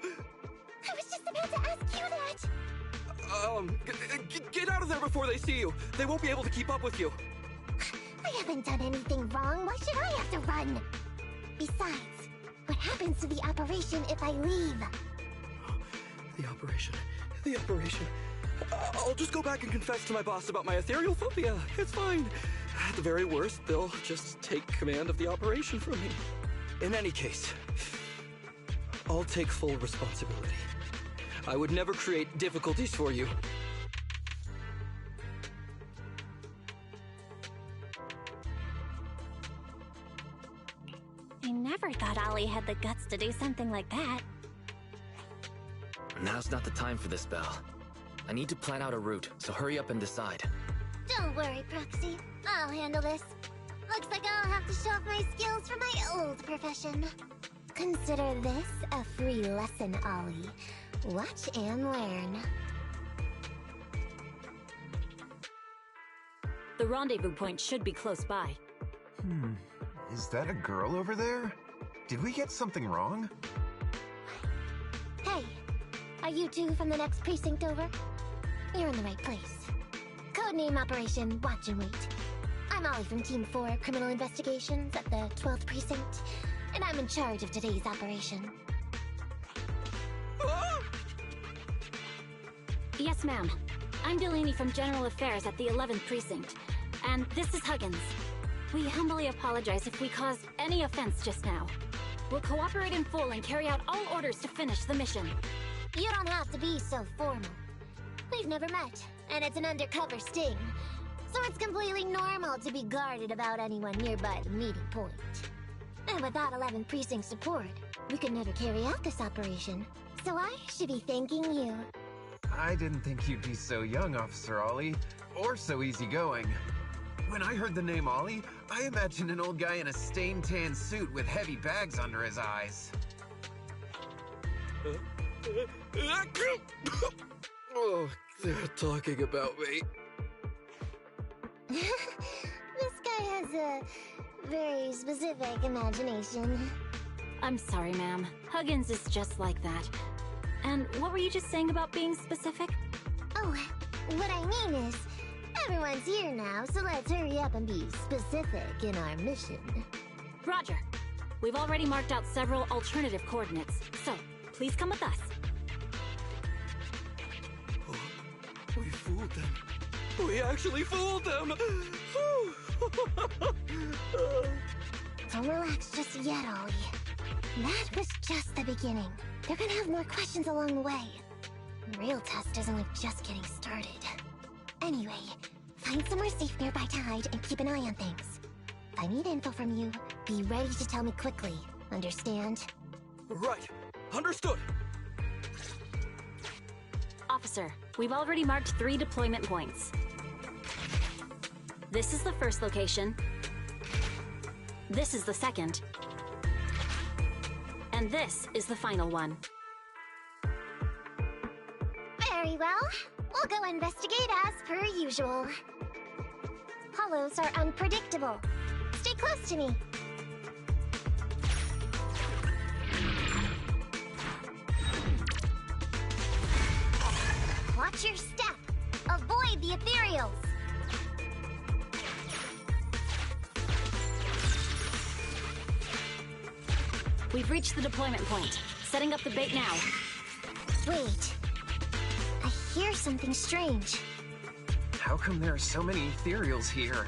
I was just about to ask you that! Get out of there before they see you! They won't be able to keep up with you! I haven't done anything wrong. Why should I have to run? Besides, what happens to the operation if I leave? The operation. I'll just go back and confess to my boss about my ethereal phobia. It's fine. At the very worst, they'll just take command of the operation from me. In any case, I'll take full responsibility. I would never create difficulties for you. I never thought Ollie had the guts to do something like that. Now's not the time for this, Belle. I need to plan out a route, so hurry up and decide. Don't worry, Proxy. I'll handle this. Looks like I'll have to show off my skills from my old profession. Consider this a free lesson, Ollie. Watch and learn. The rendezvous point should be close by. Is that a girl over there? Did we get something wrong? Hey, are you two from the next precinct over? You're in the right place. Codename Operation Watch and Wait. I'm Ollie from Team 4 Criminal Investigations at the 12th Precinct, and I'm in charge of today's operation. Yes, ma'am. I'm Delaney from General Affairs at the 11th Precinct, and this is Huggins. We humbly apologize if we caused any offense just now. We'll cooperate in full and carry out all orders to finish the mission. You don't have to be so formal. We've never met, and it's an undercover sting, so it's completely normal to be guarded about anyone nearby the meeting point. And without 11th Precinct support, we could never carry out this operation, so I should be thanking you. I didn't think you'd be so young, Officer Ollie, or so easygoing. When I heard the name Ollie, I imagined an old guy in a stained tan suit with heavy bags under his eyes. Oh, they're talking about me. This guy has a very specific imagination. I'm sorry, ma'am. Huggins is just like that. And what were you just saying about being specific? Oh, what I mean is, everyone's here now, so let's hurry up and be specific in our mission. Roger. We've already marked out several alternative coordinates, so please come with us. We fooled them. We actually fooled them! Don't relax just yet, Ollie. That was just the beginning. They're gonna have more questions along the way. The real test is only just getting started. Anyway, find somewhere safe nearby to hide and keep an eye on things. If I need info from you, be ready to tell me quickly. Understand? Right. Understood. Officer, we've already marked 3 deployment points. This is the first location. This is the second. And this is the final one. Very well. We'll go investigate as per usual. Hollows are unpredictable. Stay close to me. Watch your step. Avoid the ethereals. We've reached the deployment point. Setting up the bait now. Wait. I hear something strange. How come there are so many ethereals here?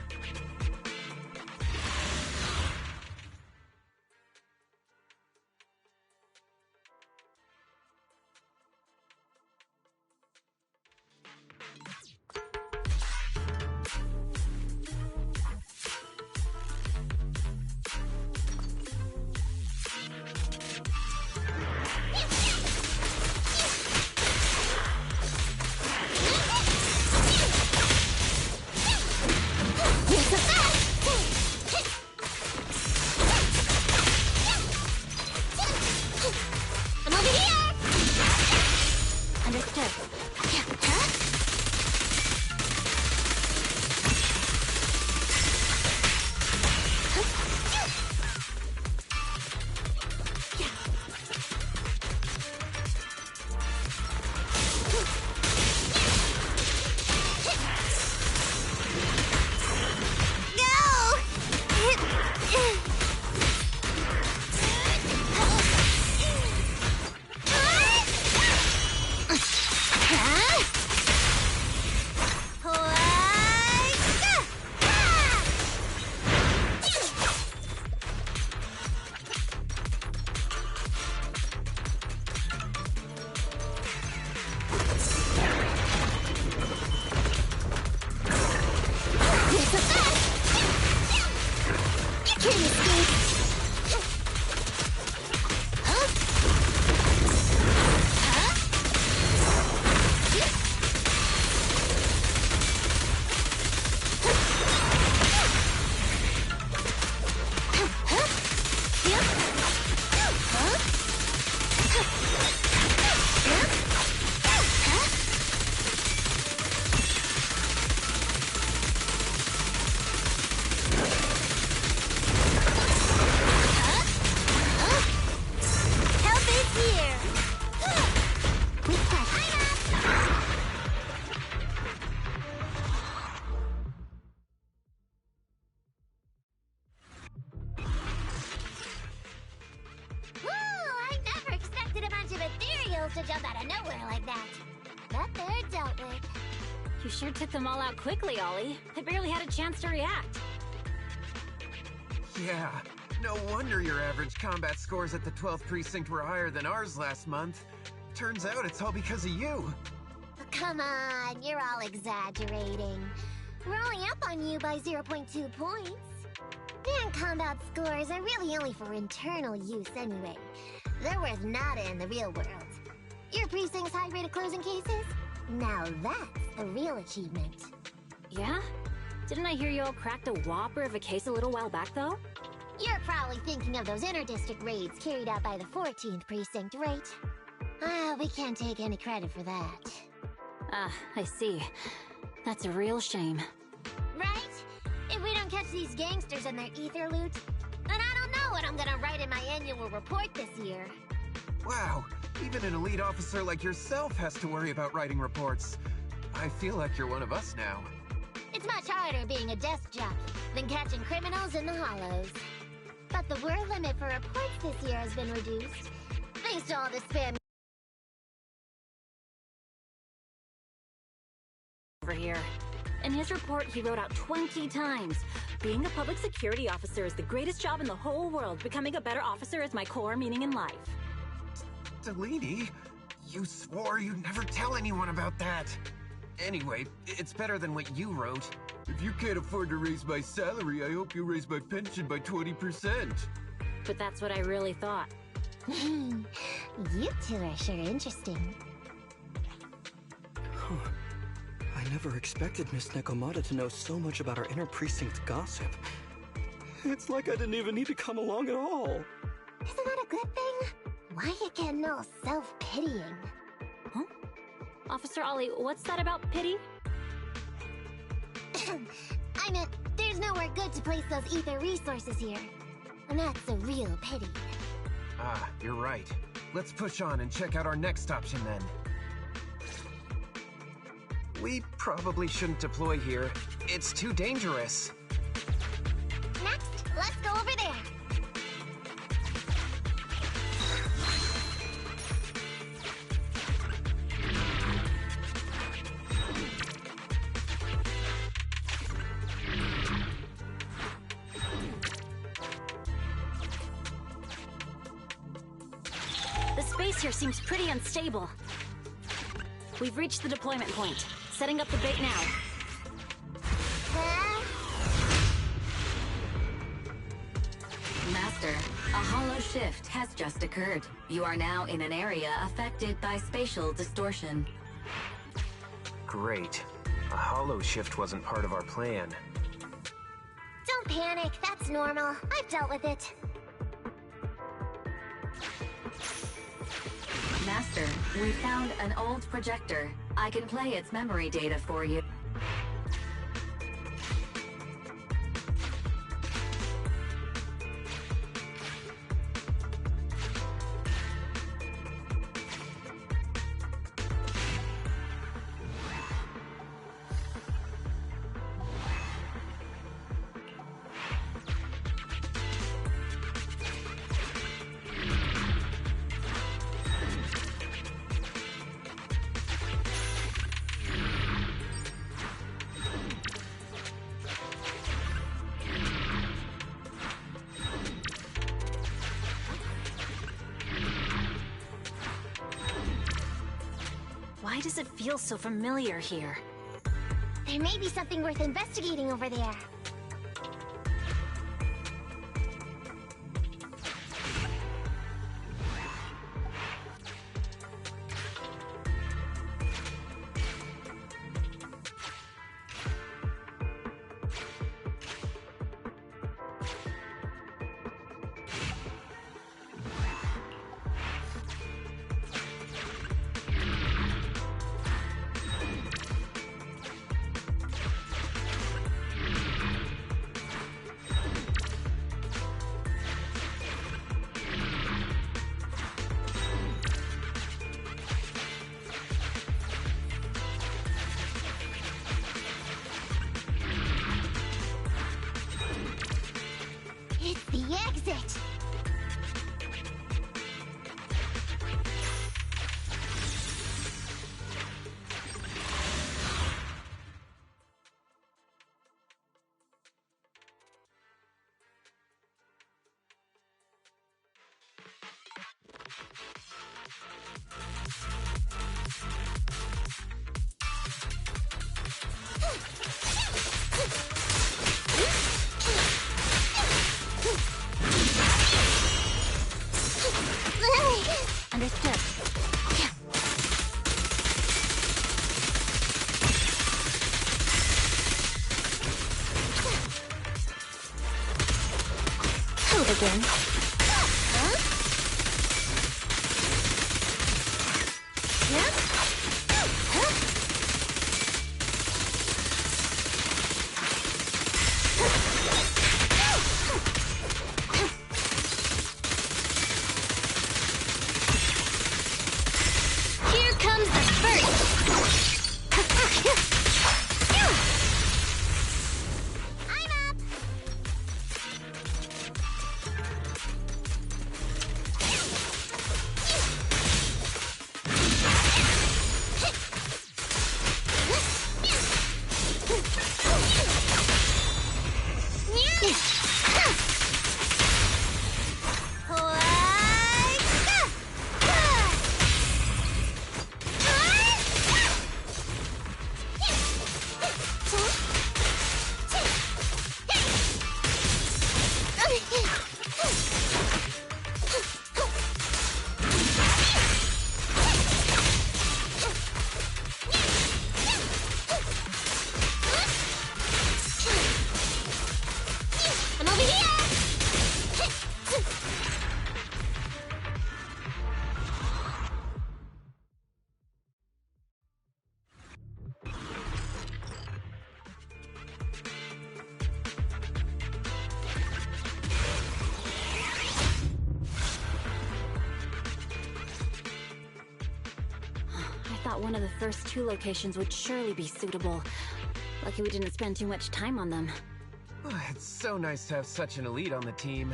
to jump out of nowhere like that. But they're dealt with. You sure took them all out quickly, Ollie. I barely had a chance to react. Yeah, no wonder your average combat scores at the 12th precinct were higher than ours last month. Turns out it's all because of you. Oh, come on, you're all exaggerating. We're only up on you by 0.2 points. And combat scores are really only for internal use anyway. They're worth nada in the real world. Your precinct's high rate of closing cases? Now that's the real achievement. Yeah? Didn't I hear you all cracked a whopper of a case a little while back, though? You're probably thinking of those inter-district raids carried out by the 14th precinct, right? We can't take any credit for that. I see. That's a real shame. Right? If we don't catch these gangsters and their ether loot, then I don't know what I'm gonna write in my annual report this year. Wow, even an elite officer like yourself has to worry about writing reports. I feel like you're one of us now. It's much harder being a desk jockey than catching criminals in the hollows. But the word limit for reports this year has been reduced, thanks to all the spam over here. In his report, he wrote out 20 times. Being a public security officer is the greatest job in the whole world. Becoming a better officer is my core meaning in life. Delaney, you swore you'd never tell anyone about that. Anyway, it's better than what you wrote. If you can't afford to raise my salary, I hope you raise my pension by 20%. But that's what I really thought. You two are sure interesting. I never expected Miss Nekomata to know so much about our inter-precinct gossip. It's like I didn't even need to come along at all. Isn't that a good thing? Why you getting all self-pitying? Huh? Officer Ollie, what's that about pity? I meant, there's nowhere good to place those ether resources here. And that's a real pity. Ah, you're right. Let's push on and check out our next option then. We probably shouldn't deploy here. It's too dangerous. Next, let's go over there. The space here seems pretty unstable. We've reached the deployment point. Setting up the bait now. Master, a hollow shift has just occurred. You are now in an area affected by spatial distortion. Great. A hollow shift wasn't part of our plan. Don't panic, that's normal. I've dealt with it. Master, we found an old projector. I can play its memory data for you. Why does it feel so familiar here? There may be something worth investigating over there. It's the exit! Understood. Code again. Huh? Yeah? Huh? Here comes the first. I'm up. I'm over here! I thought one of the first two locations would surely be suitable. Lucky we didn't spend too much time on them. It's so nice to have such an elite on the team.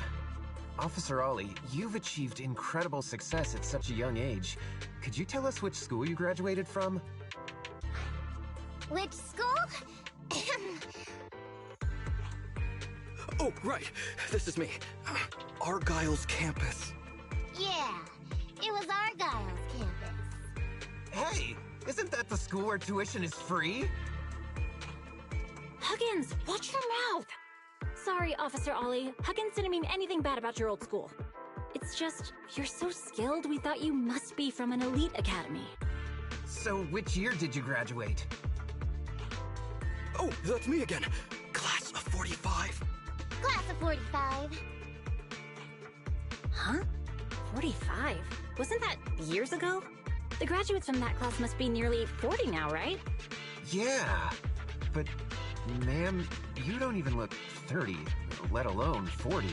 Officer Ollie, you've achieved incredible success at such a young age. Could you tell us which school you graduated from? Which school? Oh, right. This is me. Argyle's campus. Yeah, it was Argyle's campus. Hey, isn't that the school where tuition is free? Huggins, watch your mouth! Sorry, Officer Ollie. Huggins didn't mean anything bad about your old school. It's just, you're so skilled, we thought you must be from an elite academy. So which year did you graduate? Oh, that's me again. Class of 45. Class of 45. Huh? 45? Wasn't that years ago? The graduates from that class must be nearly 40 now, right? Yeah, but ma'am, you don't even look 30, let alone 40.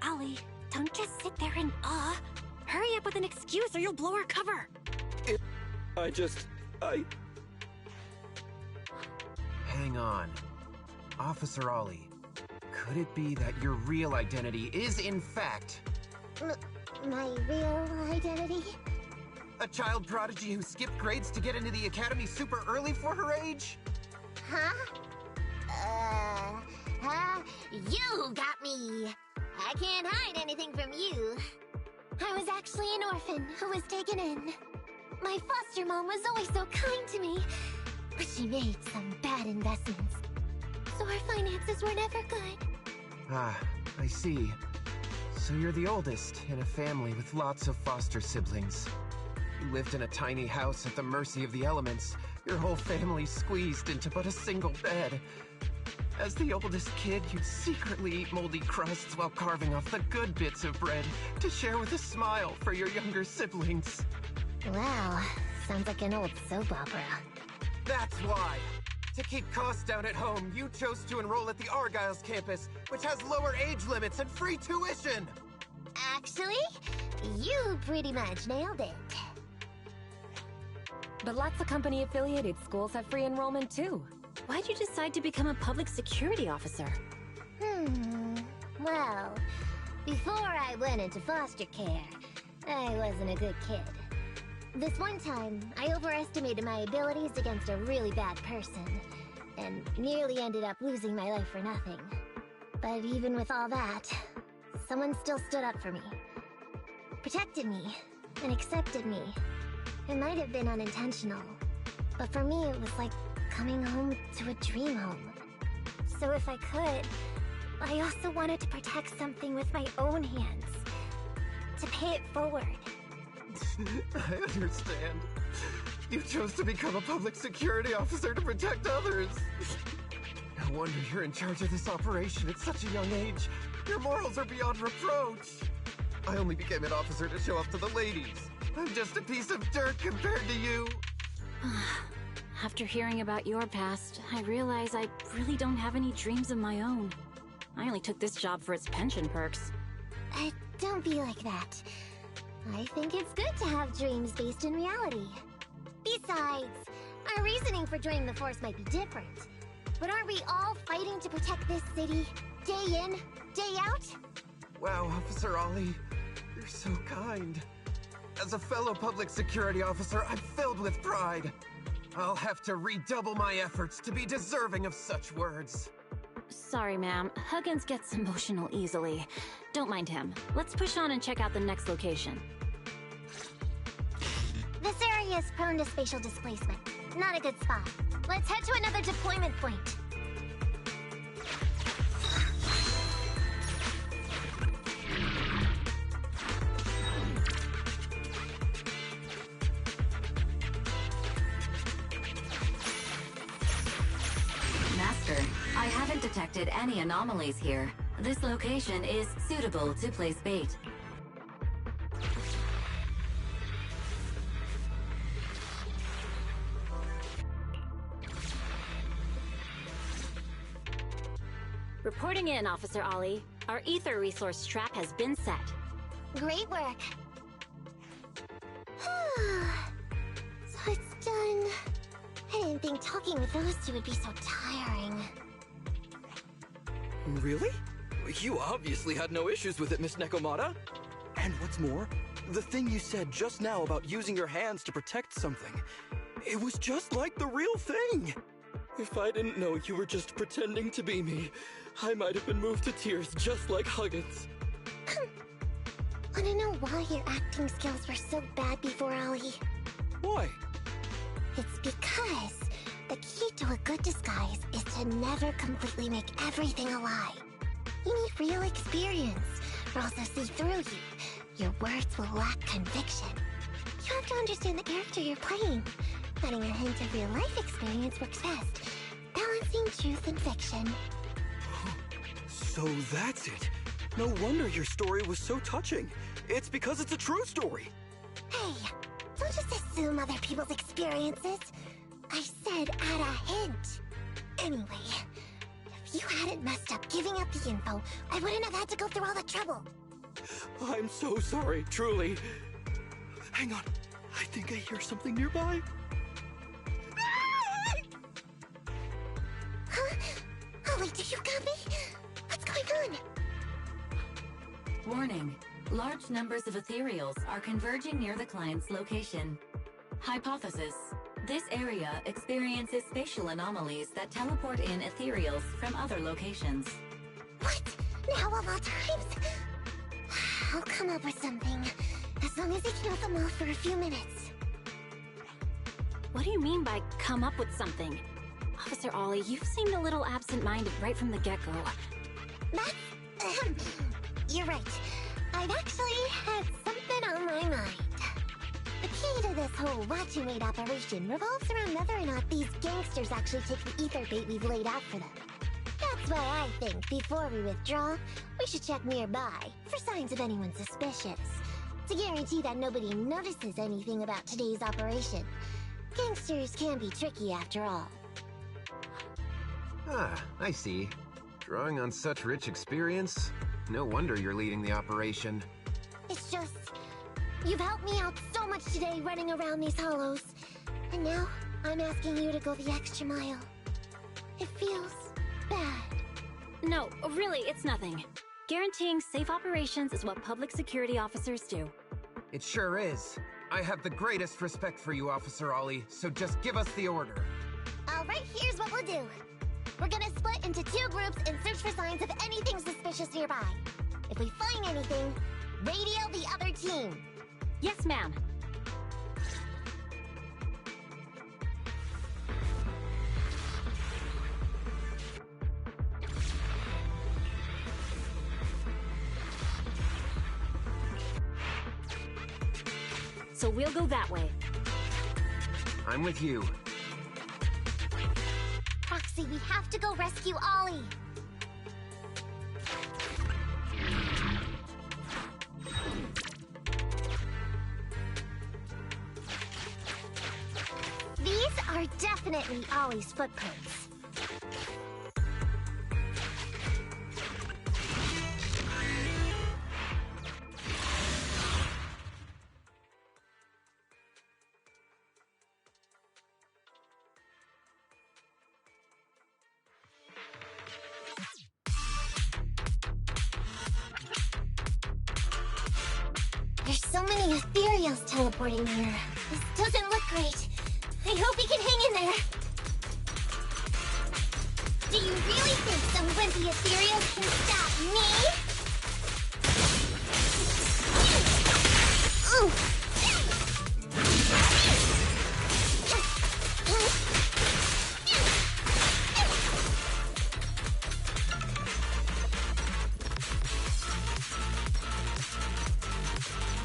Ollie, don't just sit there in awe. Hurry up with an excuse or you'll blow our cover. Hang on. Officer Ollie, could it be that your real identity is, in fact... My real identity? a child prodigy who skipped grades to get into the academy super early for her age? Huh? You got me! I can't hide anything from you. I was actually an orphan who was taken in. My foster mom was always so kind to me, but she made some bad investments. So our finances were never good. Ah, I see. So you're the oldest in a family with lots of foster siblings. You lived in a tiny house at the mercy of the elements, your whole family squeezed into but a single bed. As the oldest kid, you'd secretly eat moldy crusts while carving off the good bits of bread to share with a smile for your younger siblings. Wow, sounds like an old soap opera. That's why! To keep costs down at home, you chose to enroll at the Argyle's campus, which has lower age limits and free tuition! Actually, you pretty much nailed it. But lots of company-affiliated schools have free enrollment too. Why'd you decide to become a public security officer? Well, before I went into foster care, I wasn't a good kid. This one time, I overestimated my abilities against a really bad person, and nearly ended up losing my life for nothing. But even with all that, someone still stood up for me. Protected me, and accepted me. It might have been unintentional, but for me it was like coming home to a dream home. So if I could, I also wanted to protect something with my own hands. To pay it forward. I understand. You chose to become a public security officer to protect others. No wonder you're in charge of this operation at such a young age. Your morals are beyond reproach. I only became an officer to show off to the ladies. I'm just a piece of dirt compared to you. After hearing about your past, I realize I really don't have any dreams of my own. I only took this job for its pension perks. Don't be like that. I think it's good to have dreams based in reality. Besides, our reasoning for joining the Force might be different. But aren't we all fighting to protect this city, day in, day out? Wow, Officer Ollie, you're so kind. As a fellow public security officer, I'm filled with pride. I'll have to redouble my efforts to be deserving of such words. Sorry, ma'am. Huggins gets emotional easily. Don't mind him. Let's push on and check out the next location. This area is prone to spatial displacement. Not a good spot. Let's head to another deployment point. Master, I haven't detected any anomalies here. This location is suitable to place bait. Reporting in, Officer Ollie. Our ether resource trap has been set. Great work. So it's done. I didn't think talking with those two would be so tiring. Really? You obviously had no issues with it, Miss Nekomata. And what's more, the thing you said just now about using your hands to protect something, it was just like the real thing. If I didn't know you were just pretending to be me, I might have been moved to tears just like Huggins. Wanna know why your acting skills were so bad before, Ollie? Why? It's because the key to a good disguise is to never completely make everything a lie. You need real experience, or else they'll see through you. Your words will lack conviction. You have to understand the character you're playing. Adding a hint of real life experience works best, balancing truth and fiction. So that's it. No wonder your story was so touching. It's because it's a true story. Hey, don't just assume other people's experiences. I said add a hint. Anyway, if you hadn't messed up giving up the info, I wouldn't have had to go through all the trouble. I'm so sorry, truly. Hang on. I think I hear something nearby. Huh? Ollie, did you got me? What's going on? Warning. Large numbers of ethereals are converging near the client's location. Hypothesis. This area experiences spatial anomalies that teleport in ethereals from other locations. What? Now of all times? I'll come up with something. As long as he can them off for a few minutes. What do you mean by come up with something? Officer Ollie, you've seemed a little absent-minded right from the get-go. You're right. I've actually had something on my mind. The key to this whole What You Made operation revolves around whether or not these gangsters actually take the ether bait we've laid out for them. That's why I think before we withdraw, we should check nearby for signs of anyone suspicious. To guarantee that nobody notices anything about today's operation. Gangsters can be tricky after all. Ah, I see. Drawing on such rich experience, no wonder you're leading the operation. It's just, you've helped me out so much today running around these hollows. And now, I'm asking you to go the extra mile. It feels bad. No, really, it's nothing. Guaranteeing safe operations is what public security officers do. It sure is. I have the greatest respect for you, Officer Ollie, so just give us the order. Alright, here's what we'll do. We're gonna split into 2 groups and search for signs of anything suspicious nearby. If we find anything, radio the other team. Yes, ma'am. So we'll go that way. I'm with you. Proxy, we have to go rescue Ollie. These are definitely Ollie's footprints. There's so many ethereals teleporting here. This doesn't look great. I hope he can hang in there. Do you really think some wimpy ethereal can stop me? Ooh.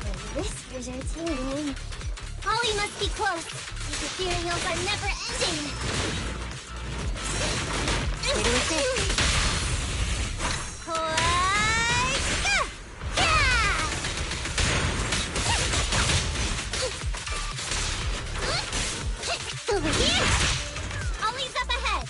The whispers are tingling. Ollie must be close. These ethereals are never ending. Over here! Ollie's up ahead!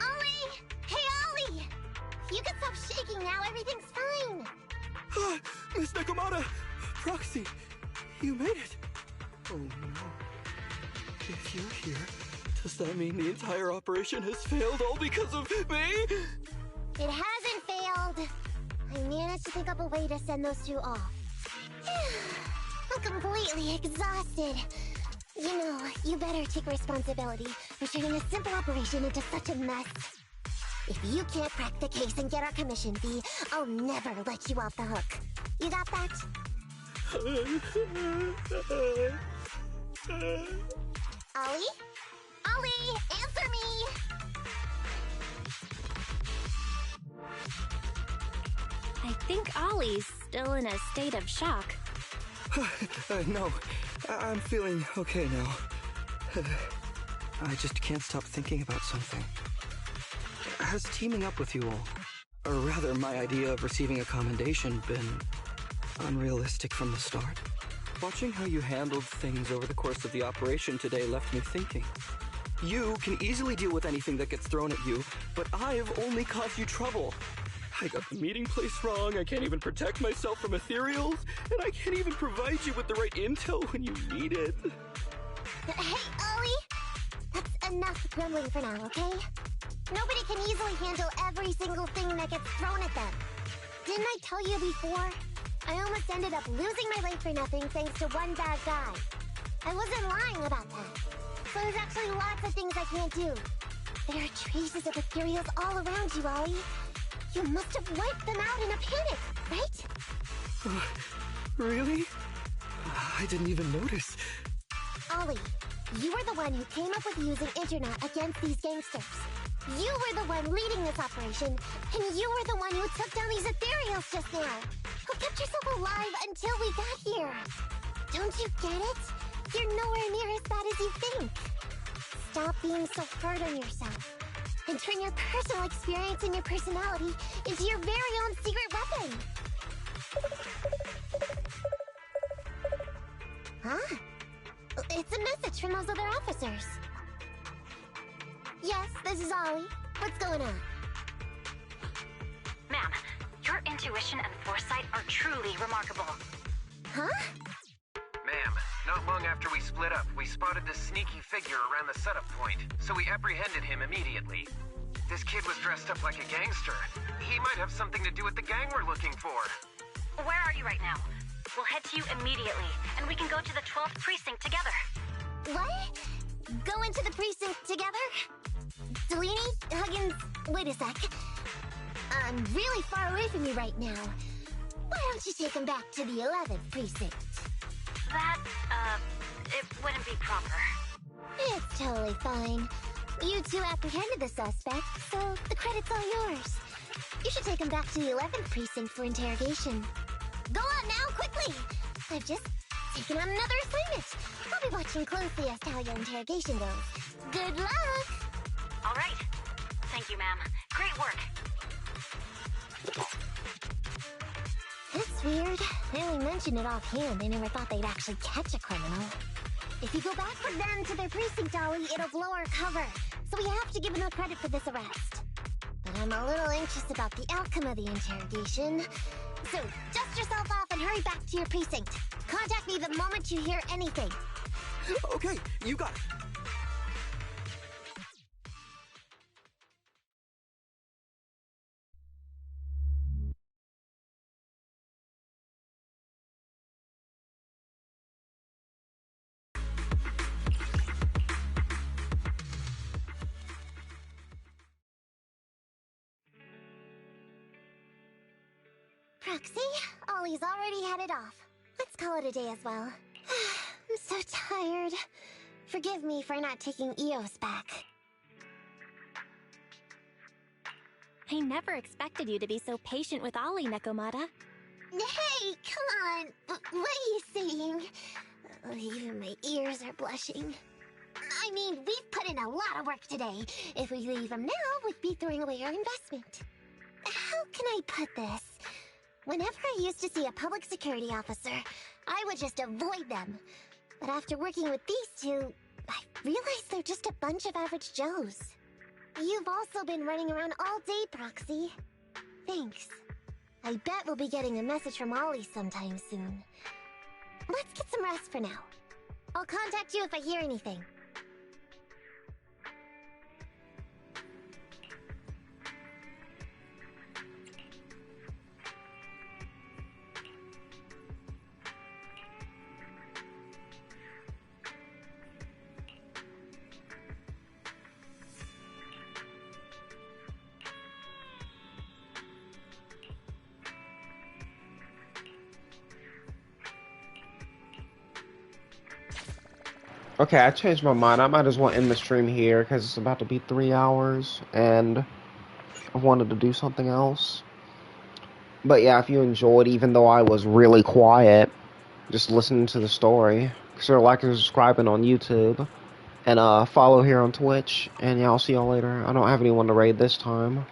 Ollie! Hey, Ollie! You can stop shaking now, everything's fine! Miss Nakamata! Proxy! You made it! Oh no. If you're here, does that mean the entire operation has failed all because of me? It hasn't failed. I managed to think up a way to send those two off. I'm completely exhausted. You know, you better take responsibility for turning a simple operation into such a mess. If you can't crack the case and get our commission fee, I'll never let you off the hook. You got that? Ollie? Ollie, answer me! I think Ollie's still in a state of shock. No, I'm feeling okay now. I just can't stop thinking about something. Has teaming up with you all, or rather my idea of receiving a commendation, been unrealistic from the start? Watching how you handled things over the course of the operation today left me thinking. You can easily deal with anything that gets thrown at you, but I've only caused you trouble. I got the meeting place wrong, I can't even protect myself from ethereals, and I can't even provide you with the right intel when you need it. Hey, Ollie! That's enough grumbling for now, okay? Nobody can easily handle every single thing that gets thrown at them. Didn't I tell you before? I almost ended up losing my leg for nothing thanks to one bad guy. I wasn't lying about that. So there's actually lots of things I can't do. There are traces of ethereals all around you, Ollie. You must have wiped them out in a panic, right? Really? I didn't even notice. Ollie, you were the one who came up with using internet against these gangsters. You were the one leading this operation, and you were the one who took down these ethereals just now. Who kept yourself alive until we got here. Don't you get it? You're nowhere near as bad as you think. Stop being so hard on yourself. And turn your personal experience and your personality into your very own secret weapon. Huh? It's a message from those other officers. Yes, this is Ollie. What's going on? Ma'am, your intuition and foresight are truly remarkable. Huh? Ma'am, not long after we split up, we spotted this sneaky figure around the setup point, so we apprehended him immediately. This kid was dressed up like a gangster. He might have something to do with the gang we're looking for. Where are you right now? We'll head to you immediately, and we can go to the 12th precinct together. What? go into the precinct together? Delaney, Huggins, wait a sec. I'm really far away from you right now. Why don't you take him back to the 11th precinct? That, it wouldn't be proper. It's totally fine. You two apprehended the suspect, so the credit's all yours. You should take him back to the 11th precinct for interrogation. Go on now, quickly! I've just taken on another assignment. I'll be watching closely as to how your interrogation goes. Good luck! All right. Thank you, ma'am. Great work. That's weird. They only mentioned it offhand. They never thought they'd actually catch a criminal. If you go back with them to their precinct, Ollie, it'll blow our cover. So we have to give them credit for this arrest. But I'm a little anxious about the outcome of the interrogation. So, dust yourself off and hurry back to your precinct. Contact me the moment you hear anything. Okay, you got it. Proxy, Ollie's already headed off. Let's call it a day as well. I'm so tired. Forgive me for not taking EOS back. I never expected you to be so patient with Ollie, Nekomata. Hey, come on. What are you saying? Even my ears are blushing. I mean, we've put in a lot of work today. If we leave him now, we'd be throwing away our investment. How can I put this? Whenever I used to see a public security officer, I would just avoid them. But after working with these two, I realized they're just a bunch of average Joes. You've also been running around all day, Proxy. Thanks. I bet we'll be getting a message from Ollie sometime soon. Let's get some rest for now. I'll contact you if I hear anything. Okay, I changed my mind. I might as well end the stream here because it's about to be 3 hours and I wanted to do something else. But yeah, if you enjoyed, even though I was really quiet, just listening to the story, consider liking and subscribing on YouTube and follow here on Twitch. And yeah, I'll see y'all later. I don't have anyone to raid this time.